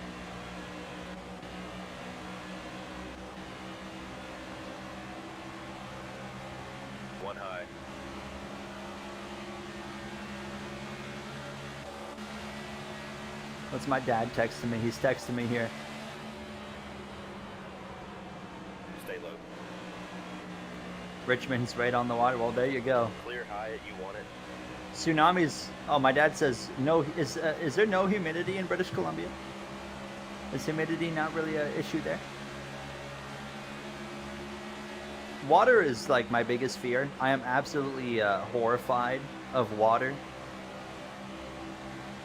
One high. What's my dad texting me? He's texting me here. Stay low. Richmond's right on the water. Well, there you go. Clear high you want it. Tsunamis. Oh, my dad says no. Is there no humidity in British Columbia? Is humidity not really an issue there? Water is like my biggest fear. I am absolutely horrified of water.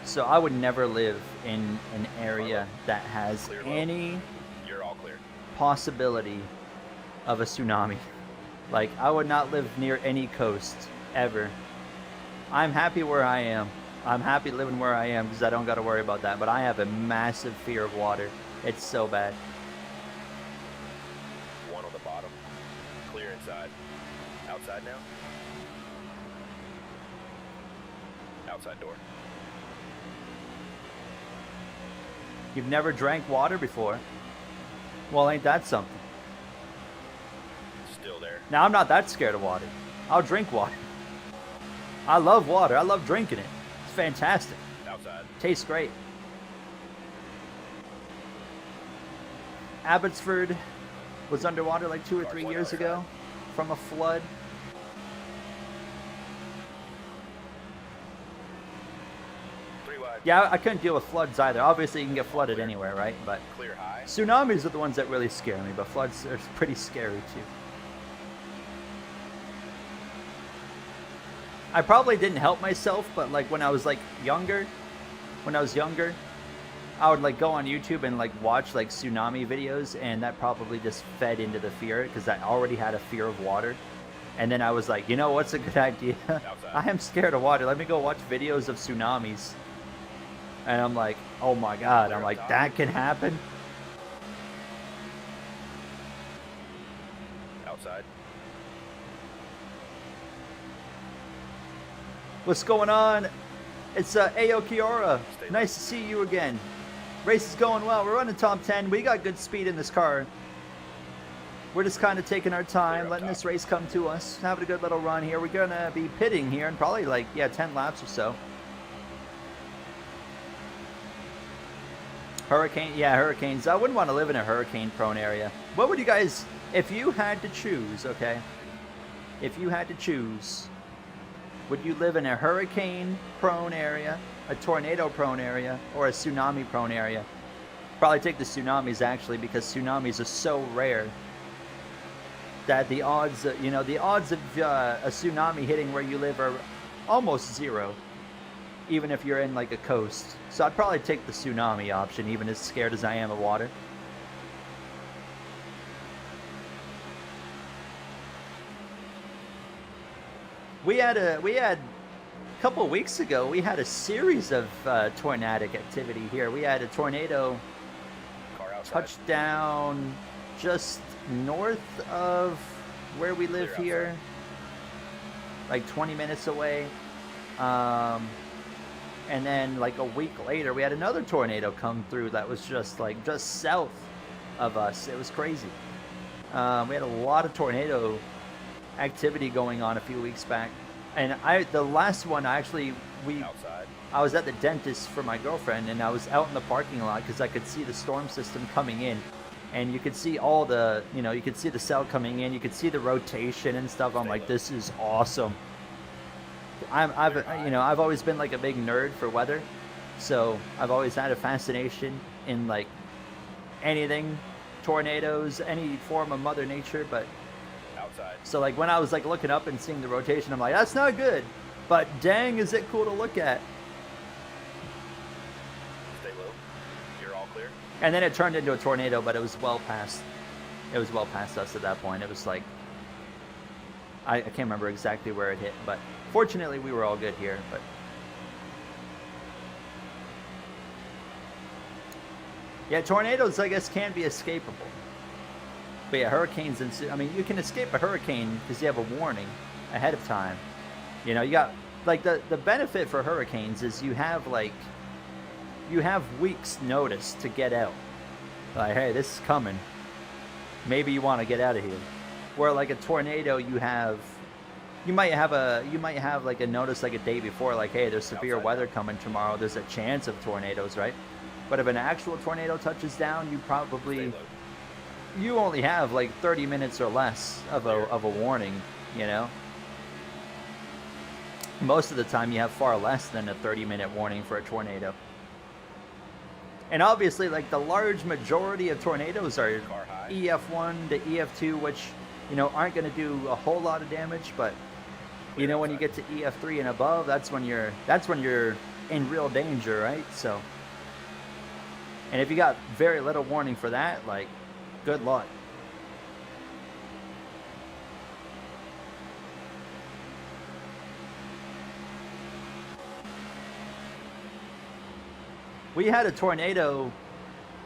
So I would never live in an area that has Clear low. any You're all clear. possibility of a tsunami. Like, I would not live near any coast ever. I'm happy where I am. I'm happy living where I am because I don't got to worry about that. But I have a massive fear of water. It's so bad. One on the bottom. Clear inside. Outside now. Outside door. You've never drank water before? Well, ain't that something? Still there. Now, I'm not that scared of water. I'll drink water. I love water. I love drinking it. It's fantastic. Outside. Tastes great. Abbotsford was underwater like 2 or 3 years ago from a flood. Three wide. Yeah, I couldn't deal with floods either. Obviously, you can get flooded anywhere, right? But Clear high. tsunamis are the ones that really scare me, but floods are pretty scary too. I probably didn't help myself, but like when I was younger, I would like go on YouTube and like watch like tsunami videos, and that probably just fed into the fear because I already had a fear of water. And then I was like, you know what's a good idea? I am scared of water. Let me go watch videos of tsunamis. And I'm like, oh my God. I'm like, that can happen? Outside. What's going on? It's Ayo Kiora. Nice to see you again. Race is going well. We're running top 10. We got good speed in this car. We're just kind of taking our time, letting this race come to us. Having a good little run here. We're going to be pitting here in probably like, 10 laps or so. Hurricanes. I wouldn't want to live in a hurricane-prone area. What would you guys, if you had to choose, okay? If you had to choose, would you live in a hurricane-prone area, a tornado-prone area, or a tsunami-prone area? Probably take the tsunamis, actually, because tsunamis are so rare that the odds, of a tsunami hitting where you live are almost zero, even if you're in like a coast. So I'd probably take the tsunami option, even as scared as I am of water. We had a couple of weeks ago. We had a series of tornadic activity here. We had a tornado Car outside. touch down just north of where we live Clear here, like 20 minutes away. And then like a week later, we had another tornado come through that was just south of us. It was crazy. We had a lot of tornado activity going on a few weeks back. And the last one, Outside. I was at the dentist for my girlfriend, and I was out in the parking lot because I could see the storm system coming in, and you could see all the, you could see the cell coming in, you could see the rotation and stuff. I'm like, this is awesome. I've always been like a big nerd for weather, so I've always had a fascination in like anything, tornadoes, any form of Mother Nature, but. Outside. So like when I was like looking up and seeing the rotation, I'm like, that's not good, but dang, is it cool to look at. Stay low. You're all clear. And then it turned into a tornado, but it was well past us at that point. It was like, I can't remember exactly where it hit, but fortunately we were all good here. But yeah, tornadoes I guess can be escapable. But yeah, hurricanes, I mean, you can escape a hurricane because you have a warning ahead of time. You got, like, the benefit for hurricanes is you have weeks notice to get out. Like, hey, this is coming. Maybe you want to get out of here. Where like a tornado, you might have like a notice like a day before, like, hey, there's severe weather coming tomorrow. There's a chance of tornadoes, right? But if an actual tornado touches down, you only have like 30 minutes or less of a warning, Most of the time you have far less than a 30-minute warning for a tornado. And obviously, like, the large majority of tornadoes are EF1 to EF2, which, aren't going to do a whole lot of damage, but when you get to EF3 and above, that's when you're in real danger, right? So, and if you got very little warning for that, like, good luck. We had a tornado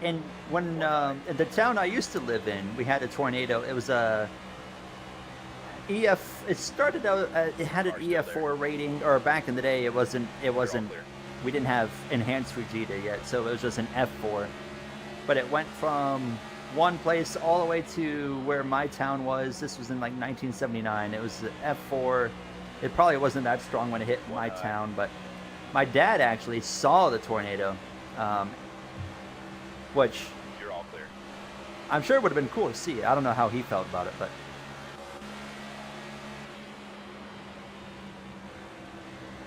in the town I used to live in. We had a tornado. It was a EF. It started out. It had an EF4 rating, or back in the day, it wasn't. We didn't have enhanced Fujita yet, so it was just an F4. But it went from one place all the way to where my town was. This was in like 1979. It was the F4. It probably wasn't that strong when it hit my town, but my dad actually saw the tornado, which You're all clear. I'm sure it would have been cool to see. I don't know how he felt about it, but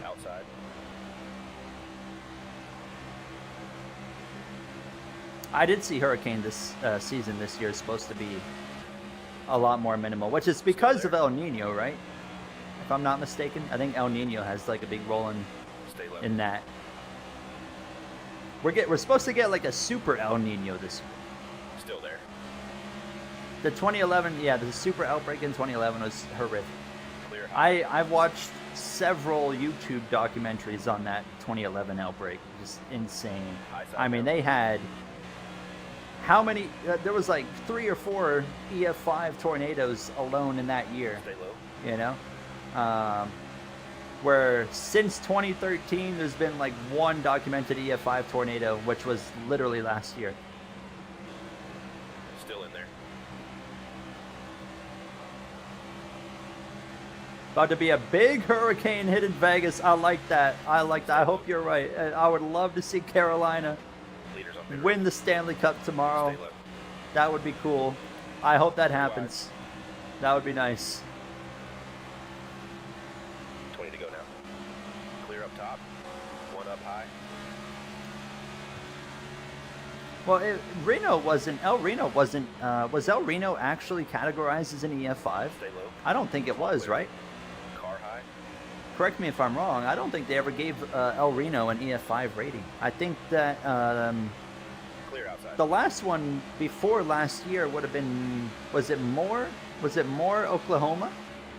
Outside. I did see hurricane this season. This year is supposed to be a lot more minimal, which is because of El Nino, right? If I'm not mistaken, I think El Nino has like a big role Stay low. in that. We're supposed to get like a super El Nino this year. Still there. The 2011, the super outbreak in 2011 was horrific. Clear high. I've watched several YouTube documentaries on that 2011 outbreak. Just insane. I mean, they had how many? There was like 3 or 4 EF5 tornadoes alone in that year. Stay low. Where since 2013 there's been like one documented EF5 tornado, which was literally last year. Still in there. About to be a big hurricane hitting Vegas. I like that. I hope you're right. I would love to see Carolina Leaders on win the Stanley Cup tomorrow. Stay low. That would be cool. I hope that happens. That would be nice. 20 to go now. Clear up top. One up high. Well, El Reno wasn't. Was El Reno actually categorized as an EF5? Stay low. I don't think it was, right? Car high. Correct me if I'm wrong. I don't think they ever gave El Reno an EF5 rating. I think that Clear outside. the last one before last year would have been. Was it Moore, Oklahoma?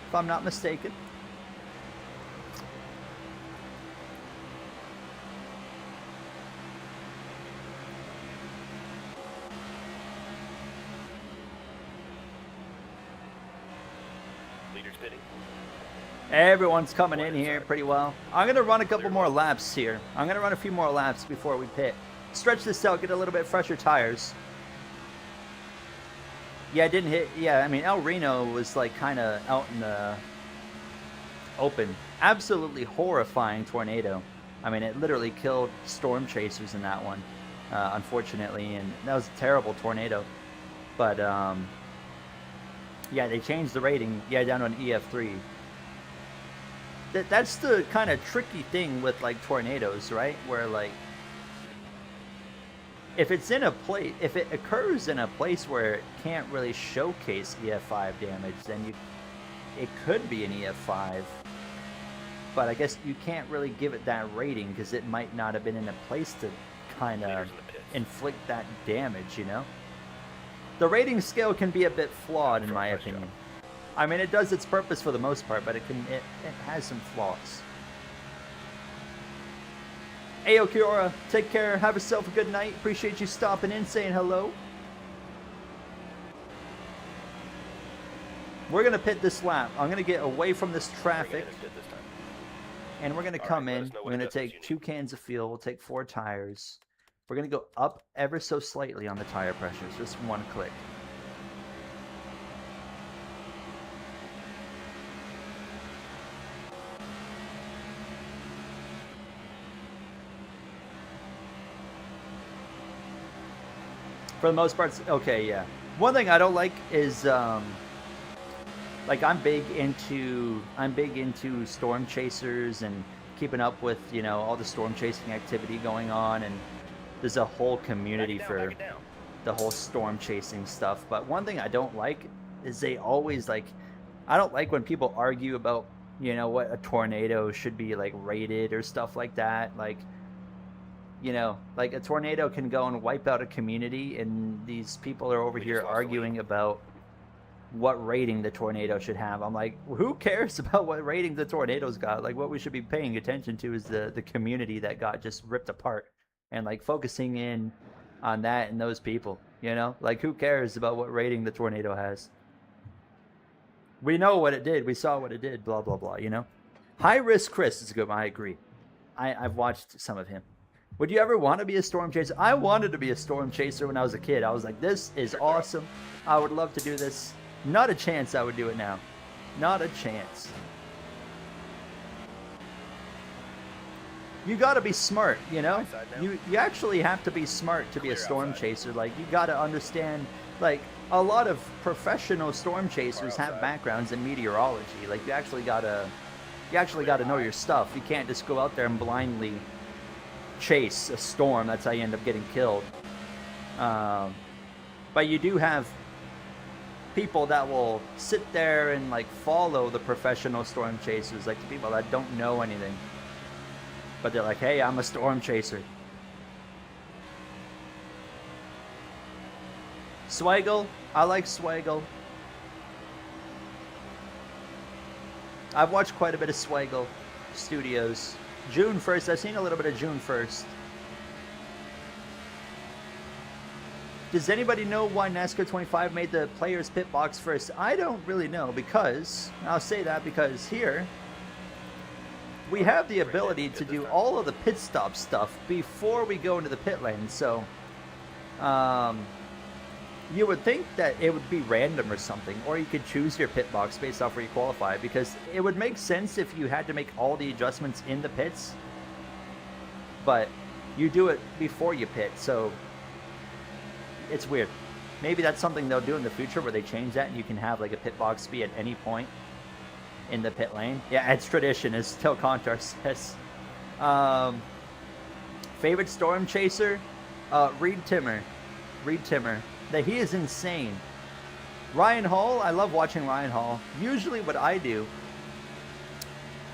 If I'm not mistaken. Leaders pitting. Everyone's coming in here pretty well. I'm going to run a couple more laps here. I'm going to run a few more laps before we pit. Stretch this out, get a little bit fresher tires. Yeah, I didn't hit. Yeah, I mean, El Reno was like kind of out in the open. Absolutely horrifying tornado. I mean, it literally killed storm chasers in that one, unfortunately. And that was a terrible tornado. But, yeah, they changed the rating. Yeah, down to an EF3. That's the kind of tricky thing with like tornadoes, right? Where like if it's in a place, if it occurs in a place where it can't really showcase EF5 damage, then it could be an EF5. But I guess you can't really give it that rating because it might not have been in a place to kind of inflict that damage, you know? The rating scale can be a bit flawed in my opinion. I mean, it does its purpose for the most part, but it has some flaws. Ayo Kiora, take care. Have yourself a good night. Appreciate you stopping in, saying hello. We're going to pit this lap. I'm going to get away from this traffic. And we're going to come in. We're going to take 2 cans of fuel. We'll take 4 tires. We're going to go up ever so slightly on the tire pressures. Just 1 click. For the most part, okay, yeah. One thing I don't like is, like I'm big into storm chasers and keeping up with, you know, all the storm chasing activity going on, and there's a whole community for the whole storm chasing stuff. But one thing I don't like is they always like, I don't like when people argue about, you know, what a tornado should be like rated or stuff like that. Like, you know, like a tornado can go and wipe out a community, and these people are over here arguing about what rating the tornado should have. I'm like, who cares about what rating the tornado's got? Like, what we should be paying attention to is the community that got just ripped apart, and like focusing in on that and those people, you know? Like, who cares about what rating the tornado has? We know what it did. We saw what it did, blah, blah, blah, you know? High Risk Chris is good. I agree. I've watched some of him. Would you ever want to be a storm chaser? I wanted to be a storm chaser when I was a kid. I was like, this is awesome. I would love to do this. Not a chance I would do it now. Not a chance. You got to be smart, you know? You actually have to be smart to be a storm chaser. Like, you got to understand, like, a lot of professional storm chasers have backgrounds in meteorology. Like, you actually got to know your stuff. You can't just go out there and blindly chase a storm. That's how you end up getting killed. But you do have people that will sit there and like follow the professional storm chasers, like the people that don't know anything, but they're like, hey, I'm a storm chaser. Swaggle, I like Swaggle. I've watched quite a bit of Swaggle Studios. June 1st, I've seen a little bit of June 1st. Does anybody know why NASCAR 25 made the players pit box first? I don't really know, because, I'll say that because here, we have the ability to do all of the pit stop stuff before we go into the pit lane. So, you would think that it would be random or something, or you could choose your pit box based off where you qualify, because it would make sense if you had to make all the adjustments in the pits, but you do it before you pit, so it's weird. Maybe that's something they'll do in the future where they change that and you can have like a pit box be at any point in the pit lane. Yeah, it's tradition, as Till Contar says. Favorite storm chaser? Reed Timmer. Reed Timmer. He is insane. Ryan Hall, I love watching Ryan Hall. Usually what I do,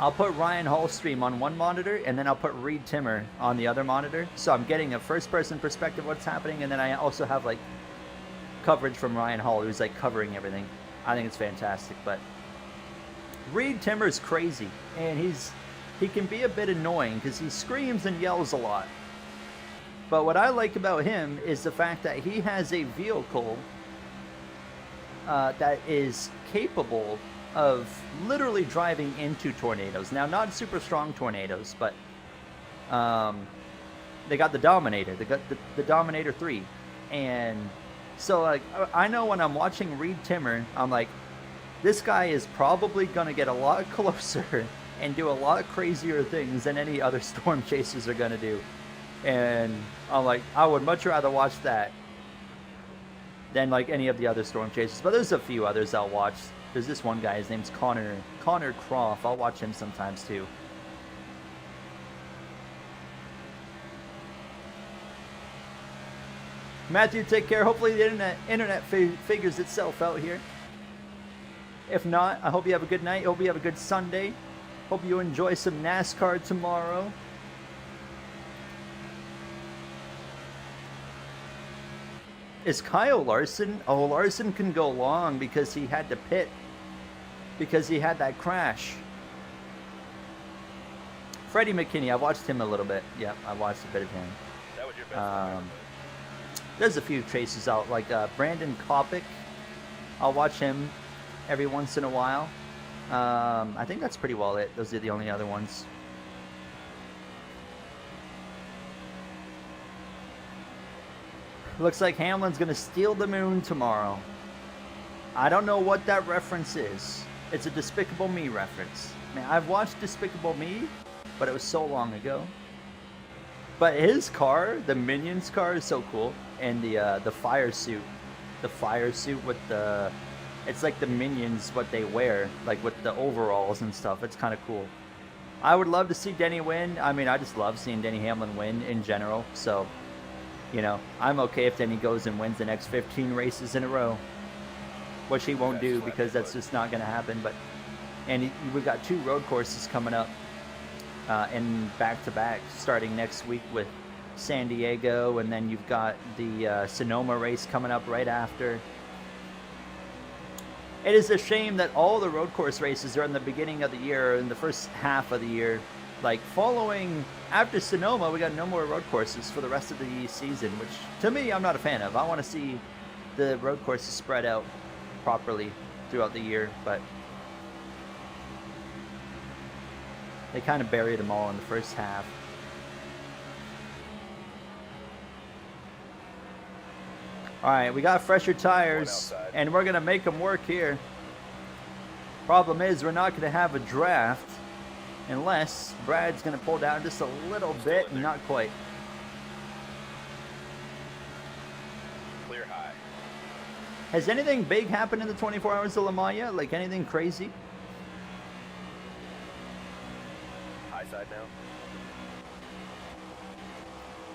I'll put Ryan Hall's stream on one monitor and then I'll put Reed Timmer on the other monitor. So I'm getting a first person perspective of what's happening, and then I also have like coverage from Ryan Hall who's like covering everything. I think it's fantastic. But Reed Timmer is crazy, and he can be a bit annoying because he screams and yells a lot. But what I like about him is the fact that he has a vehicle that is capable of literally driving into tornadoes. Now, not super strong tornadoes, but they got the Dominator. They got the Dominator 3. And so, like, I know when I'm watching Reed Timmer, I'm like, this guy is probably going to get a lot closer and do a lot crazier things than any other storm chasers are going to do. And I'm like, I would much rather watch that than like any of the other storm chasers. But there's a few others I'll watch. There's this one guy, his name's Connor Croft. I'll watch him sometimes too. Matthew, take care. Hopefully the internet figures itself out here. If not, I hope you have a good night. Hope you have a good Sunday. Hope you enjoy some NASCAR tomorrow. Is Kyle Larson? Oh, Larson can go long because he had to pit. Because he had that crash. Freddie McKinney, I watched him a little bit. Yep, I watched a bit of him. That was your best. There's a few chases out, like Brandon Kopic. I'll watch him every once in a while. I think that's pretty well it. Those are the only other ones. Looks like Hamlin's going to steal the moon tomorrow. I don't know what that reference is. It's a Despicable Me reference. Man, I've watched Despicable Me, but it was so long ago. But his car, the Minions car, is so cool. And the fire suit. The fire suit with the... It's like the Minions, what they wear. Like with the overalls and stuff. It's kind of cool. I would love to see Denny win. I mean, I just love seeing Denny Hamlin win in general. So, you know, I'm okay if Denny goes and wins the next 15 races in a row. Which he won't do because that's just not going to happen. But we've got 2 road courses coming up. And back-to-back starting next week with San Diego, and then you've got the Sonoma race coming up right after. It is a shame that all the road course races are in the beginning of the year, in the first half of the year. Like following after Sonoma, we got no more road courses for the rest of the season, which to me I'm not a fan of. I want to see the road courses spread out properly throughout the year, but they kind of buried them all in the first half. All right, we got fresher tires, and we're going to make them work here. Problem is, we're not going to have a draft unless Brad's going to pull down just a little bit, and not quite. Clear high. Has anything big happened in the 24 hours of Le Mans yet? Like anything crazy? High side now.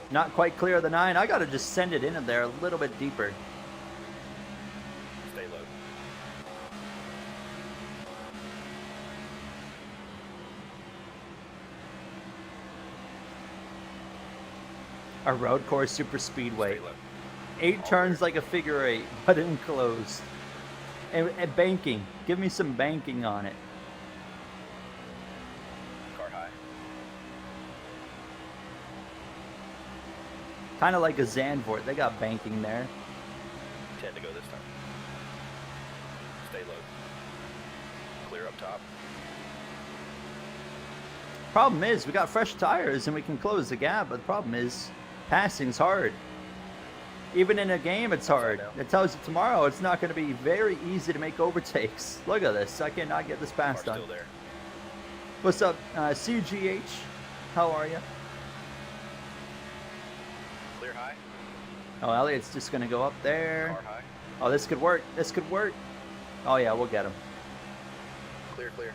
Not quite clear of the 9. I got to just send it in there a little bit deeper. Stay low. A road course super speedway. Stay low. 8 turns like a figure 8, but enclosed. And banking. Give me some banking on it. Car high. Kind of like a Zandvoort. They got banking there. 10 to go this time. Stay low. Clear up top. Problem is, we got fresh tires and we can close the gap, but the problem is, passing's hard. Even in a game, it's hard. It tells you tomorrow it's not going to be very easy to make overtakes. Look at this. I cannot get this pass Car's done. still there. What's up, CGH? How are you? Clear high. Oh, Elliot's just going to go up there. Car high. Oh, this could work. This could work. Oh, yeah, we'll get him. Clear, clear.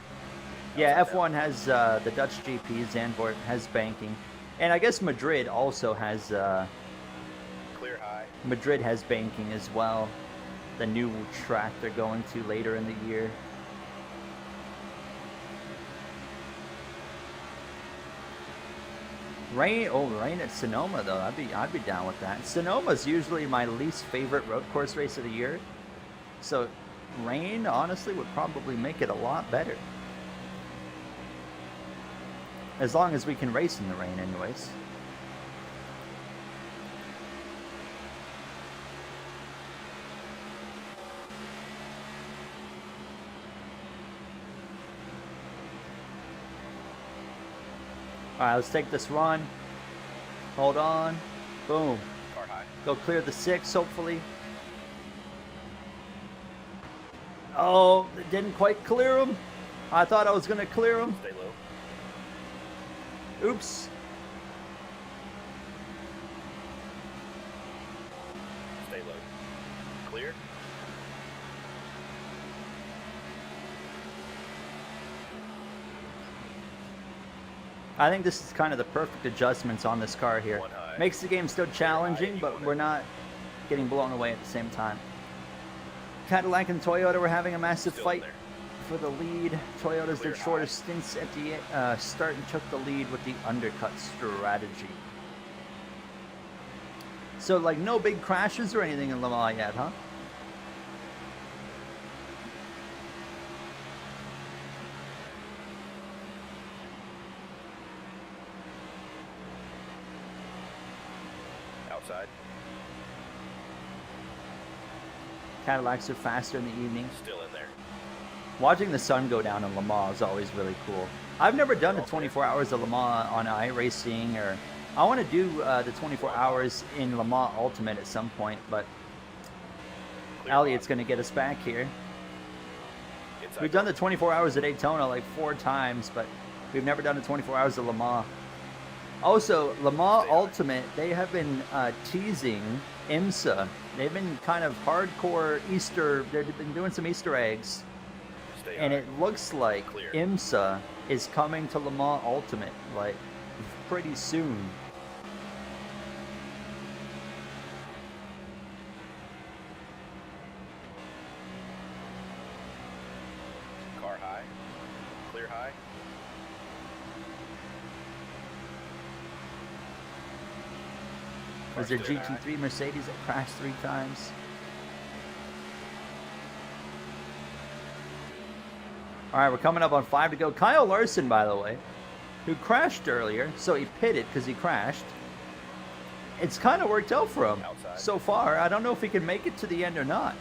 Yeah, Outside F1 has the Dutch GP, Zandvoort has banking. And I guess Madrid also has... Clear high. Madrid has banking as well. The new track they're going to later in the year. Rain at Sonoma though. I'd be down with that. Sonoma's usually my least favorite road course race of the year. So rain honestly would probably make it a lot better. As long as we can race in the rain anyways. Alright, let's take this run. Hold on. Boom. Car high. Go clear the 6, hopefully. Oh, it didn't quite clear him. I thought I was going to clear him. Stay low. Oops. Stay low. Clear. I think this is kind of the perfect adjustments on this car here. One high. Makes the game still challenging, you but want we're it. not getting blown away at the same time. Cadillac and Toyota were having a massive Still in fight there. for the lead. Toyota's Clear their shortest stints at the start and took the lead with the undercut strategy. So, like, no big crashes or anything in Le Mans yet, huh? Outside. Cadillacs are faster in the evening. Still in there. Watching the sun go down in Le Mans is always really cool. I've never done the 24 hours of Le Mans on iRacing, or I want to do the 24 hours in Le Mans Ultimate at some point, but Clear Elliot's bottom. going to get us back here. Inside We've done the 24 hours at Daytona like 4 times, but we've never done the 24 hours of Le Mans. Also, Le Mans Stay high. Ultimate, they have been teasing IMSA. They've been kind of hardcore Easter, they've been doing some Easter eggs. Stay And high. it looks like Clear. IMSA is coming to Le Mans Ultimate, like, pretty soon. Car high. Clear high. Was there Clear high. GT3 Mercedes that crashed 3 times? All right, we're coming up on 5 to go. Kyle Larson, by the way, who crashed earlier, so he pitted because he crashed. It's kind of worked out for him Outside. so far. I don't know if he can make it to the end or not.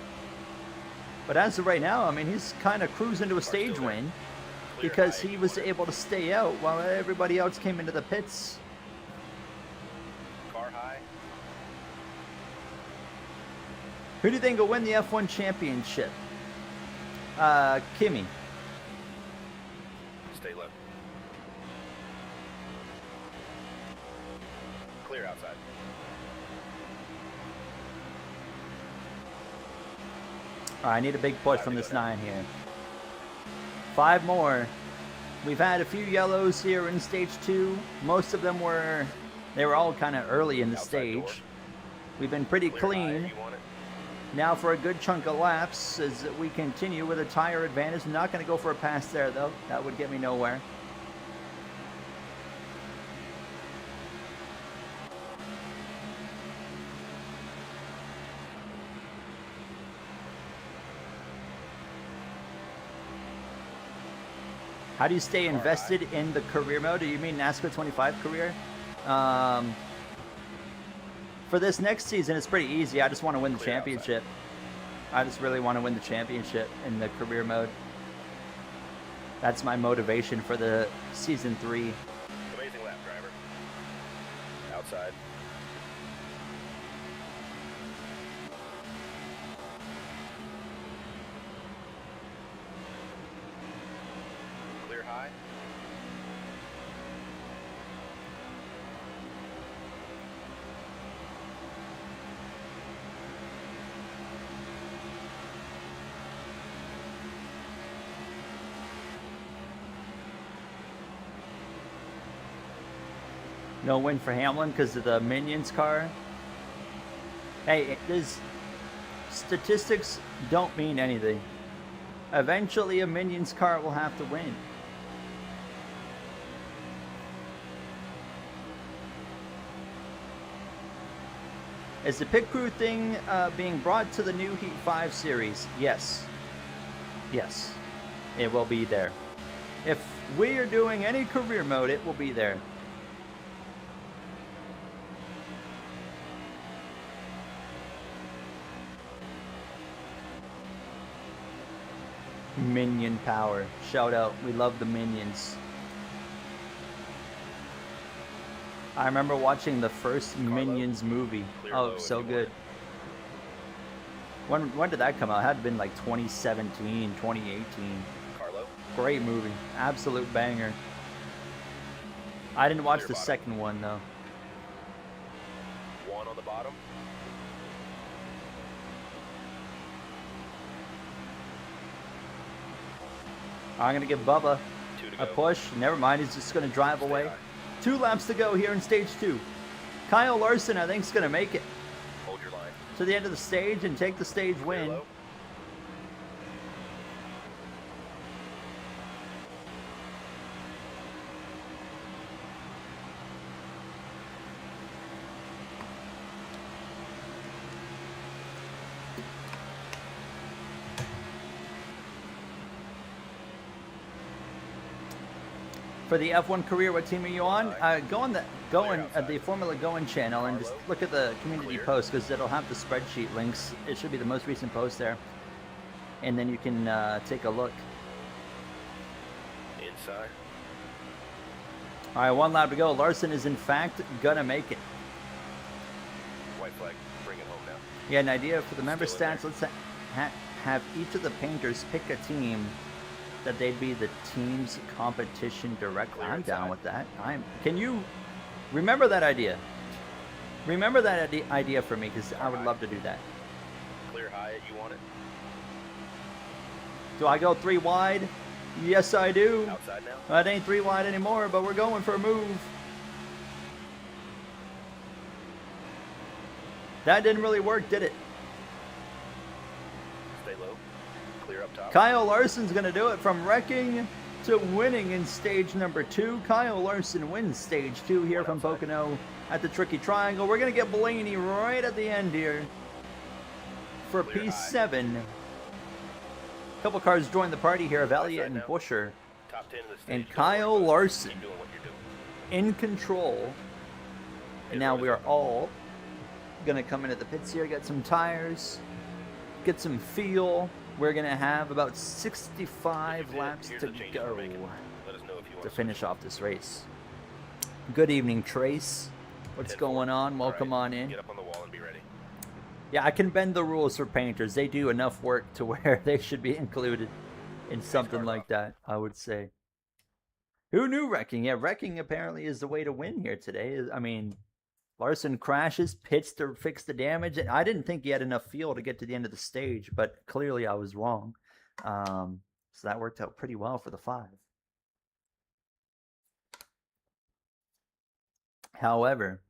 But as of right now, I mean, he's kind of cruising to a stage still there. win Clear because high. he was able to stay out while everybody else came into the pits. Car high. Who do you think will win the F1 championship? Kimi. Stay low. Clear outside. All right, I need a big push 5 from to this go now. 9 here. 5 more. We've had a few yellows here in stage 2. Most of them were, they were all kind of early in the Outside stage. door. We've been pretty Clear high. clean. You want it? Now for a good chunk of laps as we continue with a tire advantage. I'm not going to go for a pass there, though. That would get me nowhere. How do you stay invested in the career mode? Do you mean NASCAR 25 career? For this next season, it's pretty easy. I just want to win the Clear outside. championship. I just really want to win the championship in the career mode. That's my motivation for the season 3. Amazing lap, driver. Outside. Clear high. No win for Hamlin because of the Minions car. Hey, statistics don't mean anything. Eventually, a Minions car will have to win. Is the pit crew thing being brought to the new Heat 5 series? Yes. Yes. It will be there. If we are doing any career mode, it will be there. Minion power. Shout out. We love the minions. I remember watching the first Minions movie. Clear Oh, low if so you good. When did that come out? It had been like 2017, 2018. Carlo. Great movie. Absolute banger. I didn't watch Clear the bottom. second one though. 1 on the bottom. I'm gonna give Bubba 2 to a go. push. Never mind, he's just gonna drive Stay away. high. 2 laps to go here in stage 2. Kyle Larson, I think, is gonna make it Hold your line. to the end of the stage and take the stage Clear win. low. For the F1 career, what team are you on? Go on the outside. Formula Going channel and just Carlo. look at the community Clear. post because it'll have the spreadsheet links. It should be the most recent post there, and then you can take a look. Inside. All right, 1 lap to go. Larson is in fact gonna make it. White flag. Bring it home now. Yeah, an idea for the member Still in stats. Let's have each of the painters pick a team that they'd be the team's competition directly. Clear I'm down inside. with that. Can you remember that idea? Remember that idea for me because I would love to do that. Clear high. You want it. Do I go 3 wide? Yes, I do. Outside now. It ain't 3 wide anymore, but we're going for a move. That didn't really work, did it? Stay low. Clear up top. Kyle Larson's going to do it from wrecking to winning in stage number 2. Kyle Larson wins stage 2 here from Pocono at the Tricky Triangle. We're going to get Blaney right at the end here for Clear P7. A couple cars join the party here of Elliott and now. Busher. Top 10 of the stage. And Don't Kyle worry about it. Larson Keep doing what you're doing. in control. And now we are all going to come into the pits here, get some tires, get some feel. We're going to have about 65 If you did, laps here's to the changes go we're making. Let us know if you want to to finish off this race. Good evening, Trace. What's 10-4. going on? Welcome All on in. Get up on the wall and be ready. Yeah, I can bend the rules for painters. They do enough work to where they should be included in something car like off. that, I would say. Who knew wrecking? Yeah, wrecking apparently is the way to win here today. I mean, Larson crashes, pits to fix the damage. And I didn't think he had enough fuel to get to the end of the stage, but clearly I was wrong. So that worked out pretty well for the 5. However,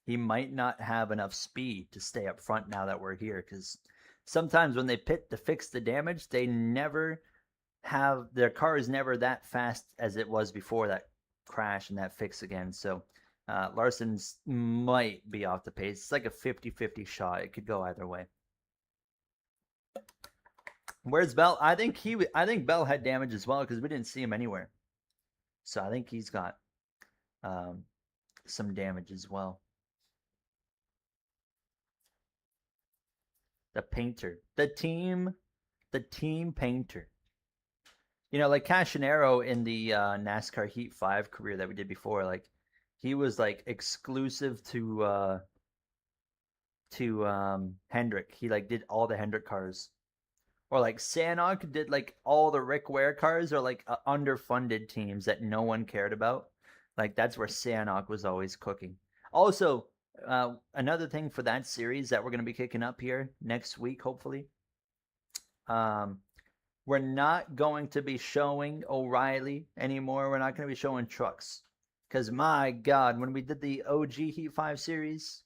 he might not have enough speed to stay up front now that we're here, because sometimes when they pit to fix the damage, they never have, their car is never that fast as it was before that crash and that fix again. So Larson's might be off the pace. It's like a 50-50 shot. It could go either way. Where's Bell? I think Bell had damage as well because we didn't see him anywhere. So I think he's got some damage as well. The painter, the team painter. You know, like Cashinero in the NASCAR Heat 5 career that we did before, like he was like exclusive to Hendrick. He like did all the Hendrick cars. Or like Sanok did like all the Rick Ware cars, or like underfunded teams that no one cared about. Like that's where Sanok was always cooking. Also, another thing for that series that we're going to be kicking up here next week, hopefully. We're not going to be showing O'Reilly anymore. We're not going to be showing trucks. Because my God, when we did the OG Heat 5 series,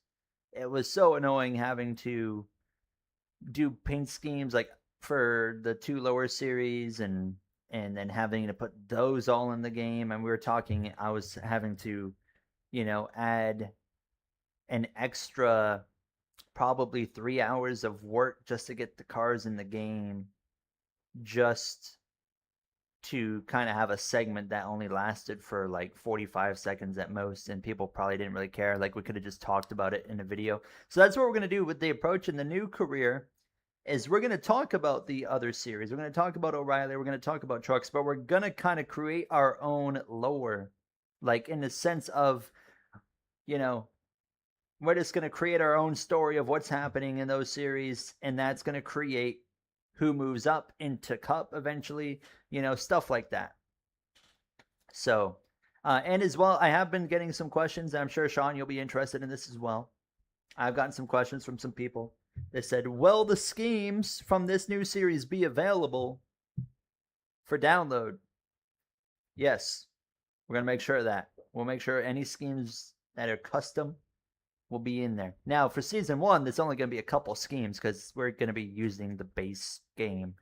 it was so annoying having to do paint schemes like for the 2 lower series and then having to put those all in the game. And we were talking, I was having to, add an extra probably 3 hours of work just to get the cars in the game, just to kind of have a segment that only lasted for like 45 seconds at most, and people probably didn't really care. Like we could have just talked about it in a video. So that's what we're going to do with the approach in the new career, is we're going to talk about the other series. We're going to talk about O'Reilly. We're going to talk about trucks, but we're going to kind of create our own lore, like in the sense of you know, we're just going to create our own story of what's happening in those series, and that's going to create who moves up into Cup eventually, stuff like that. So, and as well, I have been getting some questions. I'm sure, Sean, you'll be interested in this as well. I've gotten some questions from some people. They said, will the schemes from this new series be available for download? Yes, we're going to make sure of that. We'll make sure any schemes that are custom will be in there. Now, for season 1, there's only going to be a couple schemes because we're going to be using the base game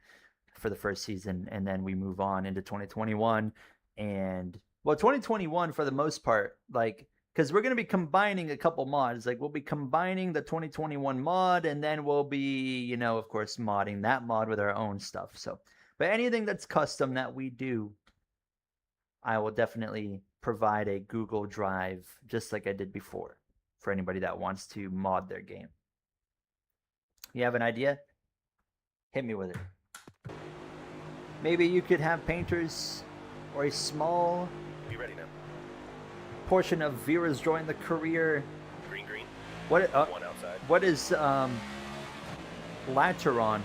for the first season, and then we move on into 2021. And, well, 2021 for the most part, like, because we're going to be combining a couple mods. Like, we'll be combining the 2021 mod, and then we'll be, of course, modding that mod with our own stuff. So, but anything that's custom that we do, I will definitely provide a Google Drive, just like I did before, for anybody that wants to mod their game. You have an idea? Hit me with it. Maybe you could have painters or a small Be ready now. portion of viewers join the career. Green. What? One outside. What is Lateron?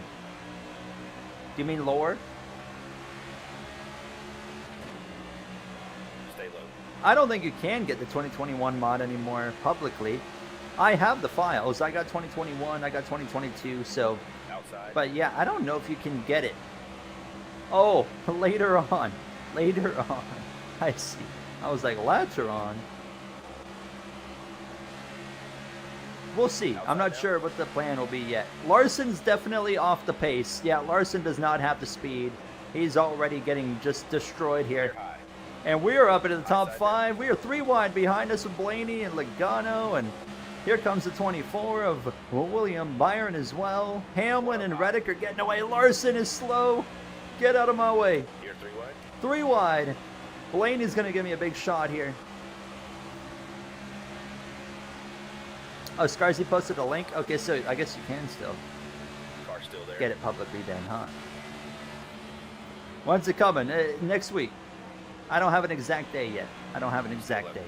Do you mean lore? Stay low. I don't think you can get the 2021 mod anymore publicly. I have the files. I got 2021. I got 2022. So, Outside. but yeah, I don't know if you can get it. Oh, later on. Later on. I see. I was like, Lateron. We'll see. I'm not sure what the plan will be yet. Larson's definitely off the pace. Yeah, Larson does not have the speed. He's already getting just destroyed here. High. And we are up into the top Outside 5. We are 3 wide behind us with Blaney and Logano. And here comes the 24 of William Byron as well. Hamlin and Reddick are getting away. Larson is slow. Get out of my way. You're 3 wide. 3 wide. Blaney's going to give me a big shot here. Oh, Scarzy posted a link? Okay, so I guess you can still Car still there. get it publicly then, huh? When's it coming? Next week. I don't have an exact day yet. I don't have an exact day.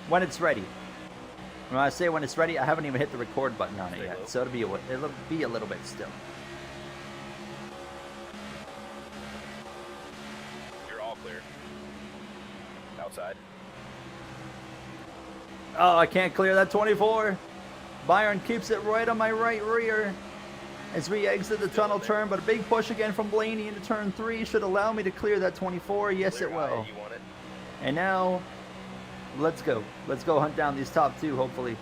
When it's ready. When I say when it's ready, I haven't even hit the record button on it Stay yet. low. So it'll be a little bit still. You're all clear. Outside. Oh, I can't clear that 24. Byron keeps it right on my right rear as we exit the tunnel turn, but a big push again from Blaney into turn 3 should allow me to clear that 24. Yes, Clear it high. will. You want it? And now, let's go. Let's go hunt down these top 2, hopefully.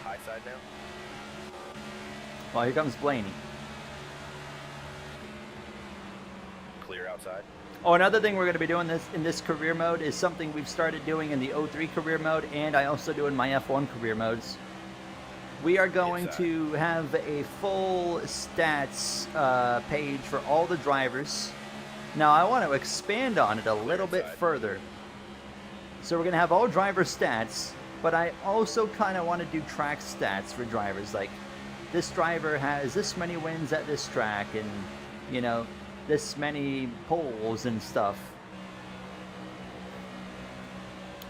High side now. Well, here comes Blaney. Clear outside. Oh, another thing we're going to be doing in this career mode is something we've started doing in the 03 career mode, and I also do in my F1 career modes. We are going Inside. to have a full stats page for all the drivers. Now, I want to expand on it a little bit inside. further. So we're going to have all driver stats, but I also kind of want to do track stats for drivers. Like, this driver has this many wins at this track, and, this many poles and stuff.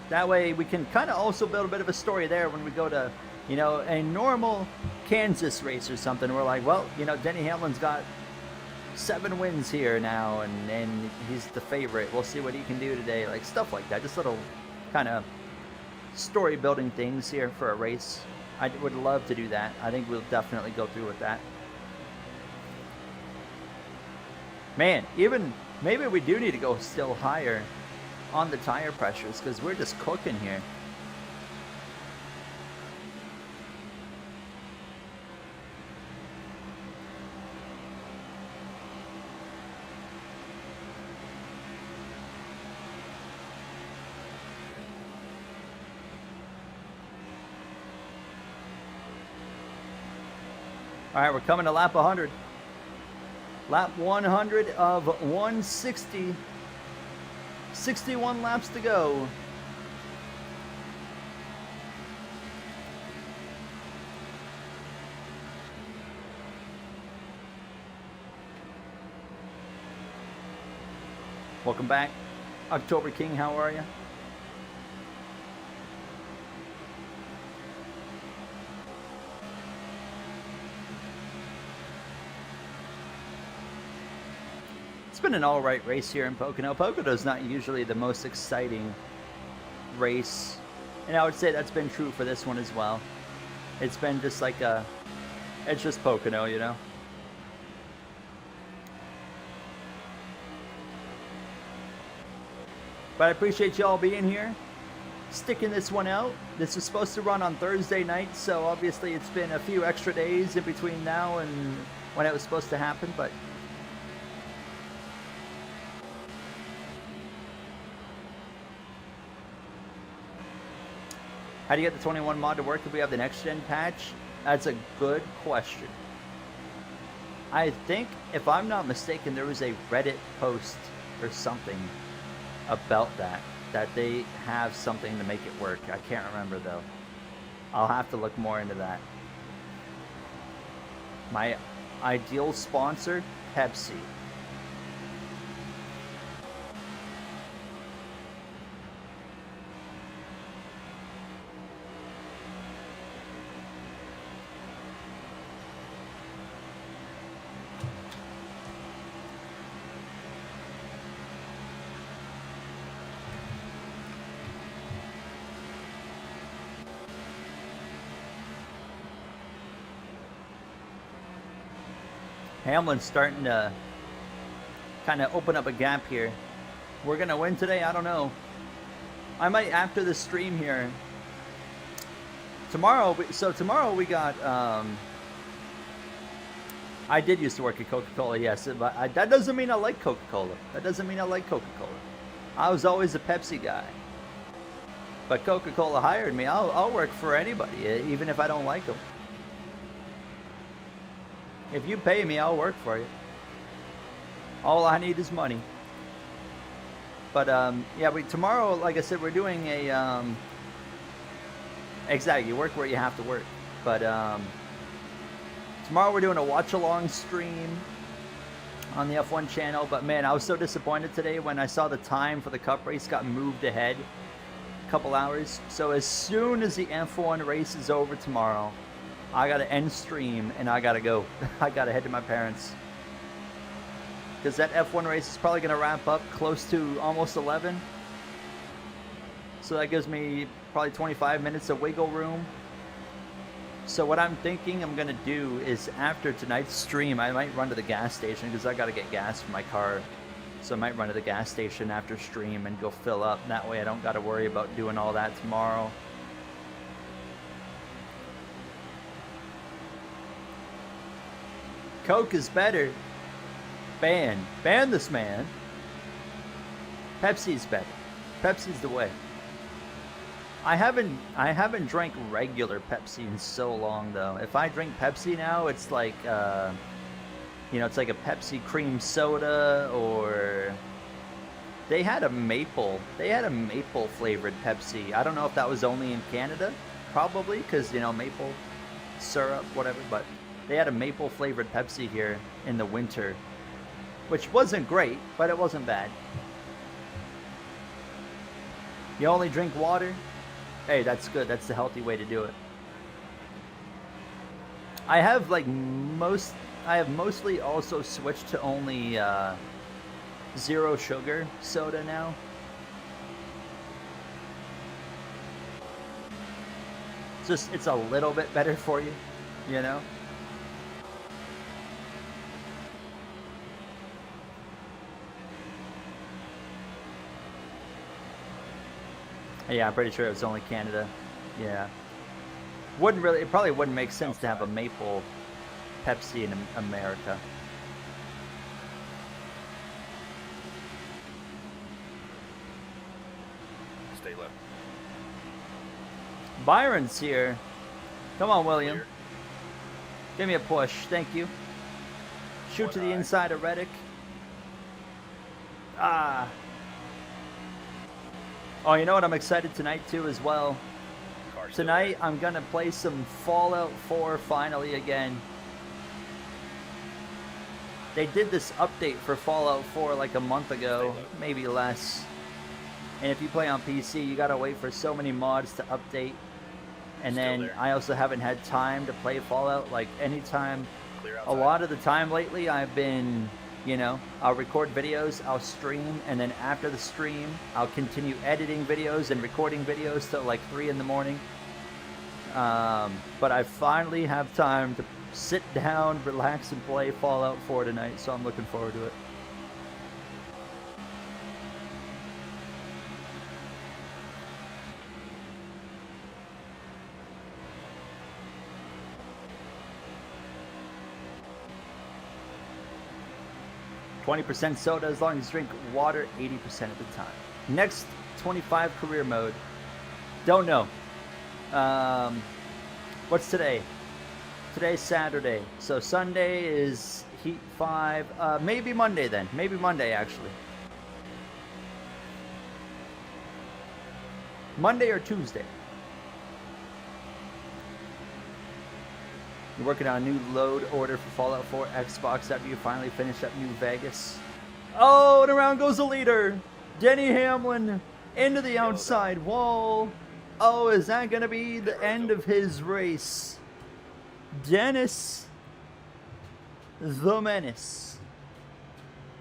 That way we can kind of also build a bit of a story there when we go to, a normal Kansas race or something. We're like, well, Denny Hamlin's got 7 wins here now, and he's the favorite. We'll see what he can do today. Like, stuff like that. Just little kind of story building things here for a race. I would love to do that. I think we'll definitely go through with that. Man, maybe we do need to go still higher on the tire pressures because we're just cooking here. All right, we're coming to lap 100. Lap 100 of 160. 61 laps to go. Welcome back. October King, how are you? It's been an alright race here in Pocono. Pocono is not usually the most exciting race, and I would say that's been true for this one as well. It's been just like it's just Pocono, you know? But I appreciate y'all being here, sticking this one out. This was supposed to run on Thursday night, so obviously it's been a few extra days in between now and when it was supposed to happen, but how do you get the 21 mod to work if we have the next gen patch? That's a good question. I think, if I'm not mistaken, there was a Reddit post or something about that they have something to make it work. I can't remember though. I'll have to look more into that. My ideal sponsor, Pepsi. Hamlin's starting to kind of open up a gap here. We're going to win today? I don't know. I might, after the stream here. Tomorrow we got, I did used to work at Coca-Cola, yes. But that doesn't mean I like Coca-Cola. That doesn't mean I like Coca-Cola. I was always a Pepsi guy. But Coca-Cola hired me. I'll work for anybody, even if I don't like them. If you pay me, I'll work for you. All I need is money. But yeah, tomorrow, like I said, we're doing a exactly, you work where you have to work. But tomorrow we're doing a watch along stream on the F1 channel. But man, I was so disappointed today when I saw the time for the Cup race got moved ahead a couple hours. So as soon as the F1 race is over tomorrow, I gotta end stream and I gotta go. I gotta head to my parents. Because that F1 race is probably gonna wrap up close to almost 11. So that gives me probably 25 minutes of wiggle room. So what I'm thinking I'm gonna do is after tonight's stream, I might run to the gas station because I gotta get gas for my car. So I might run to the gas station after stream and go fill up. That way I don't gotta worry about doing all that tomorrow. Coke is better. Ban this man. Pepsi's better. Pepsi's the way. I haven't drank regular Pepsi in so long though. If I drink Pepsi now, it's like you know, it's like a Pepsi cream soda, or they had a maple flavored Pepsi. I don't know if that was only in Canada, probably, because you know, maple syrup, whatever, but they had a maple flavored Pepsi here in the winter, which wasn't great, but it wasn't bad. You only drink water? Hey, that's good. That's the healthy way to do it. I have mostly also switched to only zero sugar soda now. It's a little bit better for you, you know? Yeah, I'm pretty sure it's only Canada. Yeah. It probably wouldn't make sense to have a maple Pepsi in America. Stay low. Byron's here. Come on, William. Clear. Give me a push. Thank you. Shoot to the inside of Reddick. Ah. Oh, you know what I'm excited tonight too as well? Tonight I'm gonna play some Fallout 4 finally again. They did this update for Fallout 4 like a month ago, maybe less. And if you play on PC, you gotta wait for so many mods to update. And then I also haven't had time to play Fallout. Like anytime, a lot of the time lately, I've been, you know, I'll record videos, I'll stream, and then after the stream, I'll continue editing videos and recording videos till like 3 in the morning. But I finally have time to sit down, relax, and play Fallout 4 tonight, so I'm looking forward to it. %, soda as long as you drink water 80% of the time. Next 25 career mode. Don't know. What's today? Today's Saturday. So Sunday is Heat 5. Maybe Monday then. Maybe Monday actually. Monday or Tuesday. You're working on a new load order for Fallout 4 Xbox after you finally finish up New Vegas. Oh, and around goes the leader. Denny Hamlin into the outside wall. Oh, is that going to be the end of his race? Dennis the Menace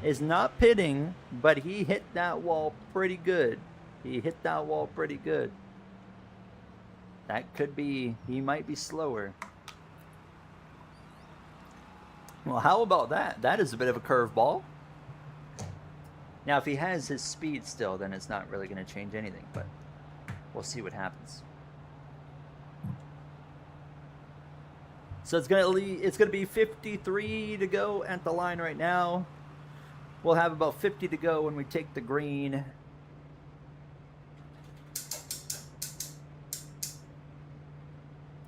is not pitting, but he hit that wall pretty good. He hit that wall pretty good. That could be, he might be slower. Well, how about that? That is a bit of a curveball. Now, if he has his speed still, then it's not really going to change anything, but we'll see what happens. So it's going to be 53 to go at the line right now. We'll have about 50 to go when we take the green.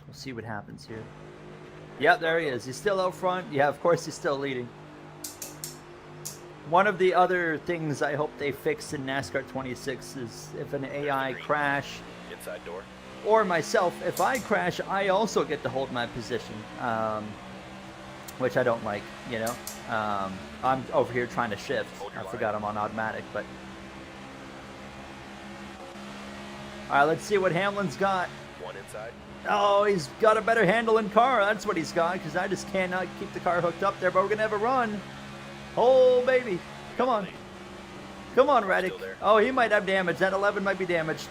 We'll see what happens here. Yeah, there he is. He's still out front. Yeah, of course he's still leading. One of the other things I hope they fix in NASCAR 26 is if an AI crash, Inside door. or myself, if I crash, I also get to hold my position, which I don't like, you know. I'm over here trying to shift. I forgot I'm on automatic, but. All right, let's see what Hamlin's got. One inside. Oh, he's got a better handling car. That's what he's got, because I just cannot keep the car hooked up there, but we're going to have a run. Oh, baby. Come on. Come on, Reddick. Oh, he might have damage. That 11 might be damaged.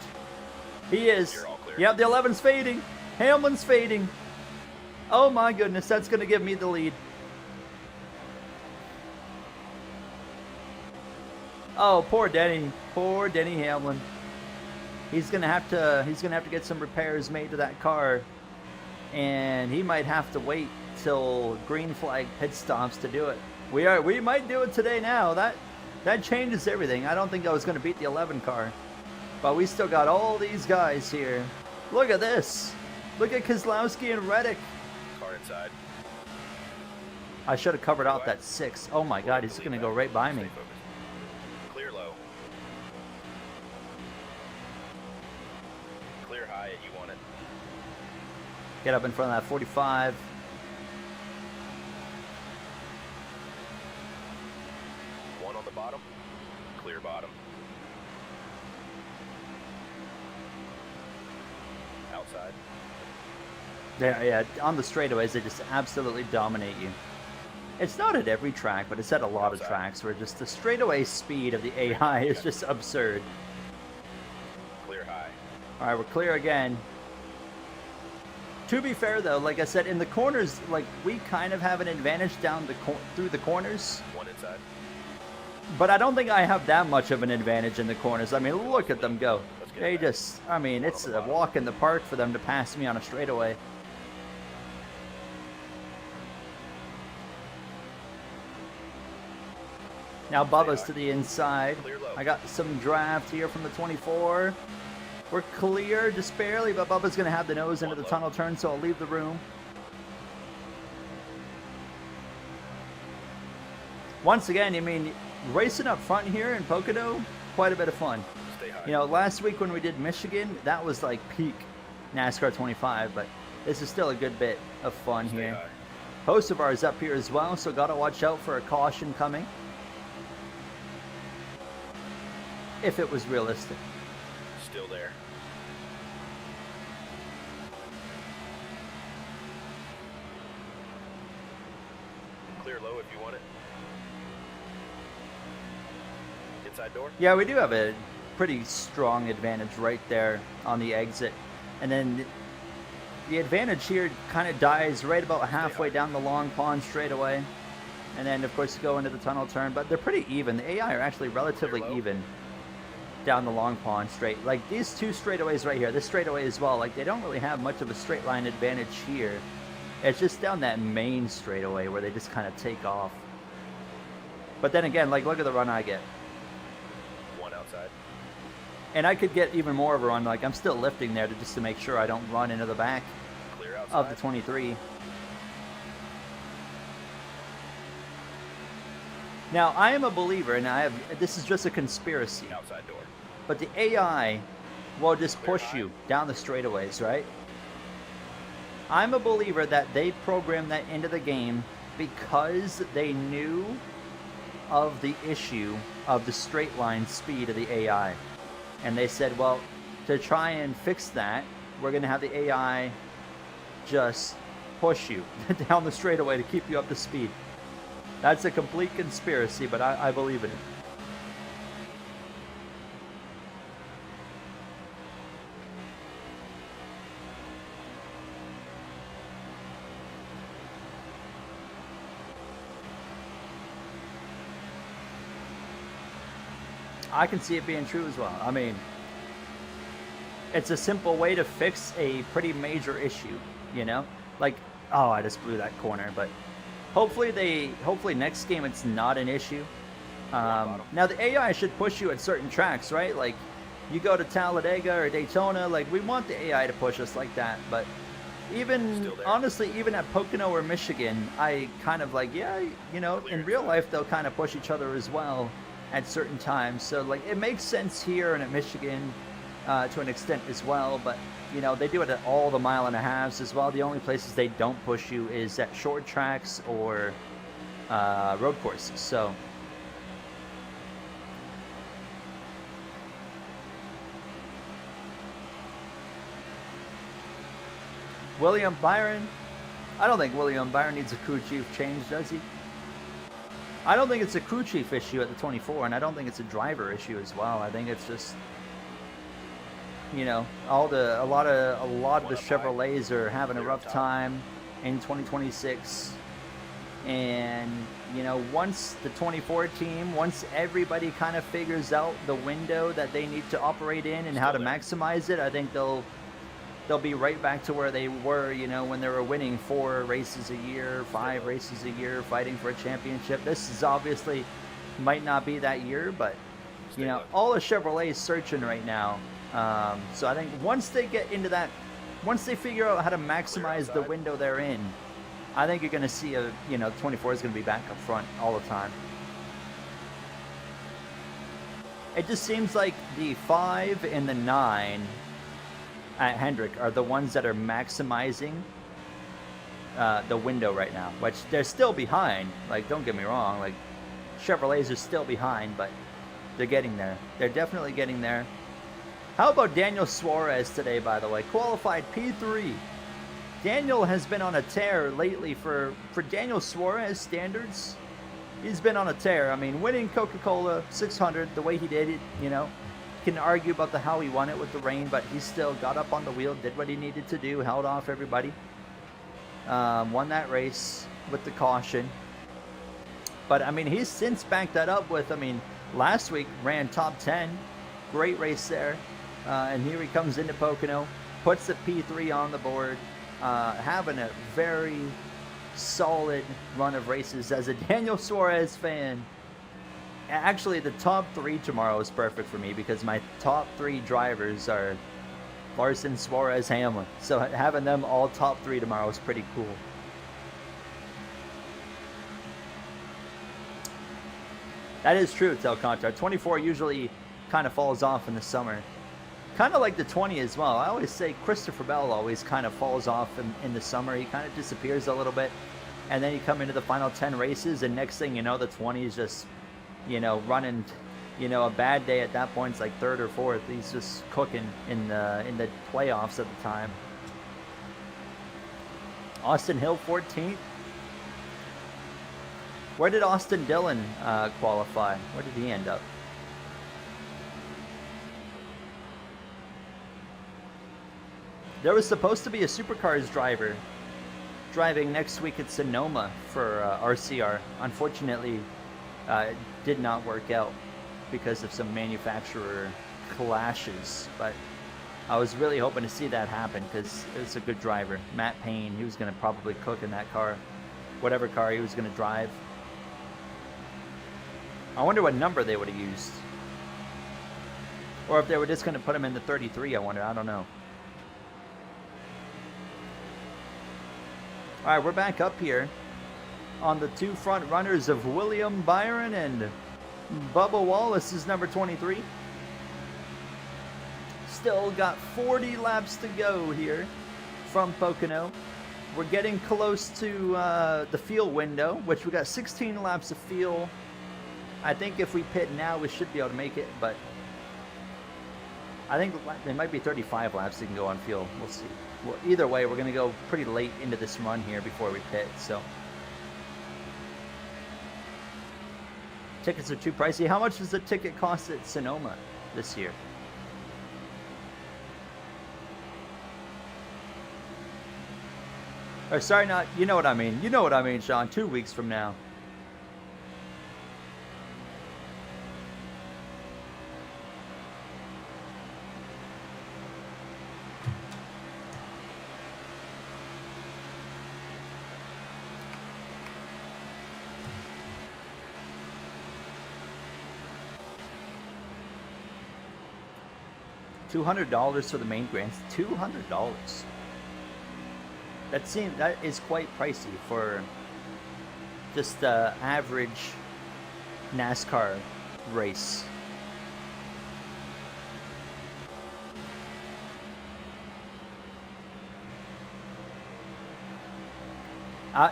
He is. Yep, the 11's fading. Hamlin's fading. Oh, my goodness. That's going to give me the lead. Oh, poor Denny. Poor Denny Hamlin. He's gonna have to get some repairs made to that car, and he might have to wait till green flag pit stops to do it. We might do it today now. That changes everything. I don't think I was gonna beat the 11 car, but we still got all these guys here. Look at this. Look at Keselowski and Reddick. Car inside. I should have covered out that 6. Oh my God, he's gonna go right by me. Clear low. Clear high, and you want it. Get up in front of that 45. One on the bottom. Clear bottom. Outside. Yeah, on the straightaways, they just absolutely dominate you. It's not at every track, but it's at a lot of tracks where just the straightaway speed of the AI is just absurd. Clear high. All right, we're clear again. To be fair, though, like I said, in the corners, like we kind of have an advantage down through the corners. One inside. But I don't think I have that much of an advantage in the corners. I mean, look at them go. They just, I mean, it's a walk in the park for them to pass me on a straightaway. Now Bubba's to the inside. I got some draft here from the 24. We're clear, just barely, but Bubba's going to have the nose into the tunnel turn, so I'll leave the room. Once again, I mean, racing up front here in Pocono, quite a bit of fun. You know, last week when we did Michigan, that was like peak NASCAR 25, but this is still a good bit of fun here. Hocevar is up here as well, so gotta watch out for a caution coming. If it was realistic. Still there. Clear low if you want it. Inside door. Yeah, we do have a pretty strong advantage right there on the exit. And then the advantage here kind of dies right about halfway down the long pond straightaway. And then, of course, you go into the tunnel turn. But they're pretty even. The AI are actually relatively even down the long pond straight. Like, these two straightaways right here, this straightaway as well, like, they don't really have much of a straight line advantage here. It's just down that main straightaway where they just kind of take off. But then again, like, look at the run I get. One outside. And I could get even more of a run. Like, I'm still lifting there just to make sure I don't run into the back Clear outside. of the 23. Now, I am a believer, and this is just a conspiracy, Outside door. but the AI will just push you down the straightaways, right? I'm a believer that they programmed that into the game because they knew of the issue of the straight line speed of the AI. And they said, well, to try and fix that, we're going to have the AI just push you down the straightaway to keep you up to speed. That's a complete conspiracy, but I believe in it. I can see it being true as well. I mean, it's a simple way to fix a pretty major issue, you know? Like, oh, I just blew that corner, but hopefully next game it's not an issue. Now the AI should push you at certain tracks, right? Like, you go to Talladega or Daytona, like, we want the AI to push us like that, but even, honestly, even at Pocono or Michigan, I kind of like, yeah, you know, in real life they'll kind of push each other as well at certain times. So, like, it makes sense here and at Michigan to an extent as well, but, you know, they do it at all the 1.5 miles as well. The only places they don't push you is at short tracks or road courses. So, William Byron, I don't think William Byron needs a crew chief change, does he? I don't think it's a crew chief issue at the 24, and I don't think it's a driver issue as well. I think it's just, you know, a lot of the Chevrolets are having a rough time in 2026, and, you know, once the 24 team, once everybody kind of figures out the window that they need to operate in and how to maximize it, I think they'll be right back to where they were, you know, when they were winning 4 races a year, 5 races a year, fighting for a championship. This is obviously might not be that year, but, you know, all the Chevrolets searching right now. So I think once they get into that, once they figure out how to maximize the window they're in, I think you're going to see a, you know, 24 is going to be back up front all the time. It just seems like the 5 and the 9 at Hendrick are the ones that are maximizing the window right now, which they're still behind. Like, don't get me wrong, like, Chevrolets are still behind, but they're getting there. They're definitely getting there. How about Daniel Suarez today, by the way? Qualified P3. Daniel has been on a tear lately for Daniel Suarez standards. He's been on a tear. I mean, winning Coca-Cola 600 the way he did it, you know, can argue about how he won it with the rain, but he still got up on the wheel, did what he needed to do, held off everybody, won that race with the caution. But I mean, he's since backed that up with, I mean, last week ran top 10, great race there, and here he comes into Pocono, puts the P3 on the board, having a very solid run of races. As a Daniel Suarez fan, actually, the top 3 tomorrow is perfect for me because my top 3 drivers are Larson, Suarez, Hamlin. So having them all top 3 tomorrow is pretty cool. That is true, Telcontar. 24 usually kind of falls off in the summer. Kind of like the 20 as well. I always say Christopher Bell always kind of falls off in the summer. He kind of disappears a little bit. and then you come into the final 10 races, and next thing you know, the 20 is just, you know, running, you know, a bad day at that point. It's like third or fourth. He's just cooking in the playoffs at the time. Austin Hill 14th. Where did Austin Dillon qualify? Where did he end up? There was supposed to be a Supercars driver driving next week at Sonoma for RCR. Unfortunately, it did not work out because of some manufacturer clashes. But I was really hoping to see that happen because it's a good driver. Matt Payne, he was going to probably cook in that car, whatever car he was going to drive. I wonder what number they would have used. Or if they were just going to put him in the 33, I wonder. I don't know. All right, we're back up here on the two front runners of William Byron and Bubba Wallace is number 23. Still got 40 laps to go here from Pocono. We're getting close to the fuel window, which we got 16 laps of fuel. I think if we pit now, we should be able to make it, but I think there might be 35 laps you can go on fuel. We'll see. Well, either way, we're going to go pretty late into this run here before we pit, so. Tickets are too pricey. How much does the ticket cost at Sonoma this year? Or sorry, not, you know what I mean. You know what I mean, Sean. 2 weeks from now. $200 for the main grants. $200. That is quite pricey for just the average NASCAR race.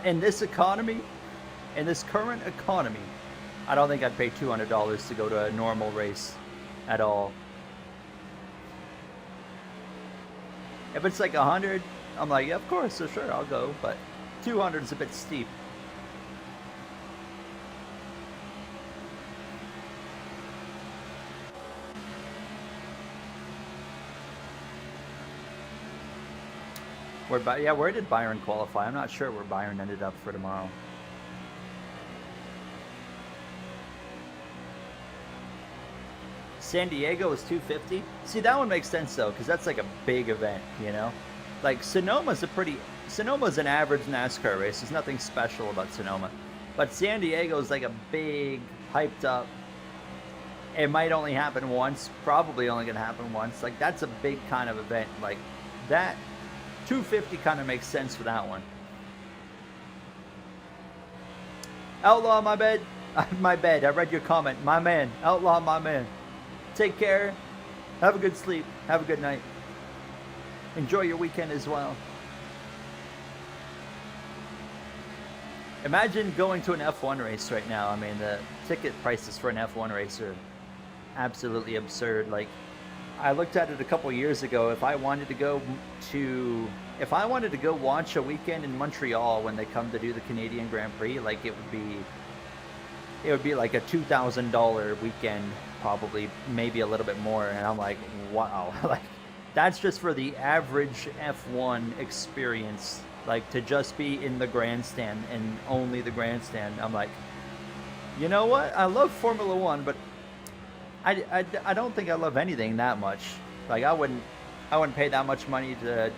In this economy, in this current economy, I don't think I'd pay $200 to go to a normal race at all. If it's like 100, I'm like, yeah, of course, so sure, I'll go. But 200 is a bit steep. Where did Byron qualify? I'm not sure where Byron ended up for tomorrow. San Diego is 250. See, that one makes sense though, because that's like a big event, you know. Like Sonoma's an average NASCAR race. There's nothing special about Sonoma, but San Diego is like a big, hyped up. It might only happen once, probably only gonna happen once. Like that's a big kind of event. Like that, 250 kind of makes sense for that one. Outlaw, my bad. My bad. I read your comment. My man. Outlaw, my man. Take care. Have a good sleep. Have a good night. Enjoy your weekend as well. Imagine going to an F1 race right now. I mean, the ticket prices for an F1 race are absolutely absurd. Like, I looked at it a couple years ago. If I wanted to go watch a weekend in Montreal when they come to do the Canadian Grand Prix, like it would be like a $2,000 weekend, probably, maybe a little bit more. And I'm like, wow, like that's just for the average F1 experience, like to just be in the grandstand and only the grandstand. I'm like, you know what? I love Formula One, but I don't think I love anything that much. Like I wouldn't pay that much money to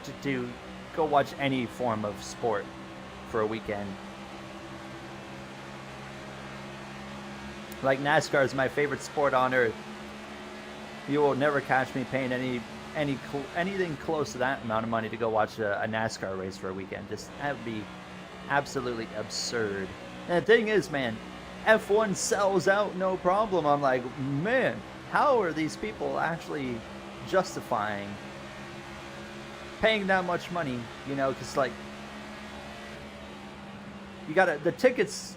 go watch any form of sport for a weekend. Like NASCAR is my favorite sport on earth. You will never catch me paying anything close to that amount of money to go watch a NASCAR race for a weekend. Just that would be absolutely absurd. And the thing is, man, F1 sells out no problem. I'm like, man, how are these people actually justifying paying that much money? You know, because like the tickets,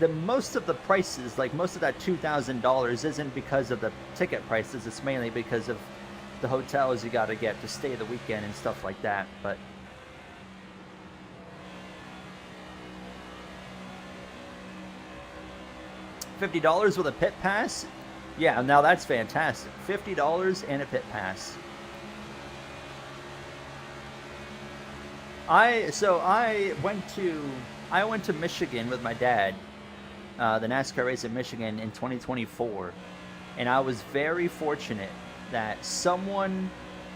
the most of the prices, like most of that $2,000 isn't because of the ticket prices. It's mainly because of the hotels you got to get to stay the weekend and stuff like that. But $50 with a pit pass? Yeah, now that's fantastic. $50 and a pit pass. I went to Michigan with my dad, the NASCAR race in Michigan in 2024, and I was very fortunate that someone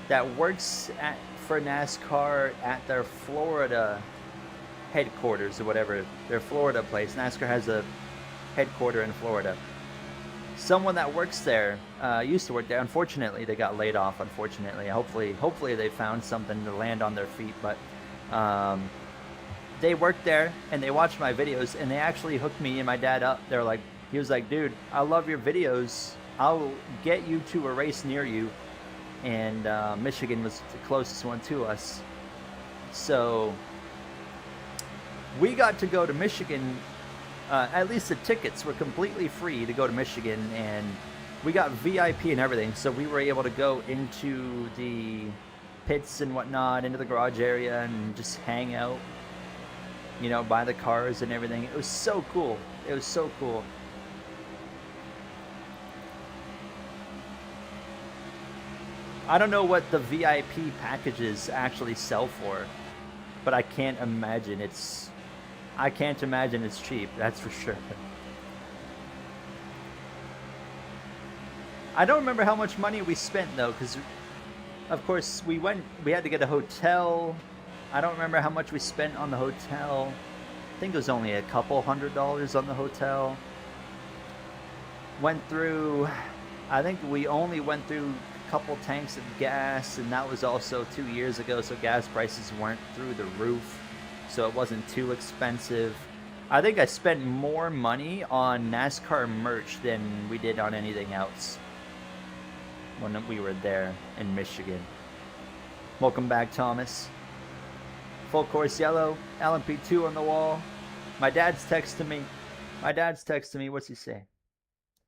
that works for NASCAR at their Florida headquarters or whatever, their Florida place. NASCAR has a headquarter in Florida. Someone that works there used to work there. Unfortunately, they got laid off. Unfortunately, hopefully they found something to land on their feet. But they worked there and they watched my videos and they actually hooked me and my dad up. He was like, dude, I love your videos. I'll get you to a race near you. And Michigan was the closest one to us. So we got to go to Michigan. At least the tickets were completely free to go to Michigan, and we got VIP and everything. So we were able to go into the pits and whatnot, into the garage area, and just hang out, you know, by the cars and everything. It was so cool. It was so cool. I don't know what the VIP packages actually sell for, but I can't imagine it's cheap, that's for sure. I don't remember how much money we spent though, because of course we had to get a hotel. I don't remember how much we spent on the hotel. I think it was only a couple $100s on the hotel. I think we only went through a couple tanks of gas, and that was also 2 years ago, so gas prices weren't through the roof, so it wasn't too expensive. I think I spent more money on NASCAR merch than we did on anything else when we were there in Michigan. Welcome back, Thomas. Full course yellow, LMP2 on the wall. My dad's texting me. What's he say?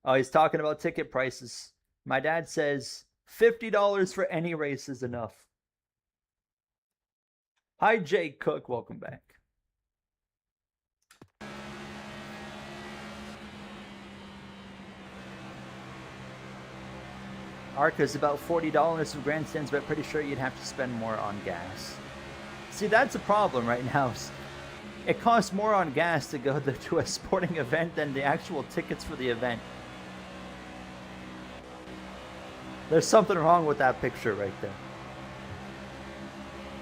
Oh, he's talking about ticket prices. My dad says $50 for any race is enough. Hi, Jay Cook. Welcome back. ARCA's about $40 for grandstands, but pretty sure you'd have to spend more on gas. See, that's a problem right now. It costs more on gas to go to a sporting event than the actual tickets for the event. There's something wrong with that picture right there.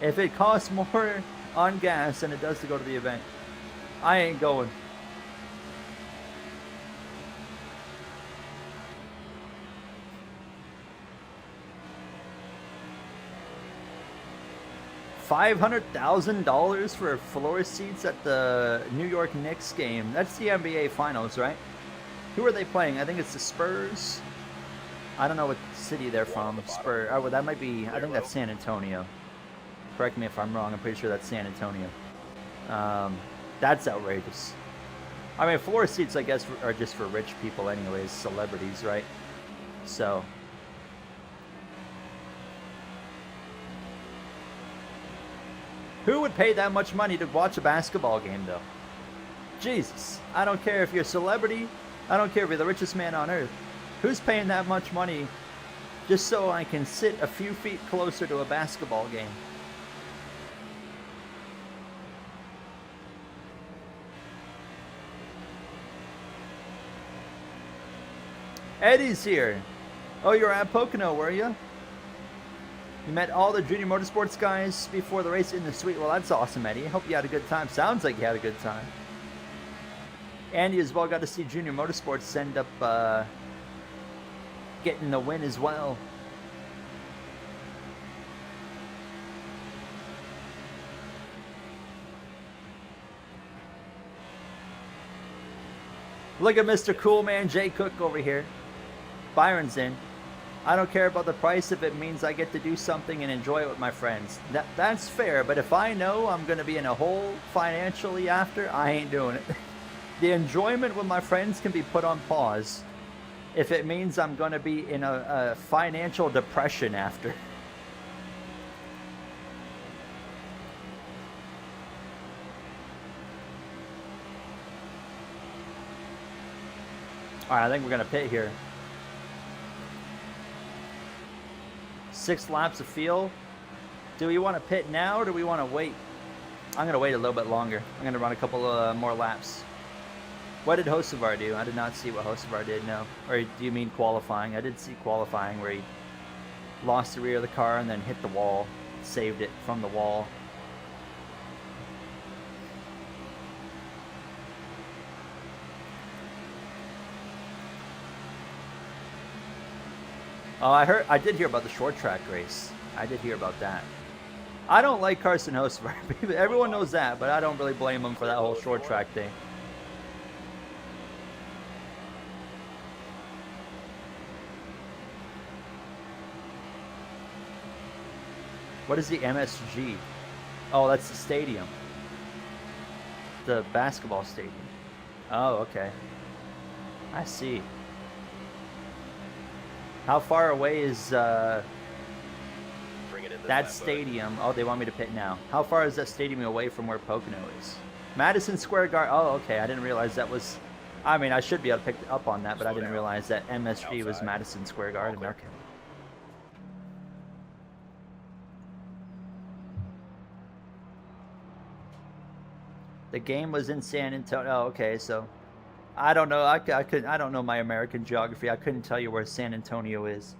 If it costs more on gas than it does to go to the event, I ain't going. $500,000 for floor seats at the New York Knicks game. That's the NBA Finals, right? Who are they playing? I think it's the Spurs. I don't know what city they're from. Spurs. Oh, well, that might be. I think that's San Antonio. Correct me if I'm wrong. I'm pretty sure that's San Antonio. That's outrageous. I mean, floor seats, I guess, are just for rich people anyways, celebrities, right? So. Who would pay that much money to watch a basketball game, though? Jesus. I don't care if you're a celebrity. I don't care if you're the richest man on earth. Who's paying that much money just so I can sit a few feet closer to a basketball game? Eddie's here. Oh, you were at Pocono, were you? You met all the junior motorsports guys before the race in the suite. Well, that's awesome, Eddie. I hope you had a good time. Sounds like you had a good time. Andy as well got to see junior motorsports end up getting the win as well. Look at Mr. Cool Man Jay Cook over here. Byron's in. I don't care about the price if it means I get to do something and enjoy it with my friends. That's fair, but if I know I'm going to be in a hole financially after, I ain't doing it. The enjoyment with my friends can be put on pause if it means I'm going to be in a financial depression after. Alright, I think we're going to pit here. 6 laps of fuel. Do we want to pit now or do we want to wait? I'm going to wait a little bit longer. I'm going to run a couple more laps. What did Hocevar do? I did not see what Hocevar did, no. Or do you mean qualifying? I did see qualifying where he lost the rear of the car and then hit the wall. Saved it from the wall. Oh, I did hear about the short track race. I did hear about that. I don't like Carson Hocevar. Everyone knows that, but I don't really blame him for that whole short track thing. What is the MSG? Oh, that's the stadium. The basketball stadium. Oh, okay. I see. How far away is that stadium? Oh, they want me to pit now. How far is that stadium away from where Pocono is? Madison Square Garden. Oh, okay. I didn't realize that was... I mean, I should be able to pick up on that, but I didn't realize that MSG was Madison Square Garden. Okay. The game was in San Antonio. Oh, okay, so... I don't know. I don't know my American geography. I couldn't tell you where San Antonio is.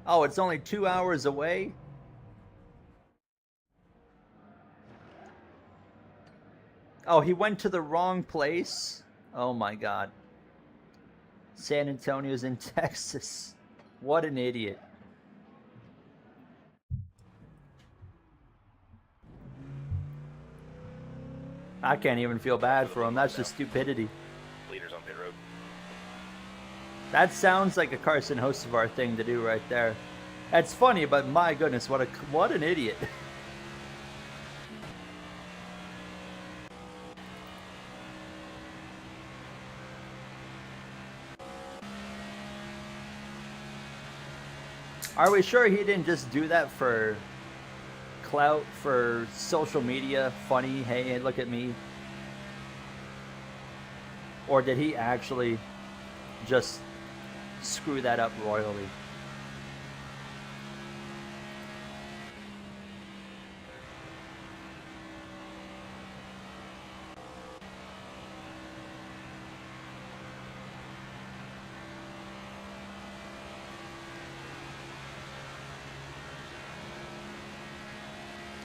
Oh, it's only 2 hours away? Oh, he went to the wrong place? Oh my God. San Antonio's in Texas. What an idiot. I can't even feel bad for him. That's just stupidity. Leaders on pit road. That sounds like a Carson Hocevar thing to do right there. That's funny, but my goodness, what an idiot. Are we sure he didn't just do that for clout, for social media, funny, hey, look at me? Or did he actually just screw that up royally?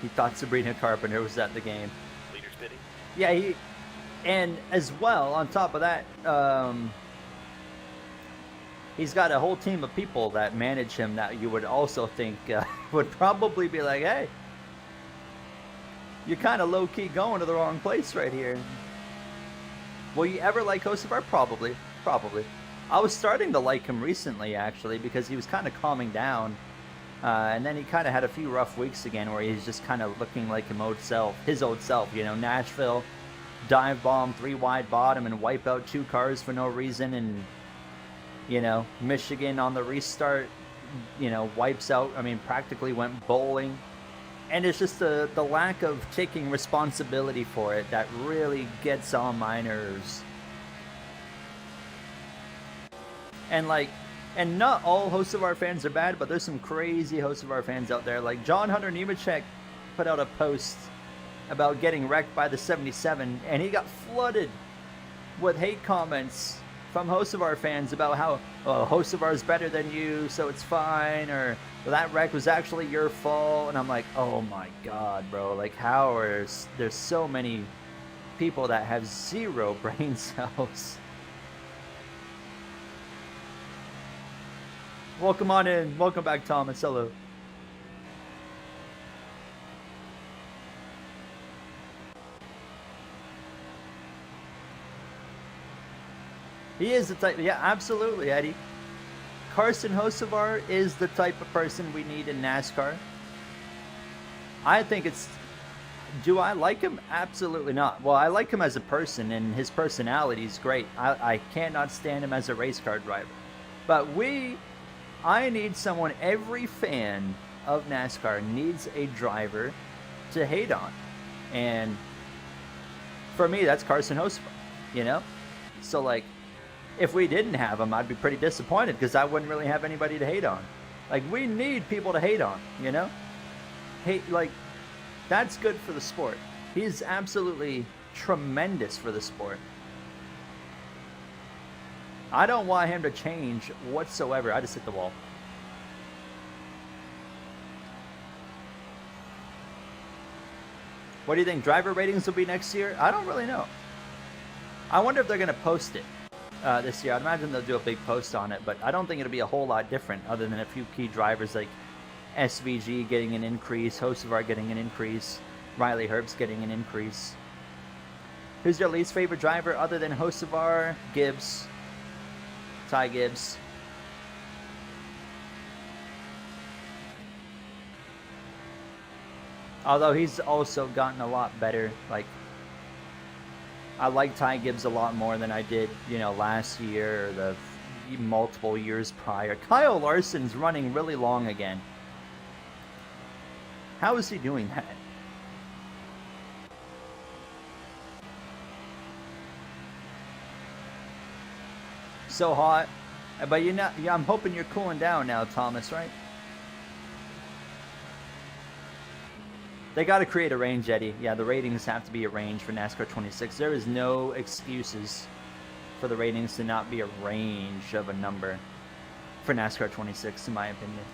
He thought Sabrina Carpenter was at the game. Leaders pity. Yeah, and as well, on top of that, he's got a whole team of people that manage him that you would also think would probably be like, hey, you're kind of low-key going to the wrong place right here. Will you ever like Hocevar? Probably. I was starting to like him recently, actually, because he was kind of calming down. And then he kind of had a few rough weeks again where he's just kind of looking like his old self, you know, Nashville, dive bomb, 3 wide bottom and wipe out 2 cars for no reason. And, you know, Michigan on the restart, you know, wipes out, I mean, practically went bowling. And it's just the lack of taking responsibility for it that really gets on my nerves. And like, and not all Hocevar fans are bad, but there's some crazy Hocevar fans out there. Like John Hunter Nemechek put out a post about getting wrecked by the 77, and he got flooded with hate comments from Hocevar fans about how, oh, Hocevar is better than you, so it's fine, or well, that wreck was actually your fault. And I'm like, oh my God, bro. Like, how are there's so many people that have 0 brain cells? Welcome on in. Welcome back, Thomas. Hello. He is the type. Yeah, absolutely, Eddie. Carson Hocevar is the type of person we need in NASCAR. I think it's. Do I like him? Absolutely not. Well, I like him as a person, and his personality is great. I cannot stand him as a race car driver. But I need someone, every fan of NASCAR needs a driver to hate on. And for me, that's Carson Hocevar, you know? So, like, if we didn't have him, I'd be pretty disappointed because I wouldn't really have anybody to hate on. Like, we need people to hate on, you know? Hate, like, that's good for the sport. He's absolutely tremendous for the sport. I don't want him to change whatsoever. I just hit the wall. What do you think driver ratings will be next year? I don't really know. I wonder if they're going to post it this year. I'd imagine they'll do a big post on it, but I don't think it'll be a whole lot different other than a few key drivers like SVG getting an increase, Hocevar getting an increase, Riley Herbst getting an increase. Who's your least favorite driver other than Hocevar? Gibbs. Ty Gibbs. Although he's also gotten a lot better. Like, I like Ty Gibbs a lot more than I did, you know, last year or the multiple years prior. Kyle Larson's running really long again. How is he doing that? So hot. But you're not, yeah, I'm hoping you're cooling down now, Thomas, right? They got to create a range, Eddie. Yeah, the ratings have to be a range for NASCAR 26. There is no excuses for the ratings to not be a range of a number for NASCAR 26, in my opinion.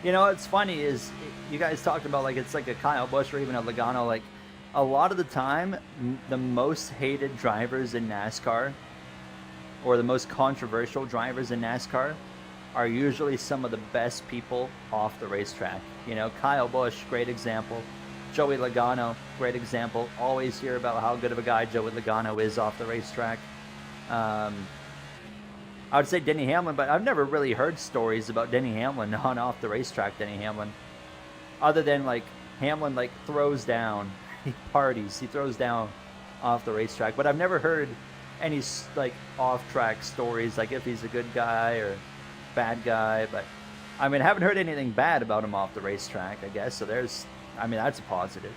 You know, what's funny is you guys talked about like it's like a Kyle Busch or even a Logano. Like a lot of the time, the most hated drivers in NASCAR or the most controversial drivers in NASCAR are usually some of the best people off the racetrack. You know, Kyle Busch, great example. Joey Logano, great example. Always hear about how good of a guy Joey Logano is off the racetrack. I would say Denny Hamlin, but I've never really heard stories about Denny Hamlin on off the racetrack. Denny Hamlin, other than like Hamlin like throws down, he parties, he throws down off the racetrack. But I've never heard any like off-track stories, like if he's a good guy or bad guy. But I mean, I haven't heard anything bad about him off the racetrack, I guess. So there's, I mean, that's a positive.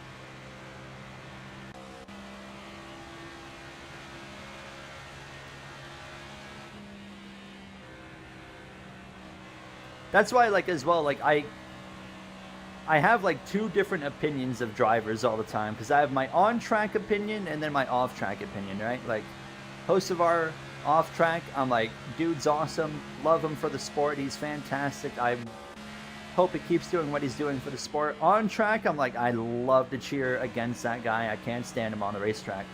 That's why, like, as well, like, I have, like, two different opinions of drivers all the time. Because I have my on-track opinion and then my off-track opinion, right? Like, Hocevar off-track, I'm like, dude's awesome. Love him for the sport. He's fantastic. I hope he keeps doing what he's doing for the sport. On-track, I'm like, I love to cheer against that guy. I can't stand him on the racetrack.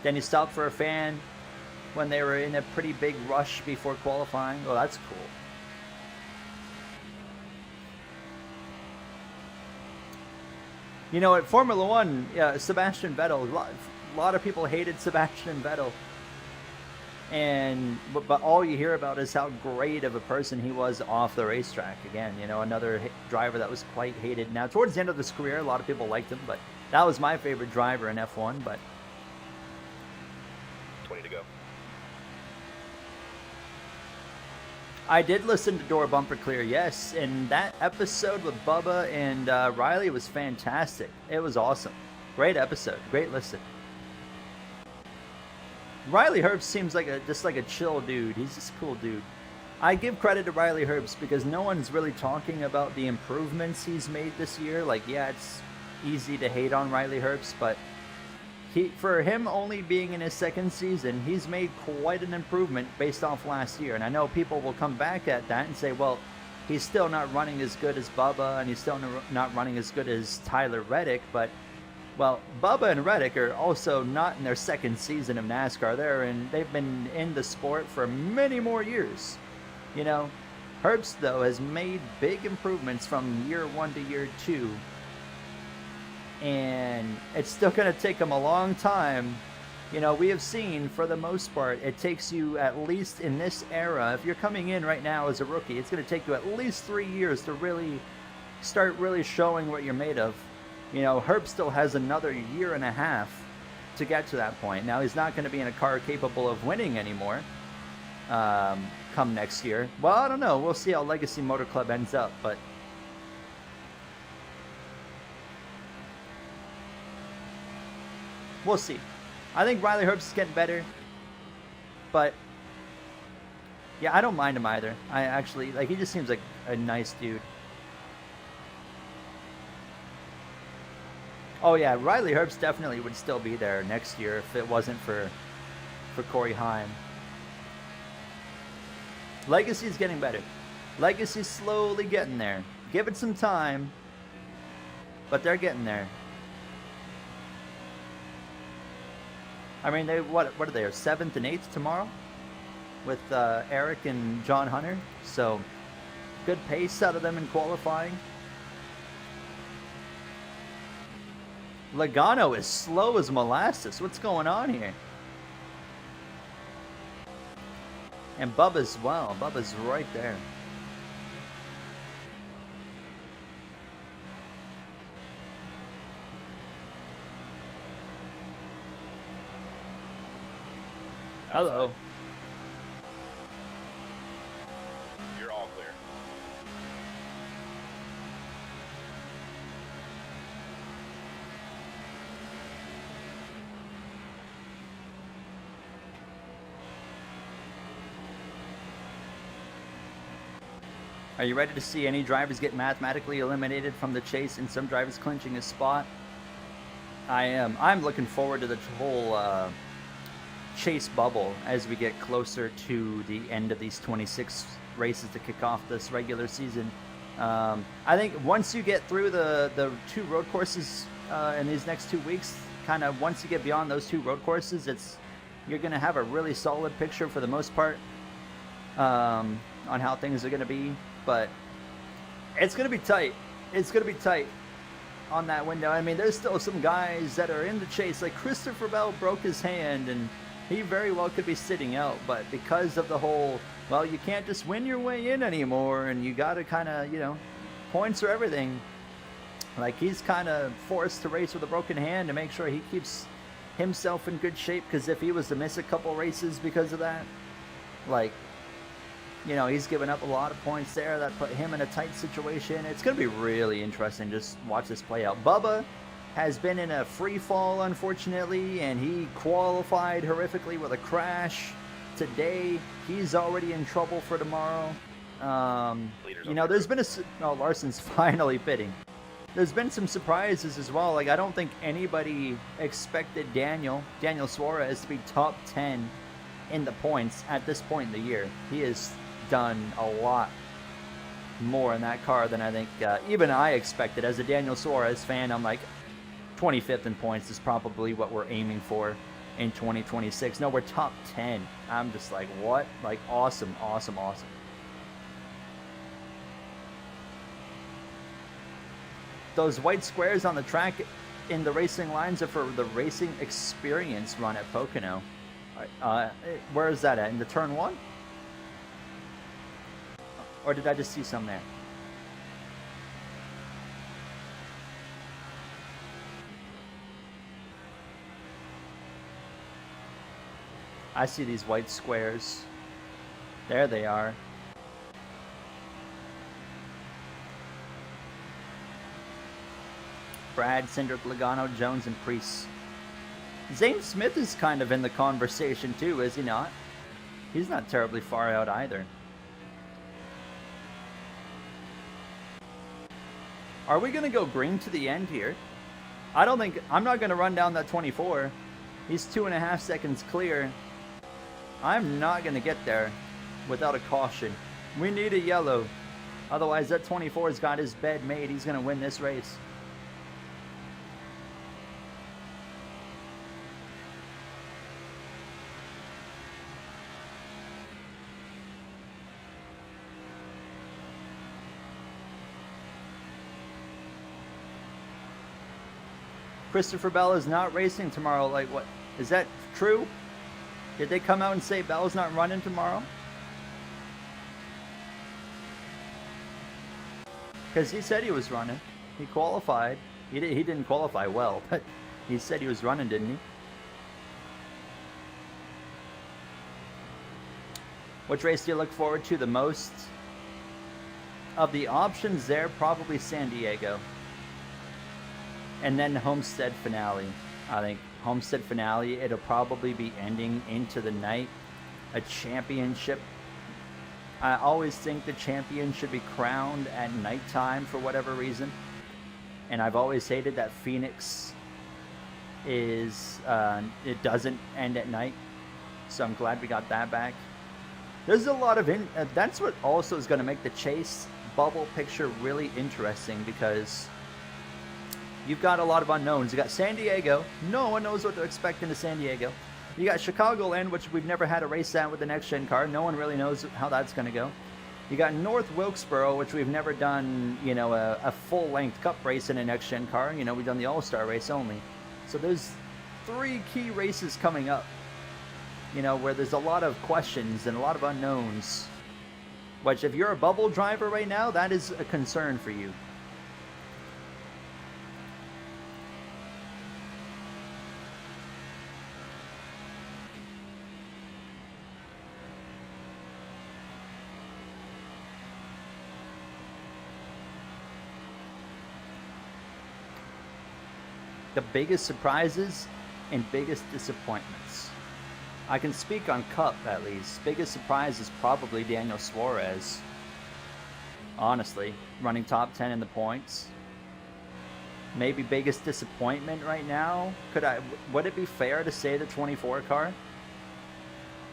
Then he stopped for a fan when they were in a pretty big rush before qualifying. Oh, that's cool. You know, at Formula One, Sebastian Vettel, a lot of people hated Sebastian Vettel. But all you hear about is how great of a person he was off the racetrack. Again, you know, another driver that was quite hated. Now, towards the end of his career, a lot of people liked him, but that was my favorite driver in F1, but 20 to go. I did listen to Door Bumper Clear, yes, and that episode with Bubba and Riley was fantastic. It was awesome. Great episode. Great listen. Riley Herbst seems like just like a chill dude. He's just a cool dude. I give credit to Riley Herbst because no one's really talking about the improvements he's made this year. Like, yeah, it's easy to hate on Riley Herbst, but for him only being in his second season, he's made quite an improvement based off last year. And I know people will come back at that and say, well, he's still not running as good as Bubba, and he's still not running as good as Tyler Reddick, but Well, Bubba and Reddick are also not in their second season of NASCAR. They've been in the sport for many more years. You know, Herbst, though, has made big improvements from year 1 to year 2. And it's still going to take him a long time. You know, we have seen, for the most part, it takes you, at least in this era, if you're coming in right now as a rookie, it's going to take you at least 3 years to really start really showing what you're made of. You know, Herb still has another year and a half to get to that point. Now, he's not going to be in a car capable of winning anymore come next year. Well, I don't know. We'll see how Legacy Motor Club ends up, but we'll see. I think Riley Herbst is getting better, but yeah, I don't mind him either. I actually, like, he just seems like a nice dude. Oh yeah, Riley Herbst definitely would still be there next year if it wasn't for Corey Heim. Legacy's getting better. Legacy's slowly getting there. Give it some time, but they're getting there. I mean, what are they? 7th and 8th tomorrow with Eric and John Hunter. So good pace out of them in qualifying. Logano is slow as molasses. What's going on here? And Bubba's, well, Bubba's right there. Hello. You're all clear. Are you ready to see any drivers get mathematically eliminated from the chase and some drivers clinching a spot? I am. I'm looking forward to the whole chase bubble as we get closer to the end of these 26 races to kick off this regular season. I think once you get through the 2 road courses in these next 2 weeks, kind of once you get beyond those 2 road courses, you're going to have a really solid picture for the most part on how things are going to be. But it's going to be tight. It's going to be tight on that window. I mean, there's still some guys that are in the chase. Like Christopher Bell broke his hand, and he very well could be sitting out. But because of the whole, well, you can't just win your way in anymore, and you got to kind of, you know, points or everything. Like, he's kind of forced to race with a broken hand to make sure he keeps himself in good shape. Because if he was to miss a couple races because of that, like, you know, he's given up a lot of points there. That put him in a tight situation. It's going to be really interesting. Just watch this play out. Bubba has been in a free fall, unfortunately, and he qualified horrifically with a crash today. He's already in trouble for tomorrow. You know, there's been Larson's finally pitting. There's been some surprises as well. Like, I don't think anybody expected Daniel Suarez to be top 10 in the points at this point in the year. He has done a lot more in that car than I think even I expected. As a Daniel Suarez fan, I'm like, 25th in points is probably what we're aiming for in 2026. No, we're top 10. I'm just like, what? Like, awesome. Those white squares on the track in the racing lines are for the racing experience run at Pocono. Where is that at? In the turn 1? Or did I just see some there? I see these white squares. There they are. Brad, Cindric, Logano, Jones, and Priest. Zane Smith is kind of in the conversation too, is he not? He's not terribly far out either. Are we going to go green to the end here? I'm not going to run down that 24. He's 2.5 seconds clear. I'm not going to get there without a caution. We need a yellow. Otherwise, that 24's got his bed made. He's going to win this race. Christopher Bell is not racing tomorrow. Like, what? Is that true? Did they come out and say Bell's not running tomorrow? Because he said he was running. He qualified. He didn't qualify well, but he said he was running, didn't he? Which race do you look forward to the most? Of the options there, probably San Diego. And then Homestead Finale. I think Homestead Finale, it'll probably be ending into the night. A championship. I always think the champion should be crowned at nighttime for whatever reason. And I've always hated that Phoenix is, it doesn't end at night. So I'm glad we got that back. There's a lot of, that's what also is going to make the chase bubble picture really interesting, because you've got a lot of unknowns. You got San Diego. No one knows what to expect into San Diego. You got Chicagoland, which we've never had a race at with the next-gen car. No one really knows how that's going to go. You got North Wilkesboro, which we've never done, you know, a full-length cup race in a next-gen car. You know, we've done the All-Star race only. So there's 3 key races coming up, you know, where there's a lot of questions and a lot of unknowns. Which, if you're a bubble driver right now, that is a concern for you. The biggest surprises and biggest disappointments. I can speak on Cup at least. Biggest surprise is probably Daniel Suarez. Honestly, running top 10 in the points. Maybe biggest disappointment right now. Would it be fair to say the 24 car?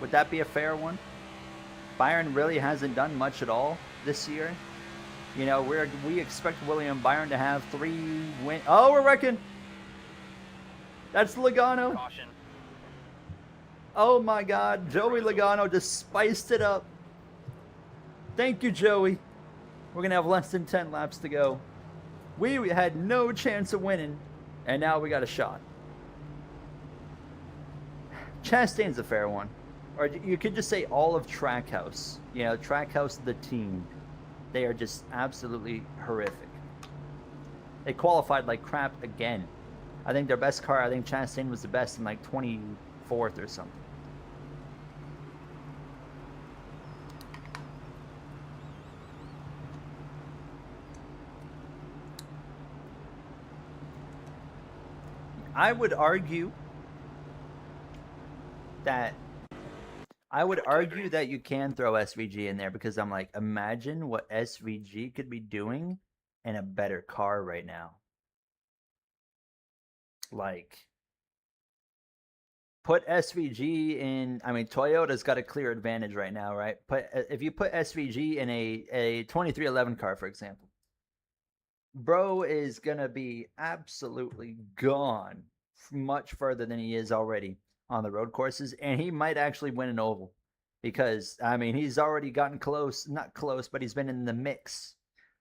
Would that be a fair one? Byron really hasn't done much at all this year. You know, we expect William Byron to have 3 wins. Oh, we're wrecking. That's Logano. Caution. Oh my God, Joey Logano just spiced it up. Thank you, Joey. We're going to have less than 10 laps to go. We had no chance of winning, and now we got a shot. Chastain's a fair one. Or you could just say all of Trackhouse. You know, Trackhouse, the team. They are just absolutely horrific. They qualified like crap again. I think their best car, I think Chastain was the best in like 24th or something. I would argue that you can throw SVG in there, because I'm like, imagine what SVG could be doing in a better car right now. Like, put SVG in. I mean, Toyota's got a clear advantage right now, right? If you put SVG in a 2311 car, for example, bro is gonna be absolutely gone much further than he is already on the road courses, and he might actually win an oval, because I mean, he's already gotten close, not close, but he's been in the mix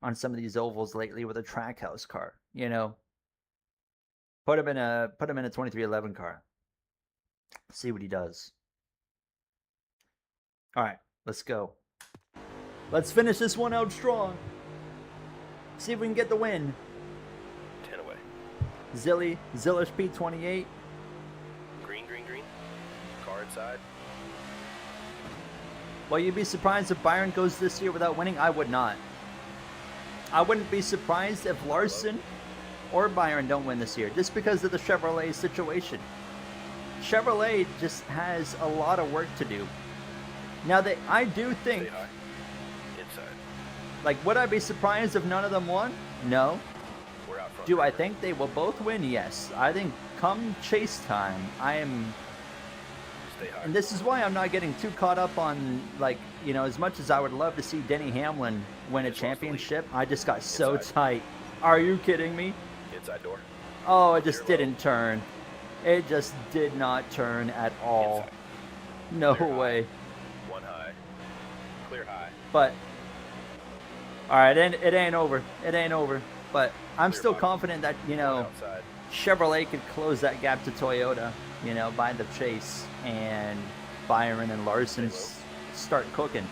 on some of these ovals lately with a Trackhouse car. You know, put him in a 2311 car. See what he does. All right, let's go. Let's finish this one out strong. See if we can get the win. 10 away. Zillish P28. Green. Car inside. Well, you'd be surprised if Byron goes this year without winning? I would not. I wouldn't be surprised if Larson or Byron don't win this year, just because of the Chevrolet situation. Chevrolet just has a lot of work to do. Now, I do think... Stay high. Inside. Like, would I be surprised if none of them won? No. We're out front. Do I think they will both win? Yes. I think come chase time, I am... Stay high. And this is why I'm not getting too caught up on, like, you know, as much as I would love to see Denny Hamlin win a championship, I just got so tight. Are you kidding me? Inside door. Oh, it just didn't turn. It just did not turn at all. Inside. No Clear way. High. 1 high. Clear high. But, all right, it ain't over. It ain't over. But I'm Clear still bottom. confident that, you know, Outside. Chevrolet could close that gap to Toyota, you know, by the chase, and Byron and Larson start cooking.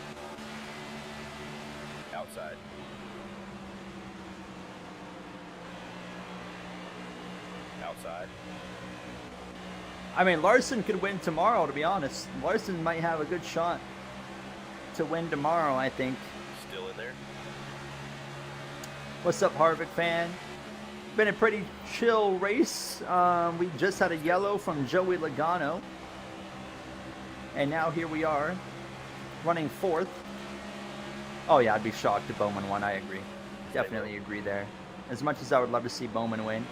Outside. Outside. I mean, Larson could win tomorrow, to be honest. Larson might have a good shot to win tomorrow, I think. Still in there. What's up, Harvick fan? Been a pretty chill race. We just had a yellow from Joey Logano. And now here we are, running 4th. Oh yeah, I'd be shocked if Bowman won, I agree. Definitely agree there. As much as I would love to see Bowman win.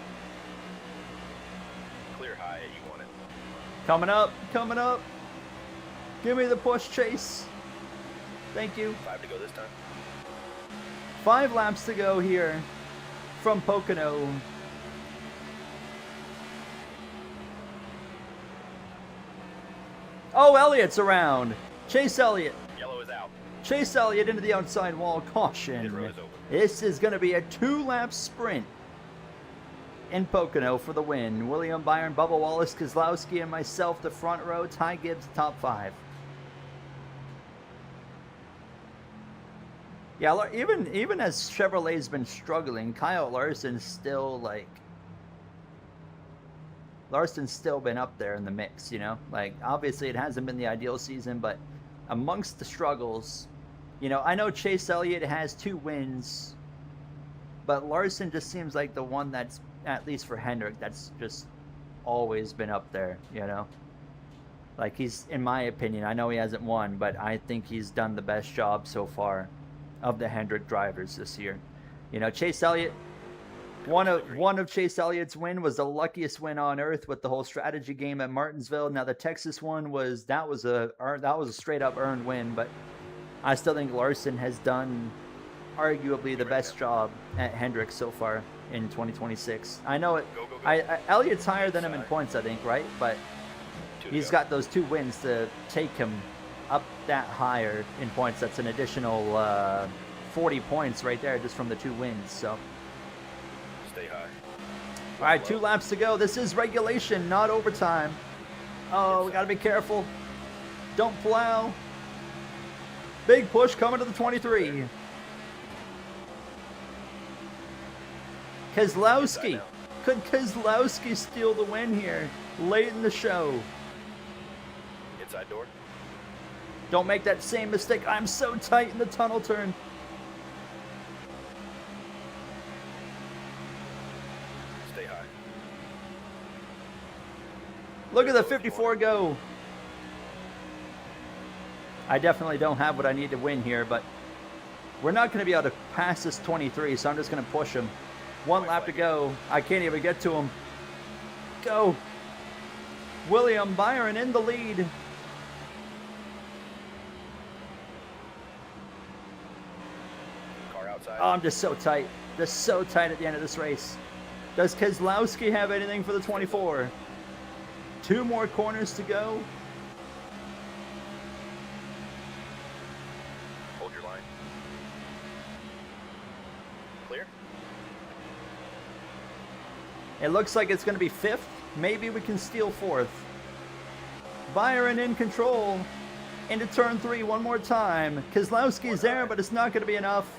Clear high, you want it. Coming up, coming up. Give me the push, Chase. Thank you. 5 to go this time. 5 laps to go here from Pocono. Oh, Elliott's around. Chase Elliott. Yellow is out. Chase Elliott into the outside wall. His Caution. row is over. This is going to be a 2-lap sprint in Pocono for the win. William Byron, Bubba Wallace, Keselowski, and myself, the front row. Ty Gibbs, the top 5. Yeah, even as Chevrolet's been struggling, Kyle Larson's still Larson's still been up there in the mix, you know? Like, obviously it hasn't been the ideal season, but amongst the struggles, you know, I know Chase Elliott has 2 wins, but Larson just seems like the one that's, at least for Hendrick, that's just always been up there, you know? Like, he's, in my opinion, I know he hasn't won, but I think he's done the best job so far of the Hendrick drivers this year. You know, Chase Elliott, one of Chase Elliott's win was the luckiest win on earth with the whole strategy game at Martinsville. Now the Texas one was a straight up earned win, but I still think Larson has done arguably the best job at Hendrick so far in 2026. I know it. Elliott's higher than him in points, I think, right? But he's got those 2 wins to take him up that higher in points. That's an additional 40 points right there just from the 2 wins. So. Stay high. All right, 2 laps to go. This is regulation, not overtime. Oh, we got to be careful. Don't plow. Big push coming to the 23. Keselowski. Could Keselowski steal the win here late in the show? Inside door. Don't make that same mistake. I'm so tight in the tunnel turn. Stay high. Look at the 54 go. I definitely don't have what I need to win here, but we're not going to be able to pass this 23, so I'm just going to push him. 1 lap to go. I can't even get to him. Go. William Byron in the lead. Car outside. Oh, I'm just so tight. Just so tight at the end of this race. Does Keselowski have anything for the 24? 2 more corners to go. Hold your line. Clear. It looks like it's going to be 5th. Maybe we can steal 4th. Byron in control. Into turn 3 one more time. Keselowski's there, but it's not going to be enough.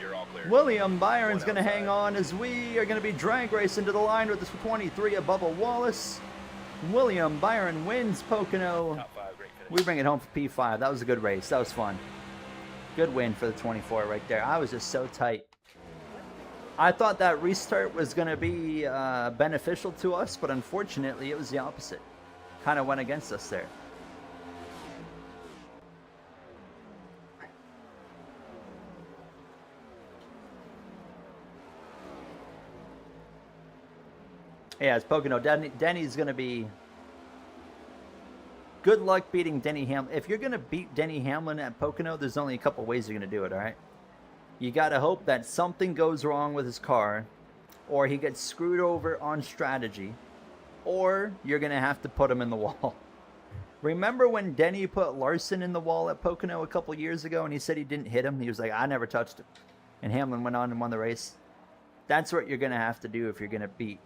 You're all clear. William Byron's going to hang on as we are going to be drag racing to the line with this 23 of Bubba Wallace. William Byron wins Pocono. Top 5, great finish. We bring it home for P5. That was a good race. That was fun. Good win for the 24 right there. I was just so tight. I thought that restart was going to be beneficial to us, but unfortunately it was the opposite. Kind of went against us there. Yeah, it's Pocono. Denny's going to be... Good luck beating Denny Hamlin. If you're going to beat Denny Hamlin at Pocono, there's only a couple ways you're going to do it, all right? You got to hope that something goes wrong with his car, or he gets screwed over on strategy, or you're going to have to put him in the wall. Remember when Denny put Larson in the wall at Pocono a couple years ago, and he said he didn't hit him? He was like, I never touched him. And Hamlin went on and won the race. That's what you're going to have to do if you're going to beat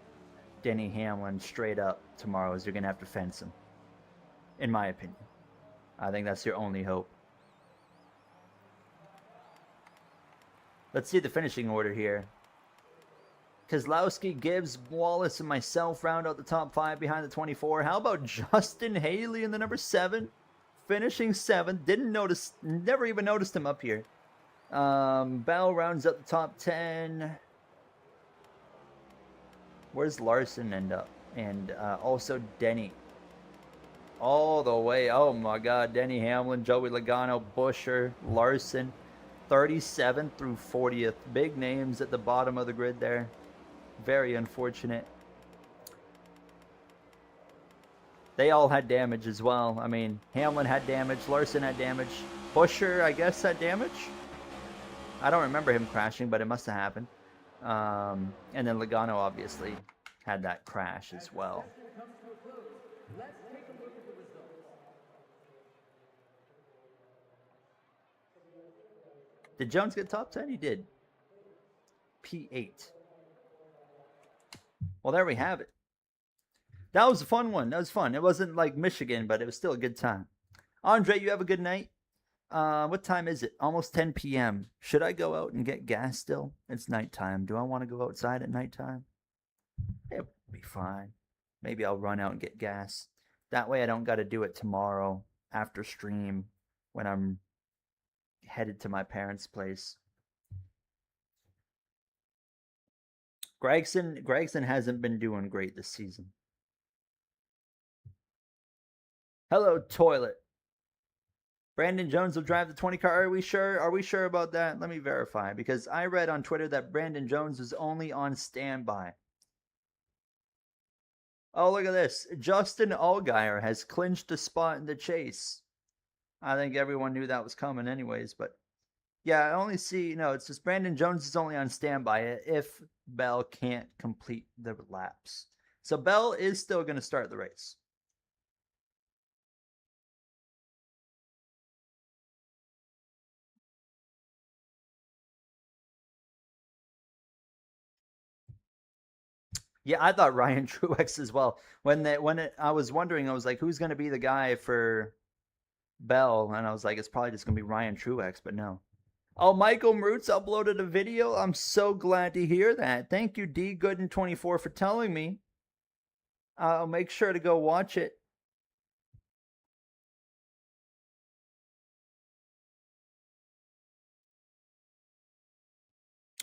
Denny Hamlin straight up tomorrow is you're going to have to fence him. In my opinion. I think that's your only hope. Let's see the finishing order here. Keselowski, Gibbs, Wallace, and myself round out the top 5 behind the 24. How about Justin Haley in the number 7? Finishing 7th. Never even noticed him up here. Bell rounds up the top 10. Where's Larson end up? And also Denny. All the way. Oh my God. Denny Hamlin, Joey Logano, Buescher, Larson. 37th through 40th. Big names at the bottom of the grid there. Very unfortunate. They all had damage as well. I mean, Hamlin had damage. Larson had damage. Buescher, I guess, had damage. I don't remember him crashing, but it must have happened. And then Logano obviously had that crash as well. Did Jones get top 10? He did. P8. Well, there we have it. That was a fun one. That was fun. It wasn't like Michigan, but it was still a good time. Andre, you have a good night. What time is it? Almost 10 p.m. Should I go out and get gas still? It's nighttime. Do I want to go outside at nighttime? It'll be fine. Maybe I'll run out and get gas. That way I don't got to do it tomorrow after stream when I'm headed to my parents' place. Gregson hasn't been doing great this season. Hello, toilet. Brandon Jones will drive the 20 car. Are we sure? Are we sure about that? Let me verify, because I read on Twitter that Brandon Jones is only on standby. Oh, look at this. Justin Allgaier has clinched a spot in the chase. I think everyone knew that was coming anyways, but yeah, I only see, no, it's just Brandon Jones is only on standby if Bell can't complete the laps. So Bell is still going to start the race. Yeah, I thought Ryan Truex as well. I was wondering, I was like, who's going to be the guy for Bell? And I was like, it's probably just going to be Ryan Truex, but no. Oh, Michael Marutz uploaded a video. I'm so glad to hear that. Thank you, D Gooden24, for telling me. I'll make sure to go watch it.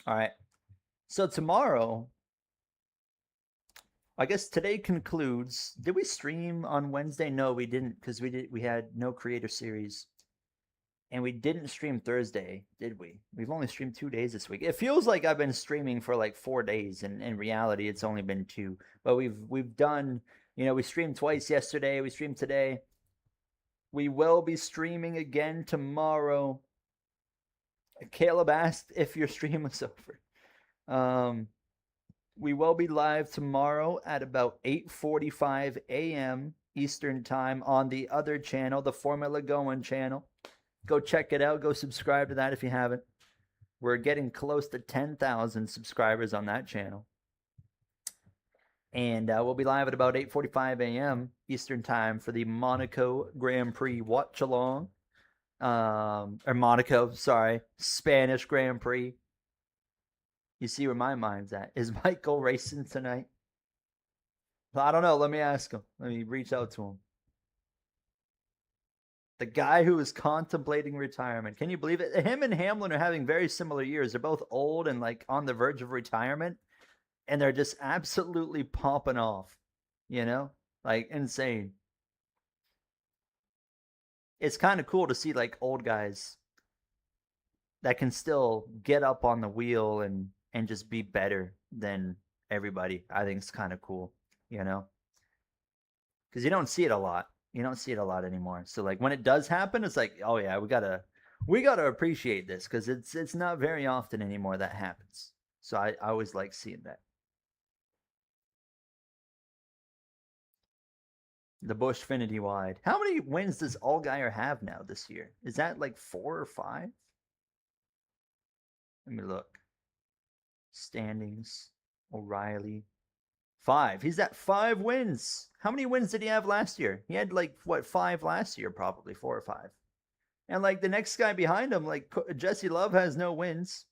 All right. So tomorrow, I guess today concludes. Did we stream on Wednesday? No, we didn't, because we had no creator series. And we didn't stream Thursday, did we? We've only streamed 2 days this week. It feels like I've been streaming for like 4 days, and in reality, it's only been 2. But we've done, we streamed twice yesterday. We streamed today. We will be streaming again tomorrow. Caleb asked if your stream was over. We will be live tomorrow at about 8:45 a.m. Eastern Time on the other channel, the Formula Going channel. Go check it out. Go subscribe to that if you haven't. We're getting close to 10,000 subscribers on that channel. And we'll be live at about 8:45 a.m. Eastern Time for the Monaco Grand Prix watch-along. Or Monaco, sorry. Spanish Grand Prix. You see where my mind's at. Is Michael racing tonight? I don't know. Let me ask him. Let me reach out to him. The guy who is contemplating retirement. Can you believe it? Him and Hamlin are having very similar years. They're both old and like on the verge of retirement. And they're just absolutely popping off. Like insane. It's kind of cool to see like old guys that can still get up on the wheel and just be better than everybody. I think it's kind of cool, because you don't see it a lot. You don't see it a lot anymore. So like when it does happen, it's like, oh yeah, we gotta appreciate this, because it's not very often anymore that happens. So I always like seeing that. The Bushfinity wide. How many wins does Allgaier have now this year? Is that like 4 or 5? Let me look. Standings. O'Reilly. 5. He's at 5 wins. How many wins did he have last year? He had like, what, 5 last year, probably 4 or 5. And like the next guy behind him, like Jesse Love has no wins.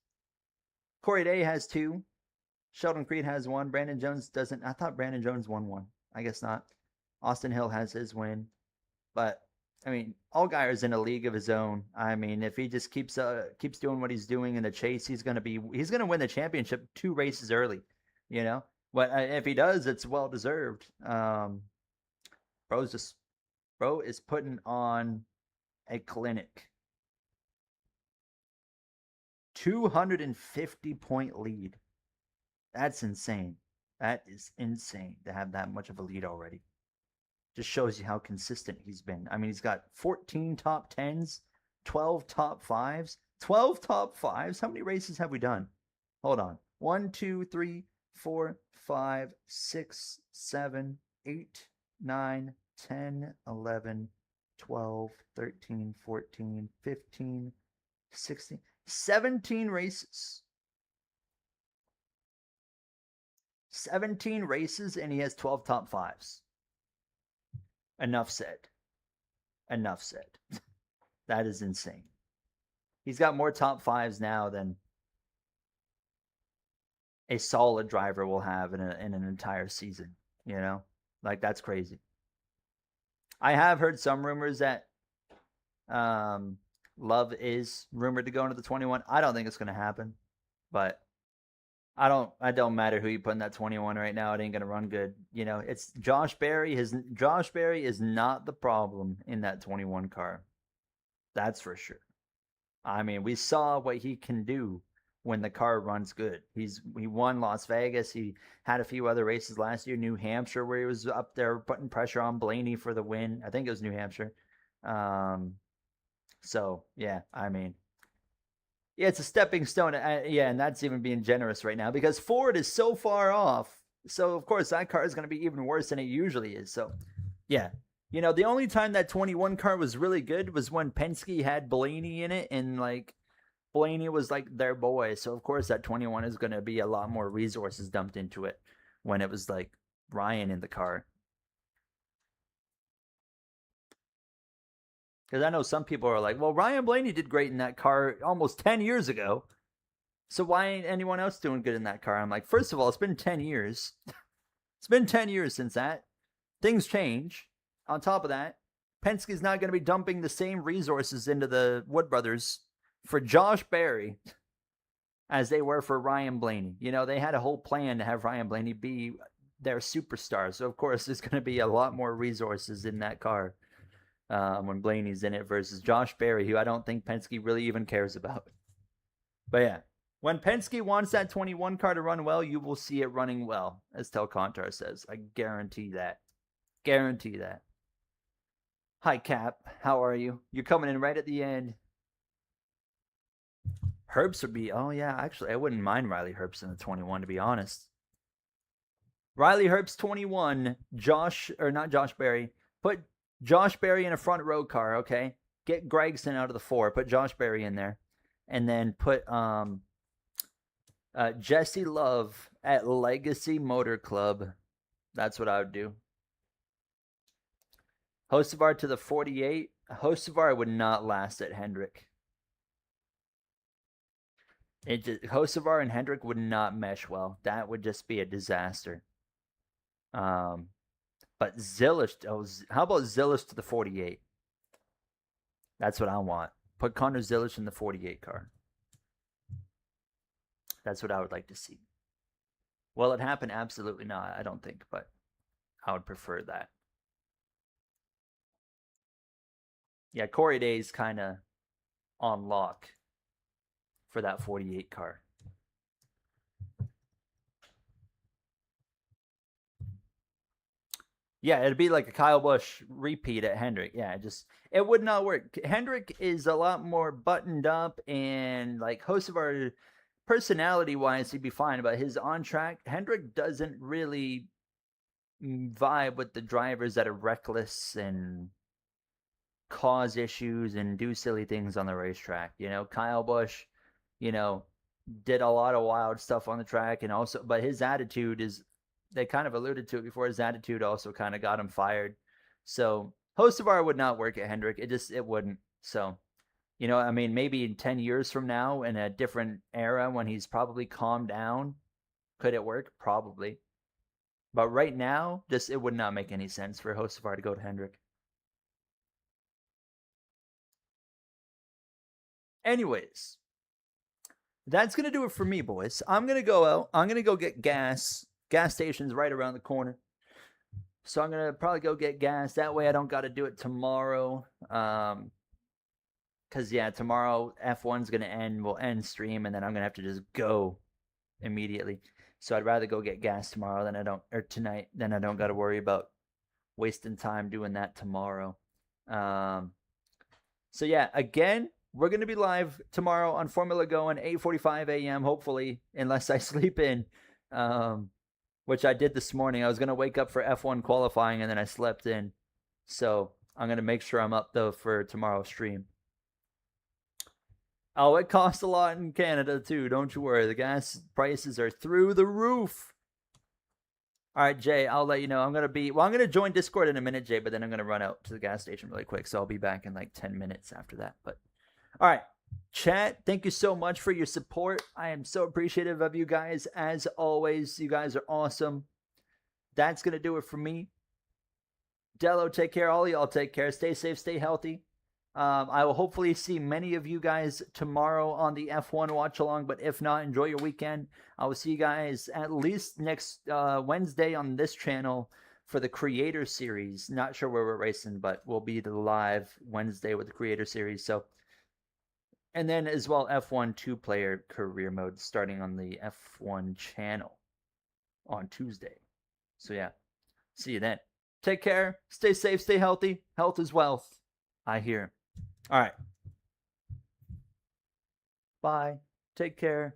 Corey Day has 2. Sheldon Creed has 1. Brandon Jones doesn't. I thought Brandon Jones won 1. I guess not. Austin Hill has his win. But, I mean, Allgaier's in a league of his own. I mean, if he just keeps doing what he's doing in the chase, he's going to win the championship 2 races early, you know? But if he does, it's well deserved. Bro is putting on a clinic. 250-point lead. That's insane. That is insane to have that much of a lead already. Just shows you how consistent he's been. I mean, he's got 14 top 10s, 12 top 5s. 12 top 5s? How many races have we done? Hold on. 1, 2, 3, 4, 5, 6, 7, 8, 9, 10, 11, 12, 13, 14, 15, 16, 17 races. 17 races and he has 12 top 5s. Enough said. Enough said. That is insane. He's got more top 5s now than a solid driver will have in an entire season. You know? Like, that's crazy. I have heard some rumors that Love is rumored to go into the 21. I don't think it's going to happen. But I don't matter who you put in that 21 right now. It ain't gonna run good. You know, it's Josh Berry. Josh Berry is not the problem in that 21 car. That's for sure. I mean, we saw what he can do when the car runs good. He won Las Vegas. He had a few other races last year. New Hampshire, where he was up there putting pressure on Blaney for the win. I think it was New Hampshire. So yeah, I mean. Yeah, it's a stepping stone. Yeah, and that's even being generous right now because Ford is so far off. So, of course, that car is going to be even worse than it usually is. So, yeah. You know, the only time that 21 car was really good was when Penske had Blaney in it. And, like, Blaney was, like, their boy. So, of course, that 21 is going to be a lot more resources dumped into it when it was, like, Ryan in the car. Because I know some people are like, well, Ryan Blaney did great in that car almost 10 years ago. So why ain't anyone else doing good in that car? I'm like, first of all, it's been 10 years. It's been 10 years since that. Things change. On top of that, Penske's not going to be dumping the same resources into the Wood Brothers for Josh Berry as they were for Ryan Blaney. You know, they had a whole plan to have Ryan Blaney be their superstar. So, of course, there's going to be a lot more resources in that car. When Blaney's in it versus Josh Berry, who I don't think Penske really even cares about. But yeah, when Penske wants that 21 car to run well, you will see it running well, as Tel Contar says. I guarantee that. Guarantee that. Hi, Cap. How are you? You're coming in right at the end. Herbst would be, oh yeah, actually, I wouldn't mind Riley Herbst in the 21, to be honest. Riley Herbst 21, not Josh Berry. Put Josh Berry in a front row car, okay? Get Gregson out of the 4. Put Josh Berry in there. And then put Jesse Love at Legacy Motor Club. That's what I would do. Hocevar to the 48. Hocevar would not last at Hendrick. Hocevar and Hendrick would not mesh well. That would just be a disaster. But Zilish, how about Zilish to the 48? That's what I want. Put Connor Zilish in the 48 car. That's what I would like to see. Will it happen? Absolutely not, I don't think, but I would prefer that. Yeah, Corey Day's kind of on lock for that 48 car. Yeah, it'd be like a Kyle Busch repeat at Hendrick. Yeah, it would not work. Hendrick is a lot more buttoned up and like Hocevar, personality-wise, he'd be fine. But his on-track, Hendrick doesn't really vibe with the drivers that are reckless and cause issues and do silly things on the racetrack. You know, Kyle Busch, you know, did a lot of wild stuff on the track and also, but his attitude is they kind of alluded to it before. His attitude also kind of got him fired. So Hocevar would not work at Hendrick. It wouldn't. So, I mean, maybe in 10 years from now, in a different era when he's probably calmed down, could it work? Probably. But right now, it would not make any sense for Hocevar to go to Hendrick. Anyways, that's going to do it for me, boys. I'm going to go out. I'm going to go get gas. Gas station's right around the corner. So I'm going to probably go get gas. That way I don't got to do it tomorrow. Because, yeah, tomorrow F1's going to end. We'll end stream, and then I'm going to have to just go immediately. So I'd rather go get gas tomorrow tonight than I don't got to worry about wasting time doing that tomorrow. So, yeah, again, we're going to be live tomorrow on Formula Go at 8:45 a.m., hopefully, unless I sleep in, which I did this morning. I was going to wake up for F1 qualifying, and then I slept in. So I'm going to make sure I'm up, though, for tomorrow's stream. Oh, it costs a lot in Canada, too. Don't you worry. The gas prices are through the roof. All right, Jay, I'll let you know. I'm going to join Discord in a minute, Jay, but then I'm going to run out to the gas station really quick. So I'll be back in like 10 minutes after that. But all right, chat, thank you so much for your support. I am so appreciative of you guys. As always, you guys are awesome. That's going to do it for me. Dello, take care. All of y'all take care. Stay safe, stay healthy. I will hopefully see many of you guys tomorrow on the F1 watch along, but if not, enjoy your weekend. I will see you guys at least next Wednesday on this channel for the Creator Series. Not sure where we're racing, but we'll be live Wednesday with the Creator Series. So, and then as well, F1 2-player career mode starting on the F1 channel on Tuesday. So yeah, see you then. Take care. Stay safe. Stay healthy. Health is wealth, I hear. All right. Bye. Take care.